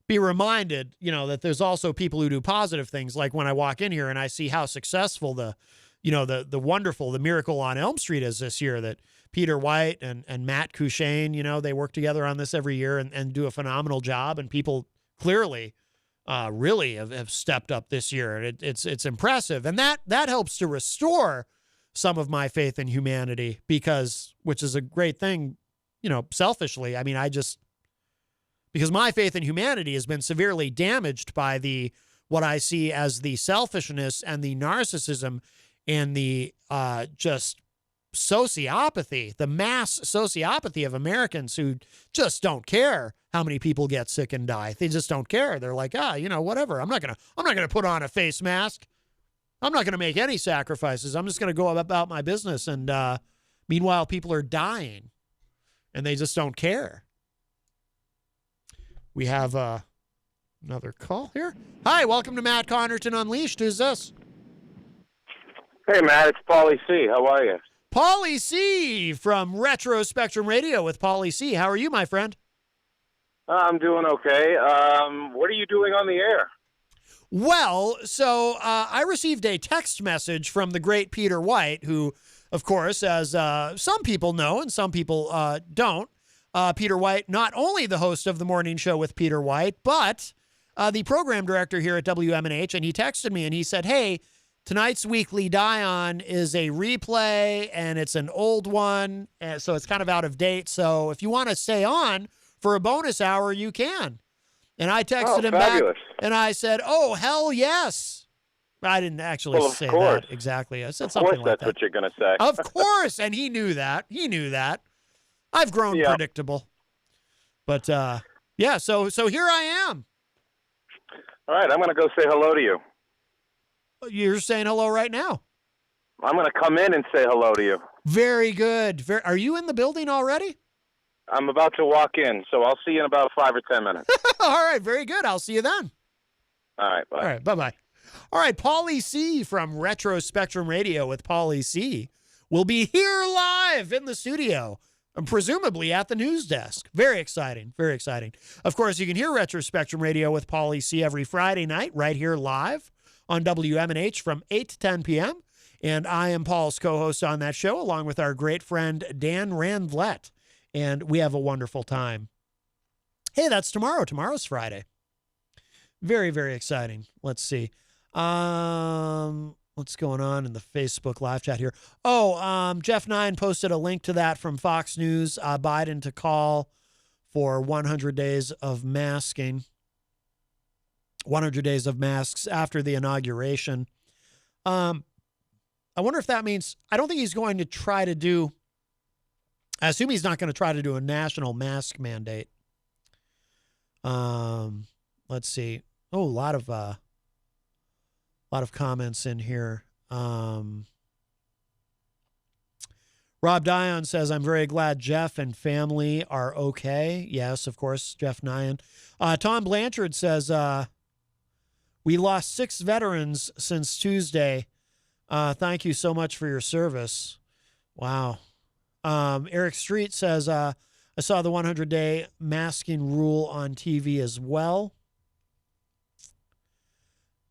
be reminded, that there's also people who do positive things. Like when I walk in here and I see how successful the wonderful, the Miracle on Elm Street is this year, that Peter White and Matt Cushane, they work together on this every year and do a phenomenal job. And people clearly really have stepped up this year. And it's impressive. And that helps to restore some of my faith in humanity, which is a great thing, selfishly. Because my faith in humanity has been severely damaged by what I see as the selfishness and the narcissism and the just sociopathy, the mass sociopathy of Americans who just don't care how many people get sick and die. They just don't care. They're like, whatever. I'm not gonna put on a face mask. I'm not going to make any sacrifices. I'm just going to go about my business. And meanwhile, people are dying and they just don't care. We have another call here. Hi, welcome to Matt Connarton Unleashed. Who's this? Hey, Matt, it's Pauly C. How are you? Pauly C. from Retro Spectrum Radio with Pauly C. How are you, my friend? I'm doing okay. What are you doing on the air? Well, so I received a text message from the great Peter White, who, of course, as some people know and some people don't, Peter White, not only the host of the morning show with Peter White, but the program director here at WMNH, and he texted me and he said, hey, tonight's Weekly Die-On is a replay, and it's an old one, and so it's kind of out of date. So if you want to stay on for a bonus hour, you can. And I texted him fabulous. back, and I said, "Oh, hell yes." I didn't actually say that exactly. I said something like that. Of course, that's what you're going to say. Of course, and he knew that. He knew that. I've grown predictable. But, yeah, so here I am. All right, I'm going to go say hello to you. You're saying hello right now. I'm going to come in and say hello to you. Very good. Are you in the building already? I'm about to walk in, so I'll see you in about 5 or 10 minutes. All right, very good. I'll see you then. All right, bye. All right, bye-bye. All right, Pauly C from Retro Spectrum Radio with Pauly C will be here live in the studio, presumably at the news desk. Very exciting, very exciting. Of course, you can hear Retro Spectrum Radio with Pauly C every Friday night right here live on WMNH from 8 to 10 p.m., and I am Paul's co-host on that show, along with our great friend Dan Randlett, and we have a wonderful time. Hey, that's tomorrow. Tomorrow's Friday. Very, very exciting. Let's see. What's going on in the Facebook live chat here? Oh, Jeff Nyhan posted a link to that from Fox News. Biden to call for 100 days of masking. 100 days of masks after the inauguration. I wonder if that means, I don't think he's going to try to do, I assume he's not going to try to do a national mask mandate. Let's see. Oh, a lot of comments in here. Rob Dion says, I'm very glad Jeff and family are okay. Yes, of course, Jeff Nyhan. Tom Blanchard says, we lost 6 veterans since Tuesday. Thank you so much for your service. Wow. Eric Street says, I saw the 100-day masking rule on TV as well.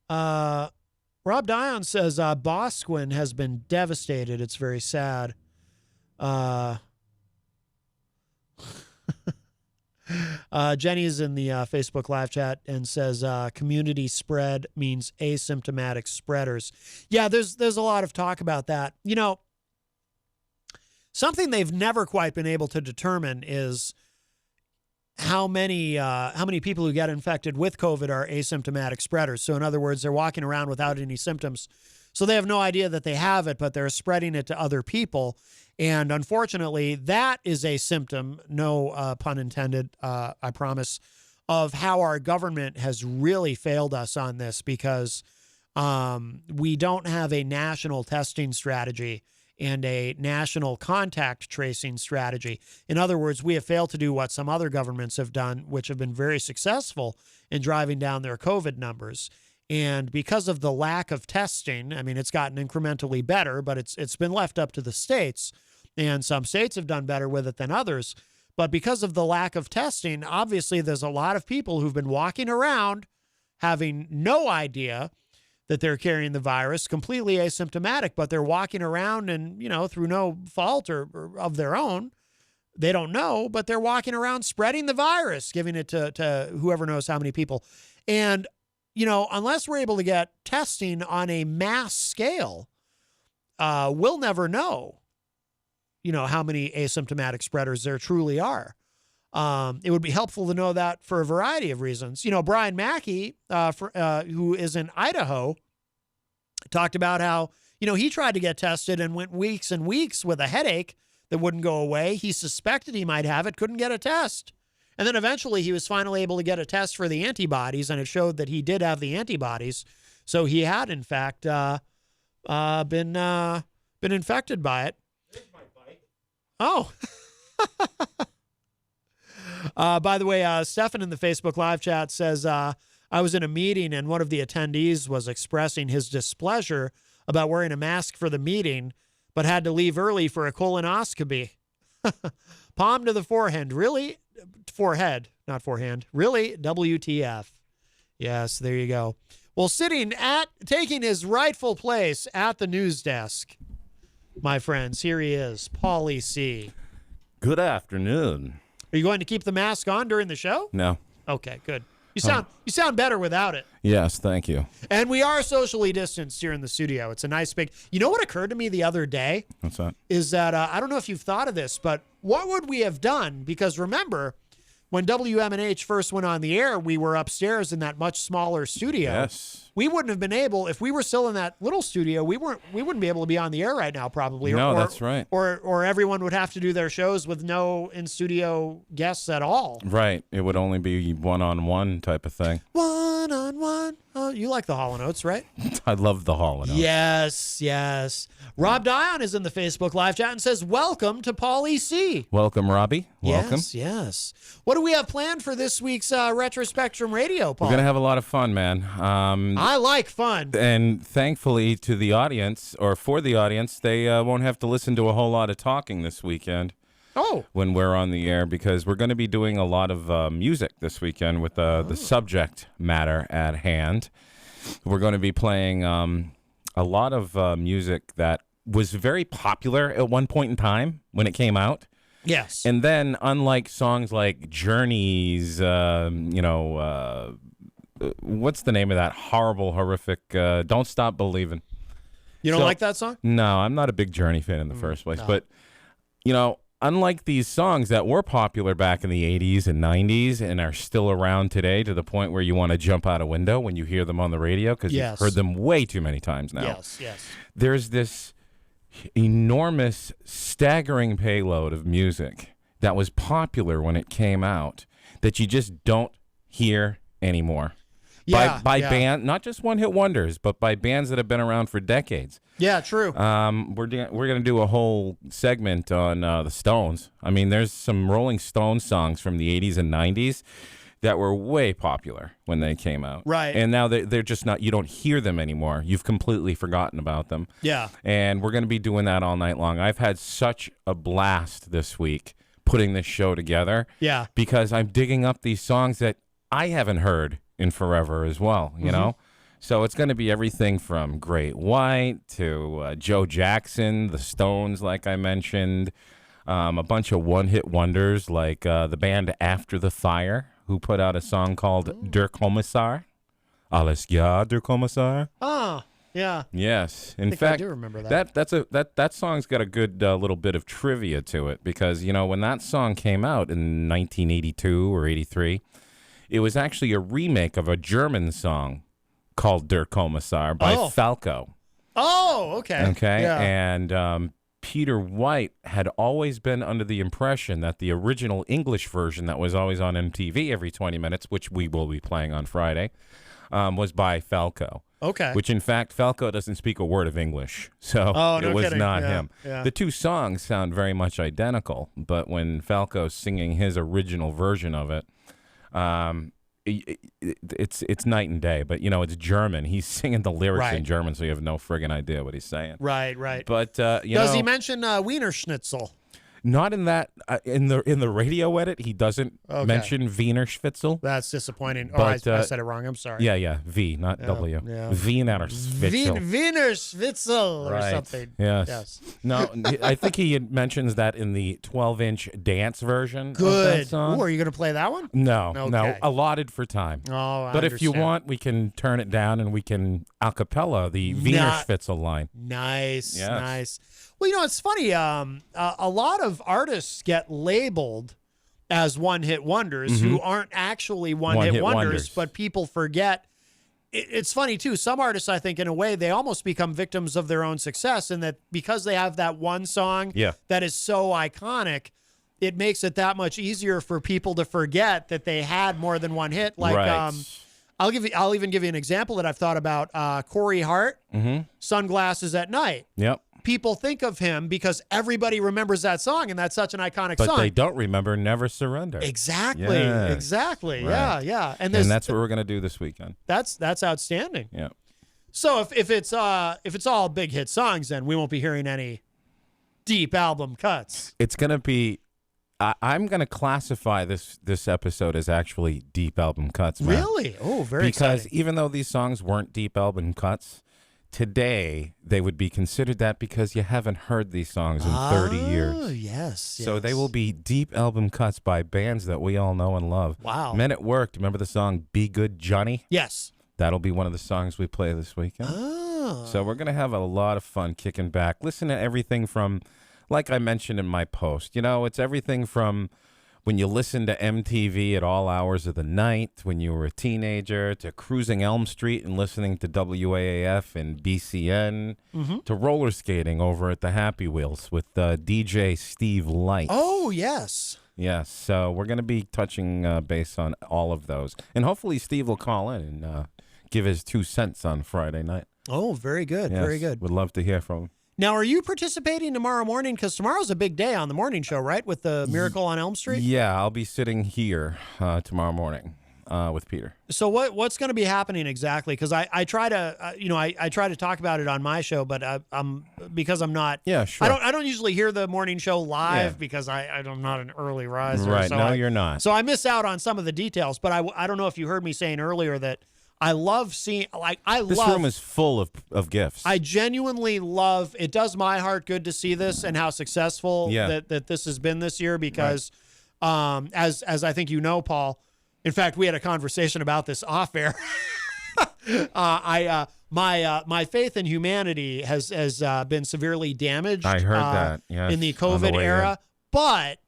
Rob Dion says, Bosquen has been devastated. It's very sad. Jenny's in the Facebook live chat and says, community spread means asymptomatic spreaders. Yeah, there's a lot of talk about that. You know, something they've never quite been able to determine is how many people who get infected with COVID are asymptomatic spreaders. So in other words, they're walking around without any symptoms. So they have no idea that they have it, but they're spreading it to other people. And unfortunately, that is a symptom, no pun intended, I promise, of how our government has really failed us on this, because we don't have a national testing strategy and a national contact tracing strategy. In other words, we have failed to do what some other governments have done, which have been very successful in driving down their COVID numbers. And because of the lack of testing, I mean, it's gotten incrementally better, but it's been left up to the states. And some states have done better with it than others. But because of the lack of testing, obviously there's a lot of people who've been walking around having no idea that they're carrying the virus, completely asymptomatic, but they're walking around and, you know, through no fault or of their own, they don't know, but they're walking around spreading the virus, giving it to whoever knows how many people. And, you know, unless we're able to get testing on a mass scale, we'll never know, you know, how many asymptomatic spreaders there truly are. It would be helpful to know that for a variety of reasons. You know, Brian Mackey, who is in Idaho, talked about how, you know, he tried to get tested and went weeks and weeks with a headache that wouldn't go away. He suspected he might have it, couldn't get a test. And then eventually he was finally able to get a test for the antibodies, and it showed that he did have the antibodies. So he had, in fact, been infected by it. There's my bike. Oh. By the way, Stefan in the Facebook live chat says, I was in a meeting and one of the attendees was expressing his displeasure about wearing a mask for the meeting, but had to leave early for a colonoscopy. Palm to the forehead. Really? Forehead, not forehand. Really? WTF. Yes, there you go. Well, taking his rightful place at the news desk, my friends, here he is, Pauly C. Good afternoon. Are you going to keep the mask on during the show? No. Okay, good. You sound better without it. Yes, thank you. And we are socially distanced here in the studio. It's a nice big. You know what occurred to me the other day? What's that? Is that I don't know if you've thought of this, but what would we have done? Because remember, when WMNH first went on the air, we were upstairs in that much smaller studio. Yes. We wouldn't have been able, if we were still in that little studio, we wouldn't be able to be on the air right now, probably. No, that's right. Or everyone would have to do their shows with no in-studio guests at all. Right. It would only be one-on-one type of thing. One-on-one. Oh, you like the Hall & Oates, right? I love the Hall & Oates. Yes. Rob Dion is in the Facebook live chat and says, welcome to Pauly C. Welcome, Robbie. Welcome. Yes. What do we have planned for this week's Retro Spectrum Radio, Paul? We're going to have a lot of fun, man. I like fun. And thankfully to the audience, or for the audience, they won't have to listen to a whole lot of talking this weekend. Oh. When we're on the air, because we're going to be doing a lot of music this weekend with the subject matter at hand. We're going to be playing a lot of music that was very popular at one point in time when it came out. Yes. And then, unlike songs like Journey's, what's the name of that horrible, horrific, Don't Stop Believing? You don't like that song? No, I'm not a big Journey fan in the first place. No. But, unlike these songs that were popular back in the 80s and 90s and are still around today to the point where you want to jump out a window when you hear them on the radio because you've heard them way too many times now. Yes. There's this enormous, staggering payload of music that was popular when it came out that you just don't hear anymore. By band, not just one-hit wonders, but by bands that have been around for decades. Yeah, true. We're going to do a whole segment on the Stones. I mean, there's some Rolling Stones songs from the 80s and 90s that were way popular when they came out. Right. And now they're just not, you don't hear them anymore. You've completely forgotten about them. Yeah. And we're going to be doing that all night long. I've had such a blast this week putting this show together. Yeah. Because I'm digging up these songs that I haven't heard in forever as well, you know? So it's going to be everything from Great White to Joe Jackson, the Stones, like I mentioned, a bunch of one-hit wonders like the band After the Fire, who put out a song called Der Kommissar. Alles ja, Der Kommissar. Oh, yeah. Yes. In fact, I do remember that. That song's got a good little bit of trivia to it because, when that song came out in 1982 or 83, it was actually a remake of a German song called Der Kommissar by Falco. Oh, okay. Okay. Yeah. And Peter White had always been under the impression that the original English version that was always on MTV every 20 minutes, which we will be playing on Friday, was by Falco. Okay. Which, in fact, Falco doesn't speak a word of English, so it was not him. Yeah. The two songs sound very much identical, but when Falco's singing his original version of it, it's night and day. But it's German. He's singing the lyrics in German, so you have no friggin' idea what he's saying. Right. But does he mention Wiener Schnitzel? Not in that in the radio edit. He doesn't mention Wiener Schnitzel. That's disappointing. But, I said it wrong. I'm sorry. Yeah, V, not W. Yeah. Wiener Schnitzel. Wiener Schnitzel or something. Yes. No, I think he mentions that in the 12-inch dance version. Good. Of that song. Ooh, are you going to play that one? No, allotted for time. Oh, I But if you understand. want, we can turn it down and we can a cappella the Wiener Schnitzel line. Nice, Yes. nice. Well, it's funny. A lot of artists get labeled as one-hit wonders who aren't actually one-hit wonders, but people forget. It's funny, too. Some artists, I think, in a way, they almost become victims of their own success, and that because they have that one song that is so iconic, it makes it that much easier for people to forget that they had more than one hit. Like, I'll even give you an example that I've thought about. Corey Hart, Sunglasses at Night. Yep. People think of him because everybody remembers that song, and that's such an iconic song. But they don't remember Never Surrender. Exactly. Yes. Exactly. Right. Yeah. And that's what we're going to do this weekend. That's outstanding. Yeah. So if it's all big hit songs, then we won't be hearing any deep album cuts. It's going to be. I'm going to classify this episode as actually deep album cuts. Man. Really? Oh, very Because exciting. even though these songs weren't deep album cuts, today they would be considered that because you haven't heard these songs in 30 years. Oh, yes. So they will be deep album cuts by bands that we all know and love. Wow. Men at Work, remember the song Be Good Johnny? Yes. That'll be one of the songs we play this weekend. Oh. So we're going to have a lot of fun kicking back. Listen to everything from, like I mentioned in my post, it's everything from when you listen to MTV at all hours of the night when you were a teenager, to cruising Elm Street and listening to WAAF and BCN, to roller skating over at the Happy Wheels with DJ Steve Light. Oh, yes. Yes, so we're going to be touching base on all of those. And hopefully Steve will call in and give his 2 cents on Friday night. Oh, very good. Yes, Very good. Would love to hear from him. Now, are you participating tomorrow morning? Because tomorrow's a big day on the morning show, right? With the Miracle on Elm Street? Yeah, I'll be sitting here tomorrow morning with Peter. So what's going to be happening exactly? Because I try to I try to talk about it on my show, but because I'm not. Yeah, sure. I don't usually hear the morning show live because I'm not an early riser. Right? So No, you're not. So I miss out on some of the details. But I don't know if you heard me saying earlier that I love seeing This room is full of gifts. I genuinely love. It does my heart good to see this and how successful that this has been this year. Because as I think you know, Paul. In fact, we had a conversation about this off air. My faith in humanity has been severely damaged. I heard that. Yes, in the COVID era, but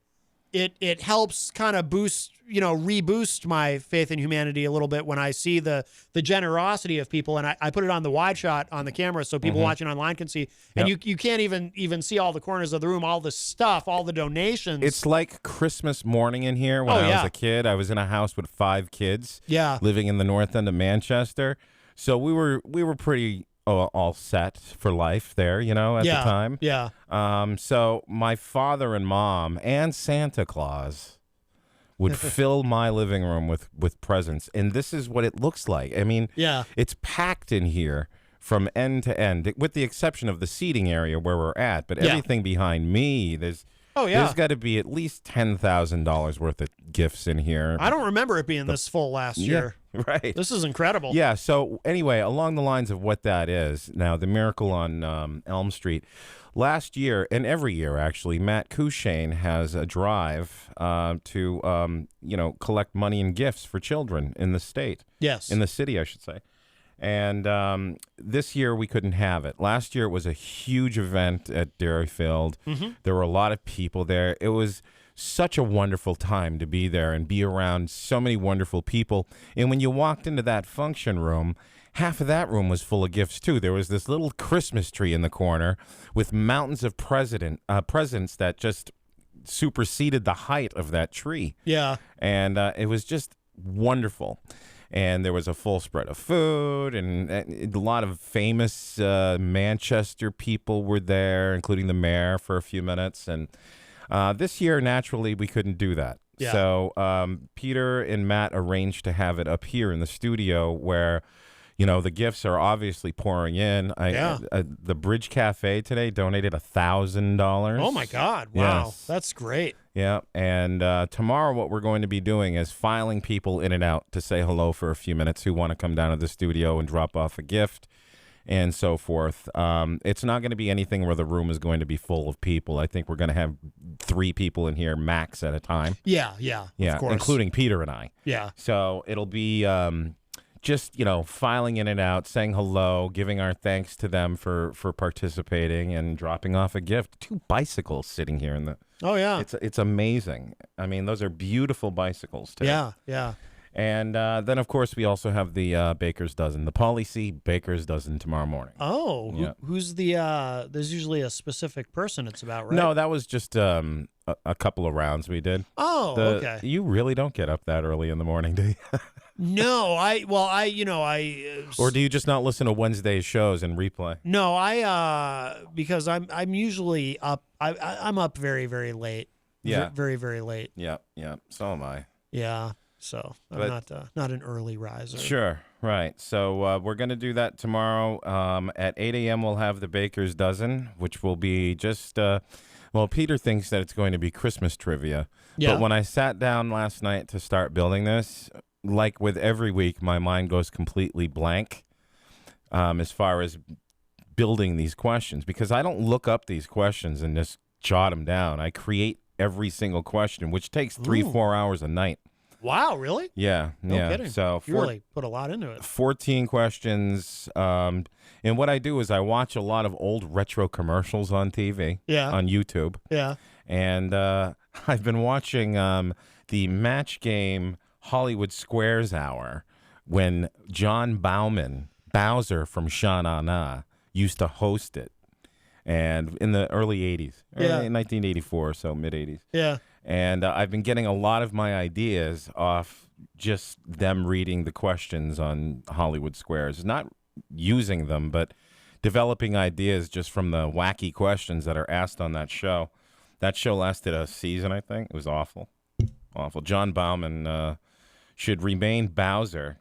it helps kind of reboost my faith in humanity a little bit when I see the generosity of people, and I put it on the wide shot on the camera so people watching online can see. And you can't even see all the corners of the room, all the stuff, all the donations. It's like Christmas morning in here when I was a kid. I was in a house with 5 kids. Yeah, living in the north end of Manchester. So we were pretty all set for life there, at the time. Yeah. So my father and mom and Santa Claus would fill my living room with presents. And this is what it looks like. I mean, it's packed in here from end to end, with the exception of the seating area where we're at. But everything behind me, there's got to be at least $10,000 worth of gifts in here. I don't remember it being this full last year. Right. This is incredible. Yeah. So anyway, along the lines of what that is, now the Miracle on Elm Street, last year and every year actually, Matt Cushane has a drive to collect money and gifts for children in the state. Yes. In the city, I should say. And this year we couldn't have it. Last year it was a huge event at Dairyfield. There were a lot of people there. It was such a wonderful time to be there and be around so many wonderful people. And when you walked into that function room, half of that room was full of gifts too. There was this little Christmas tree in the corner with mountains of presents that just superseded the height of that tree. Yeah. And it was just wonderful. And there was a full spread of food, and a lot of famous Manchester people were there, including the mayor for a few minutes. And this year, naturally, we couldn't do that. Yeah. So Peter and Matt arranged to have it up here in the studio where, the gifts are obviously pouring in. The Bridge Cafe today donated $1,000. Oh, my God. Wow. Yes. That's great. Yeah, and tomorrow what we're going to be doing is filing people in and out to say hello for a few minutes who want to come down to the studio and drop off a gift and so forth. It's not going to be anything where the room is going to be full of people. I think we're going to have 3 people in here max at a time. Yeah, of course. Including Peter and I. Yeah. So it'll be just, filing in and out, saying hello, giving our thanks to them for participating and dropping off a gift. 2 bicycles sitting here in the... Oh, yeah. It's amazing. I mean, those are beautiful bicycles, too. Yeah. And then, of course, we also have the Baker's Dozen, the Pauly C. Baker's Dozen tomorrow morning. Oh, who's the, there's usually a specific person it's about, right? No, that was just a couple of rounds we did. Oh, okay. You really don't get up that early in the morning, do you? No, or do you just not listen to Wednesday's shows and replay? No, because I'm usually up. I'm up very, very late. Yeah, very, very late. Yeah. So am I. Yeah. So I'm not an early riser. Sure. Right. So we're going to do that tomorrow. At 8 a.m. we'll have the Baker's Dozen, which will be just. Well, Peter thinks that it's going to be Christmas trivia. Yeah. But when I sat down last night to start building this, like with every week, my mind goes completely blank as far as building these questions, because I don't look up these questions and just jot them down. I create every single question, which takes 3-4 hours a night. Wow, really? Yeah, No yeah. kidding. So You really put a lot into it. 14 questions. And what I do is I watch a lot of old retro commercials on TV, on YouTube. Yeah. And I've been watching the Match Game Hollywood Squares Hour when John Bowser from Sha Na Na used to host it. And in the early 80s, in 1984, so mid-80s. Yeah. And I've been getting a lot of my ideas off just them reading the questions on Hollywood Squares. Not using them, but developing ideas just from the wacky questions that are asked on that show. That show lasted a season, I think. It was awful. Awful. John Bauman should remain Bowser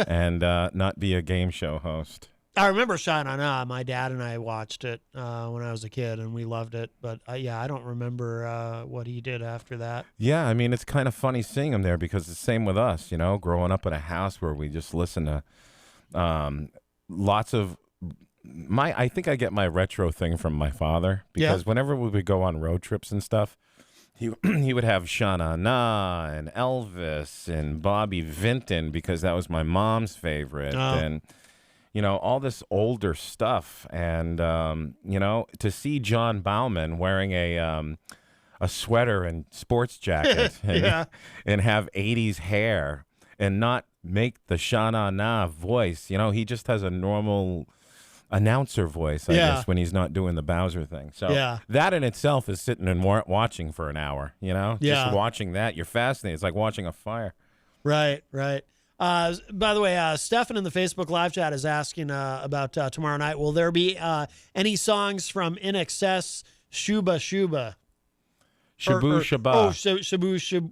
and not be a game show host. I remember Sha Na Na. My dad and I watched it when I was a kid, and we loved it. But, I don't remember what he did after that. Yeah, I mean, it's kind of funny seeing him there because it's the same with us, you know, growing up in a house where we just listen to lots of I think I get my retro thing from my father because whenever we would go on road trips and stuff, he would have Sha Na Na and Elvis and Bobby Vinton because that was my mom's favorite. And you know, all this older stuff. And, you know, to see John Bauman wearing a sweater and sports jacket and have 80s hair and not make the Sha Na Na voice, you know, he just has a normal announcer voice, I guess, when he's not doing the Bowser thing. So that in itself is sitting and watching for an hour, you know? Just watching that, you're fascinated. It's like watching a fire. Right, right. By the way, Stefan in the Facebook live chat is asking about tomorrow night. Will there be any songs from In Excess, Shuba Shuba? Shabu Shaba. Oh, Shabu Shuba?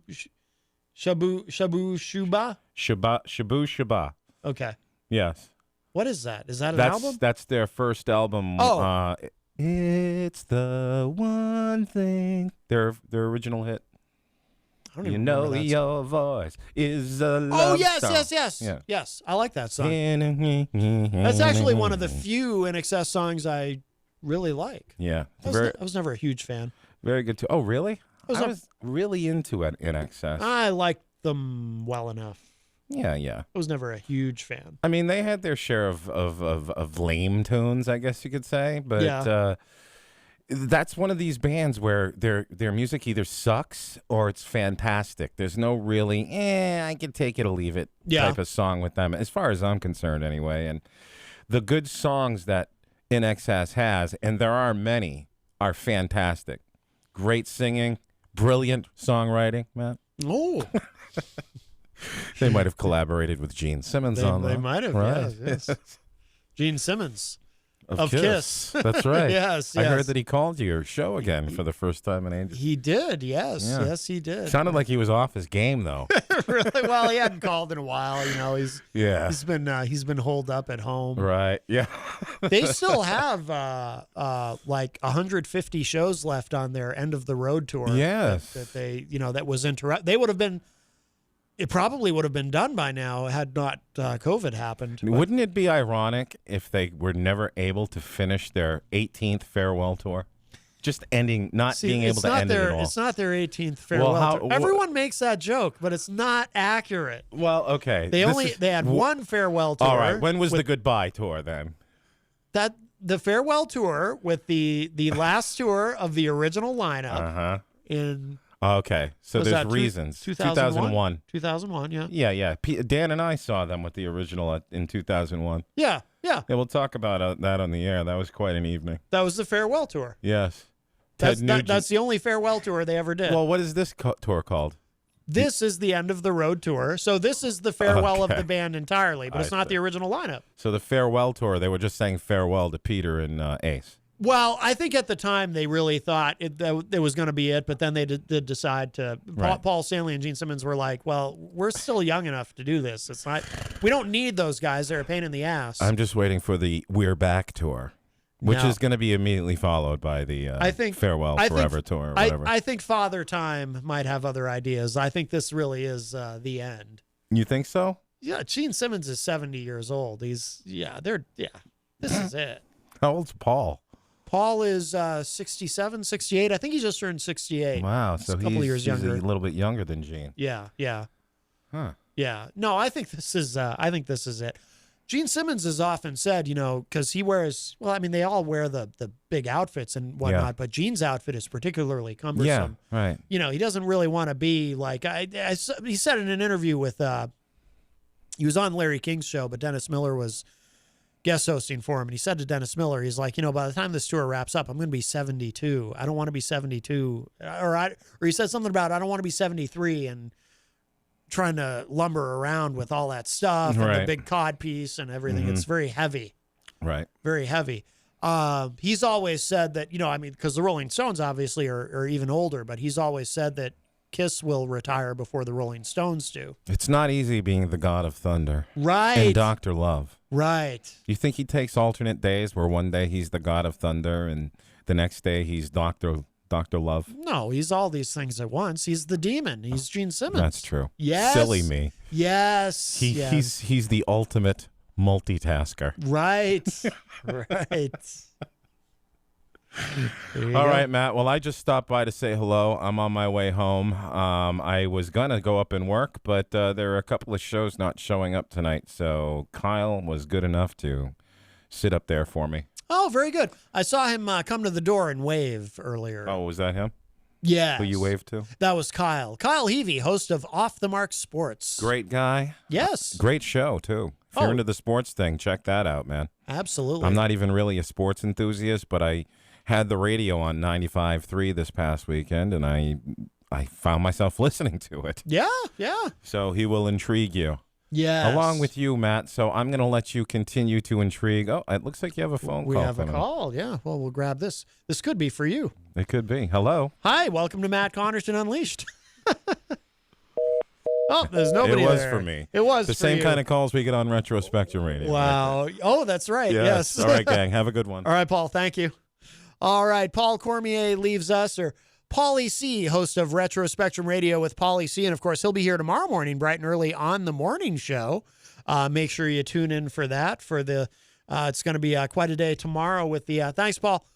Shabu Shaba. Okay. Yes. What is that? Is that an album? That's their first album. Oh. It's the one thing. Their original hit. I don't You know your voice is a love Oh, yes, song. yes. Yeah. Yes, I like that song. That's actually one of the few In Excess songs I really like. Yeah. I was never a huge fan. Very good too. Oh, really? I was really into it In Excess. I liked them well enough. Yeah, yeah. I was never a huge fan. I mean, they had their share of lame tunes, I guess you could say, but that's one of these bands where their music either sucks or it's fantastic. There's no really, I can take it or leave it type of song with them, as far as I'm concerned anyway. And the good songs that In Excess has, and there are many, are fantastic. Great singing, brilliant songwriting, Matt. Oh. They might have collaborated with Gene Simmons on that. They might have, right? yes. Gene Simmons. Of Kiss. That's right. Yes. I heard that he called your show again for the first time in ages. He did, yes. Yeah. Yes, he did. Sounded like he was off his game, though. Really? Well, he hadn't called in a while. You know, he's been holed up at home. Right. Yeah. They still have like 150 shows left on their end of the road tour. Yes. That they, that was interrupted. They would have been. It probably would have been done by now had not COVID happened. But Wouldn't it be ironic if they were never able to finish their 18th farewell tour? Just ending, being able to end it at all. It's not their 18th farewell tour. Everyone makes that joke, but it's not accurate. Well, okay. They had one farewell tour. All right. When was the goodbye tour then? The farewell tour with the last tour of the original lineup in. Okay, so there's reasons. 2001. 2001, yeah. Yeah. Dan and I saw them with the original in 2001. Yeah. Yeah, we'll talk about that on the air. That was quite an evening. That was the farewell tour. Yes. That's the only farewell tour they ever did. Well, what is this tour called? This is the end of the road tour. So this is the farewell of the band entirely, but it's not the original lineup. So the farewell tour, they were just saying farewell to Peter and Ace. Well, I think at the time they really thought it was going to be it, but then they did decide to. Right. Paul Stanley and Gene Simmons were like, "Well, we're still young enough to do this. It's not. We don't need those guys. They're a pain in the ass." I'm just waiting for the We're Back tour, which is going to be immediately followed by the Farewell Forever tour or whatever. I think Father Time might have other ideas. I think this really is the end. You think so? Yeah, Gene Simmons is 70 years old. This is it. How old's Paul? Paul is 67, 68. I think he just turned 68. Wow, so a couple of years younger. He's a little bit younger than Gene. Yeah. Huh. Yeah. No, I think this is it. Gene Simmons has often said, because he wears, well, I mean, they all wear the big outfits and whatnot, but Gene's outfit is particularly cumbersome. Yeah, right. He doesn't really want to be like, he said in an interview with, he was on Larry King's show, but Dennis Miller was guest hosting for him. And he said to Dennis Miller, he's like, by the time this tour wraps up, I'm going to be 72. I don't want to be 72. Or he said something about, I don't want to be 73 and trying to lumber around with all that stuff and the big cod piece and everything. It's very heavy. Right. Very heavy. He's always said that, because the Rolling Stones obviously are even older, but he's always said that Kiss will retire before the Rolling Stones do. It's not easy being the God of Thunder. Right. And Dr. Love. Right. You think he takes alternate days where one day he's the God of Thunder and the next day he's Dr. Love? No, he's all these things at once. He's the demon. He's Gene Simmons. That's true. Yes. Silly me. Yes. He's the ultimate multitasker. Right. Right. All right, Matt. Well, I just stopped by to say hello. I'm on my way home. I was going to go up and work, but there are a couple of shows not showing up tonight, so Kyle was good enough to sit up there for me. Oh, very good. I saw him come to the door and wave earlier. Oh, was that him? Yes. Who you waved to? That was Kyle. Kyle Heavey, host of Off the Mark Sports. Great guy. Yes. Great show, too. If you're into the sports thing, check that out, man. Absolutely. I'm not even really a sports enthusiast, but I had the radio on 95.3 this past weekend, and I found myself listening to it. Yeah. So he will intrigue you. Yes. Along with you, Matt. So I'm going to let you continue to intrigue. Oh, it looks like you have a phone call. We have a coming. call, yeah. Well, we'll grab this. This could be for you. It could be. Hello. Hi, welcome to Matt Connarton Unleashed. Oh, there's nobody there. It was for me. It was the for same you. kind of calls we get on Retro Spectrum Radio. Wow. Right? Oh, that's right. Yes. All right, gang. Have a good one. All right, Paul. Thank you. All right, Paul Cormier leaves us, or Pauly C, host of Retro Spectrum Radio with Pauly C. And, of course, he'll be here tomorrow morning, bright and early on the morning show. Make sure you tune in for that. It's going to be quite a day tomorrow with the, thanks, Paul.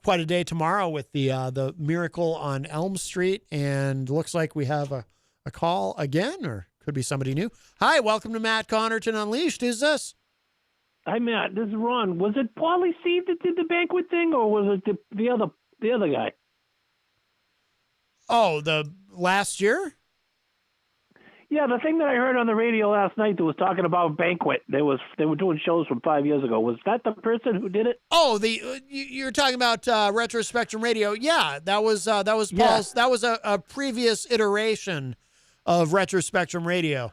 Quite a day tomorrow with the Miracle on Elm Street. And looks like we have a call again, or could be somebody new. Hi, welcome to Matt Connarton Unleashed. Who's this? Hi, Matt. This is Ron. Was it Pauly C that did the banquet thing, or was it the other guy? Oh, the last year? Yeah, the thing that I heard on the radio last night that was talking about banquet. They were doing shows from 5 years ago. Was that the person who did it? Oh, you're talking about Retro Spectrum Radio. Yeah, that was Paul's. Yeah. That was a previous iteration of Retro Spectrum Radio.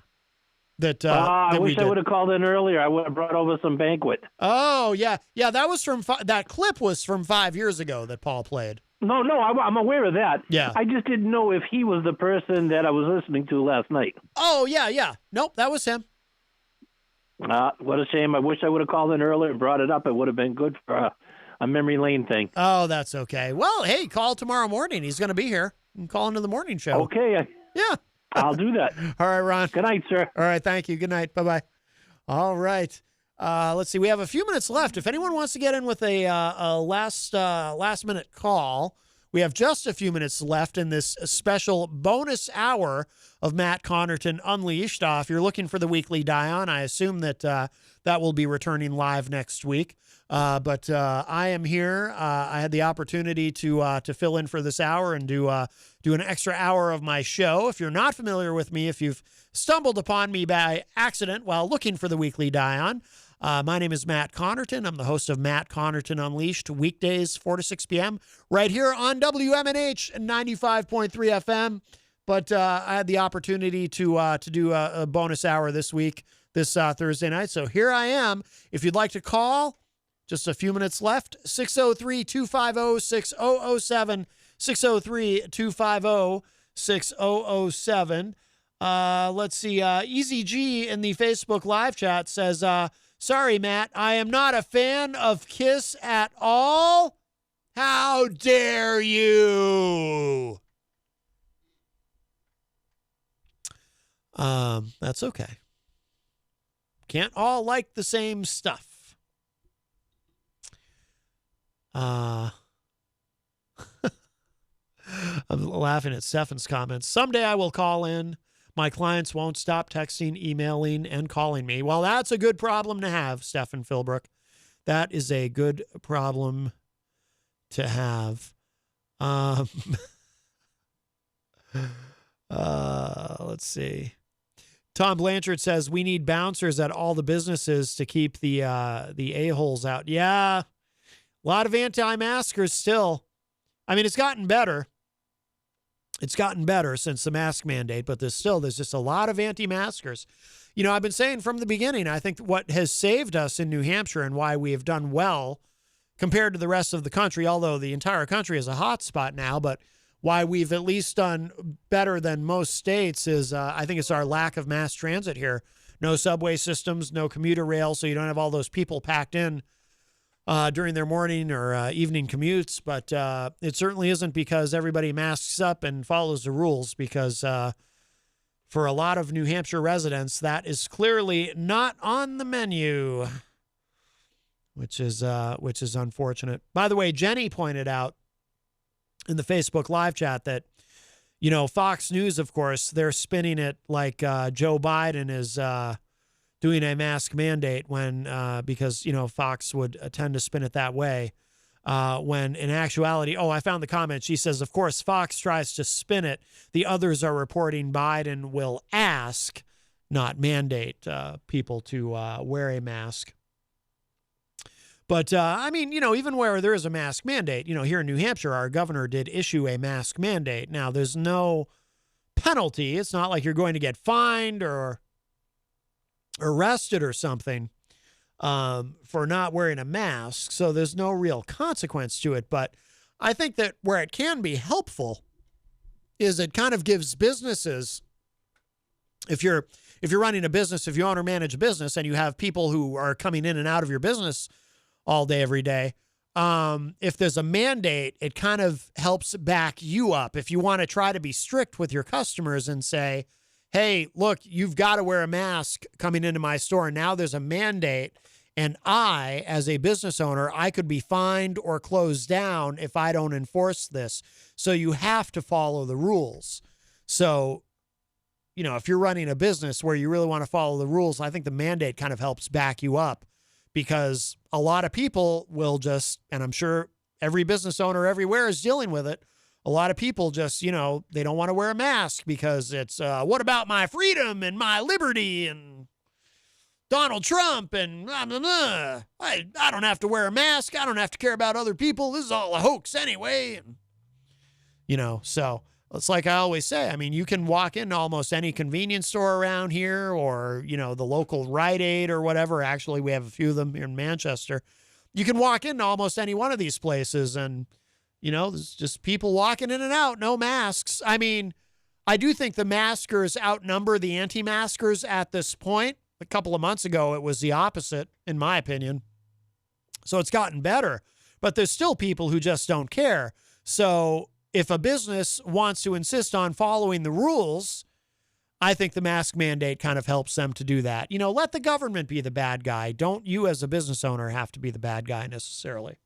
I wish I would have called in earlier. I would have brought over some banquet. Oh yeah. That was that clip was from 5 years ago that Paul played. No, I'm aware of that. Yeah. I just didn't know if he was the person that I was listening to last night. Oh, yeah. Nope, that was him. What a shame. I wish I would have called in earlier and brought it up. It would have been good for a memory lane thing. Oh, that's okay. Well, hey, call tomorrow morning. He's going to be here. You can call into the morning show. Okay. Yeah. I'll do that. All right, Ron. Good night, sir. All right, thank you. Good night. Bye-bye. All right. Let's see. We have a few minutes left. If anyone wants to get in with a last-minute call, we have just a few minutes left in this special bonus hour of Matt Connarton Unleashed. If you're looking for the weekly die-on, I assume that that will be returning live next week. But I am here. I had the opportunity to fill in for this hour and do an extra hour of my show. If you're not familiar with me, if you've stumbled upon me by accident while looking for the weekly die-on, my name is Matt Connarton. I'm the host of Matt Connarton Unleashed, weekdays 4 to 6 p.m. right here on WMNH 95.3 FM. But I had the opportunity to do a bonus hour this week, this Thursday night. So here I am. If you'd like to call, just a few minutes left, 603-250-6007, 603-250-6007. Let's see. Eazy-G in the Facebook live chat says, sorry, Matt, I am not a fan of Kiss at all. How dare you? That's okay. Can't all like the same stuff. I'm laughing at Stefan's comments. Someday I will call in. My clients won't stop texting, emailing, and calling me. Well, that's a good problem to have, Stefan Philbrook. That is a good problem to have. Let's see. Tom Blanchard says we need bouncers at all the businesses to keep the a-holes out. Yeah, a lot of anti-maskers still. I mean, it's gotten better. It's gotten better since the mask mandate, but there's just a lot of anti-maskers. You know, I've been saying from the beginning, I think what has saved us in New Hampshire and why we have done well compared to the rest of the country, although the entire country is a hot spot now, but why we've at least done better than most states is I think it's our lack of mass transit here. No subway systems, no commuter rail, so you don't have all those people packed in during their morning or evening commutes. But it certainly isn't because everybody masks up and follows the rules, because for a lot of New Hampshire residents, that is clearly not on the menu, which is unfortunate. By the way, Jenny pointed out in the Facebook live chat that, you know, Fox News, of course, they're spinning it like Joe Biden is doing a mask mandate when because, you know, Fox would tend to spin it that way when in actuality, I found the comment. She says, of course, Fox tries to spin it. The others are reporting Biden will ask, not mandate people to wear a mask. But, I mean, you know, even where there is a mask mandate, you know, here in New Hampshire, our governor did issue a mask mandate. Now, there's no penalty. It's not like you're going to get fined or arrested or something for not wearing a mask. So there's no real consequence to it. But I think that where it can be helpful is it kind of gives businesses, if you're running a business, if you own or manage a business and you have people who are coming in and out of your business all day, every day. If there's a mandate, it kind of helps back you up. If you want to try to be strict with your customers and say, hey, look, you've got to wear a mask coming into my store. Now there's a mandate. And I, as a business owner, I could be fined or closed down if I don't enforce this. So you have to follow the rules. So, you know, if you're running a business where you really want to follow the rules, I think the mandate kind of helps back you up. Because a lot of people will just, and I'm sure every business owner everywhere is dealing with it, a lot of people just, you know, they don't want to wear a mask because it's, what about my freedom and my liberty and Donald Trump and blah, blah, blah. I don't have to wear a mask. I don't have to care about other people. This is all a hoax anyway. And, you know, so it's like I always say, I mean, you can walk into almost any convenience store around here or, you know, the local Rite Aid or whatever. Actually, we have a few of them here in Manchester. You can walk into almost any one of these places and, you know, there's just people walking in and out, no masks. I mean, I do think the maskers outnumber the anti-maskers at this point. A couple of months ago, it was the opposite, in my opinion. So it's gotten better, but there's still people who just don't care. So if a business wants to insist on following the rules, I think the mask mandate kind of helps them to do that. You know, let the government be the bad guy. Don't you as a business owner have to be the bad guy necessarily.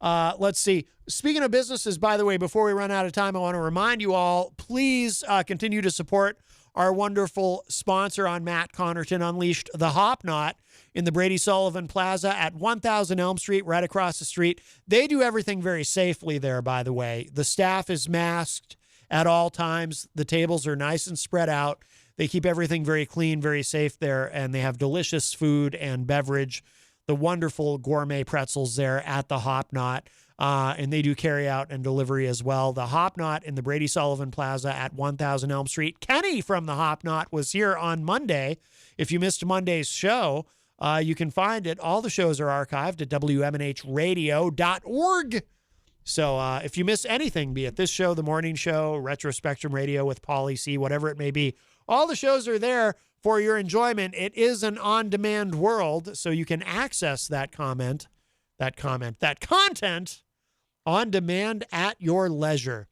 Let's see. Speaking of businesses, by the way, before we run out of time, I want to remind you all, please continue to support our wonderful sponsor on Matt Connarton Unleashed, the Hop Knot in the Brady Sullivan Plaza at 1000 Elm Street, right across the street. They do everything very safely there, by the way. The staff is masked at all times. The tables are nice and spread out. They keep everything very clean, very safe there, and they have delicious food and beverage. The wonderful gourmet pretzels there at the Hop Knot. And they do carry out and delivery as well. The Hop Knot in the Brady Sullivan Plaza at 1000 Elm Street. Kenny from the Hop Knot was here on Monday. If you missed Monday's show, you can find it. All the shows are archived at WMNHradio.org. So if you miss anything, be it this show, the morning show, Retro Spectrum Radio with Pauly C, whatever it may be, all the shows are there for your enjoyment. It is an on-demand world, so you can access that content on demand at your leisure.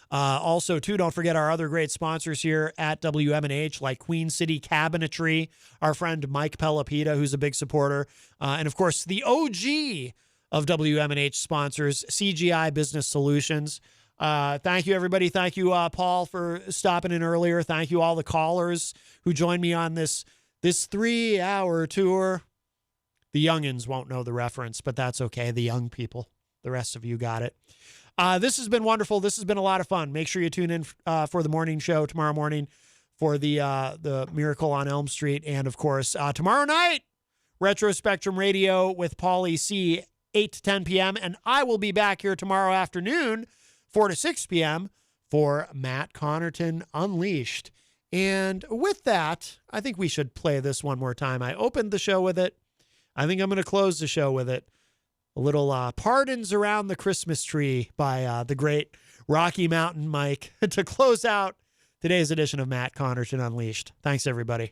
Also, too, don't forget our other great sponsors here at WMNH, like Queen City Cabinetry, our friend Mike Pelopita, who's a big supporter, and, of course, the OG of WMNH sponsors, CGI Business Solutions. Thank you, everybody. Thank you, Paul, for stopping in earlier. Thank you, all the callers who joined me on this 3-hour tour. The youngins won't know the reference, but that's okay. The young people, the rest of you got it. This has been wonderful. This has been a lot of fun. Make sure you tune in for the morning show tomorrow morning for the Miracle on Elm Street. And, of course, tomorrow night, Retro Spectrum Radio with Pauly C., 8 to 10 p.m. And I will be back here tomorrow afternoon, 4 to 6 p.m. for Matt Connarton Unleashed. And with that, I think we should play this one more time. I opened the show with it. I think I'm going to close the show with it. A little Pardons Around the Christmas Tree by the great Rocky Mountain Mike to close out today's edition of Matt Connarton Unleashed. Thanks, everybody.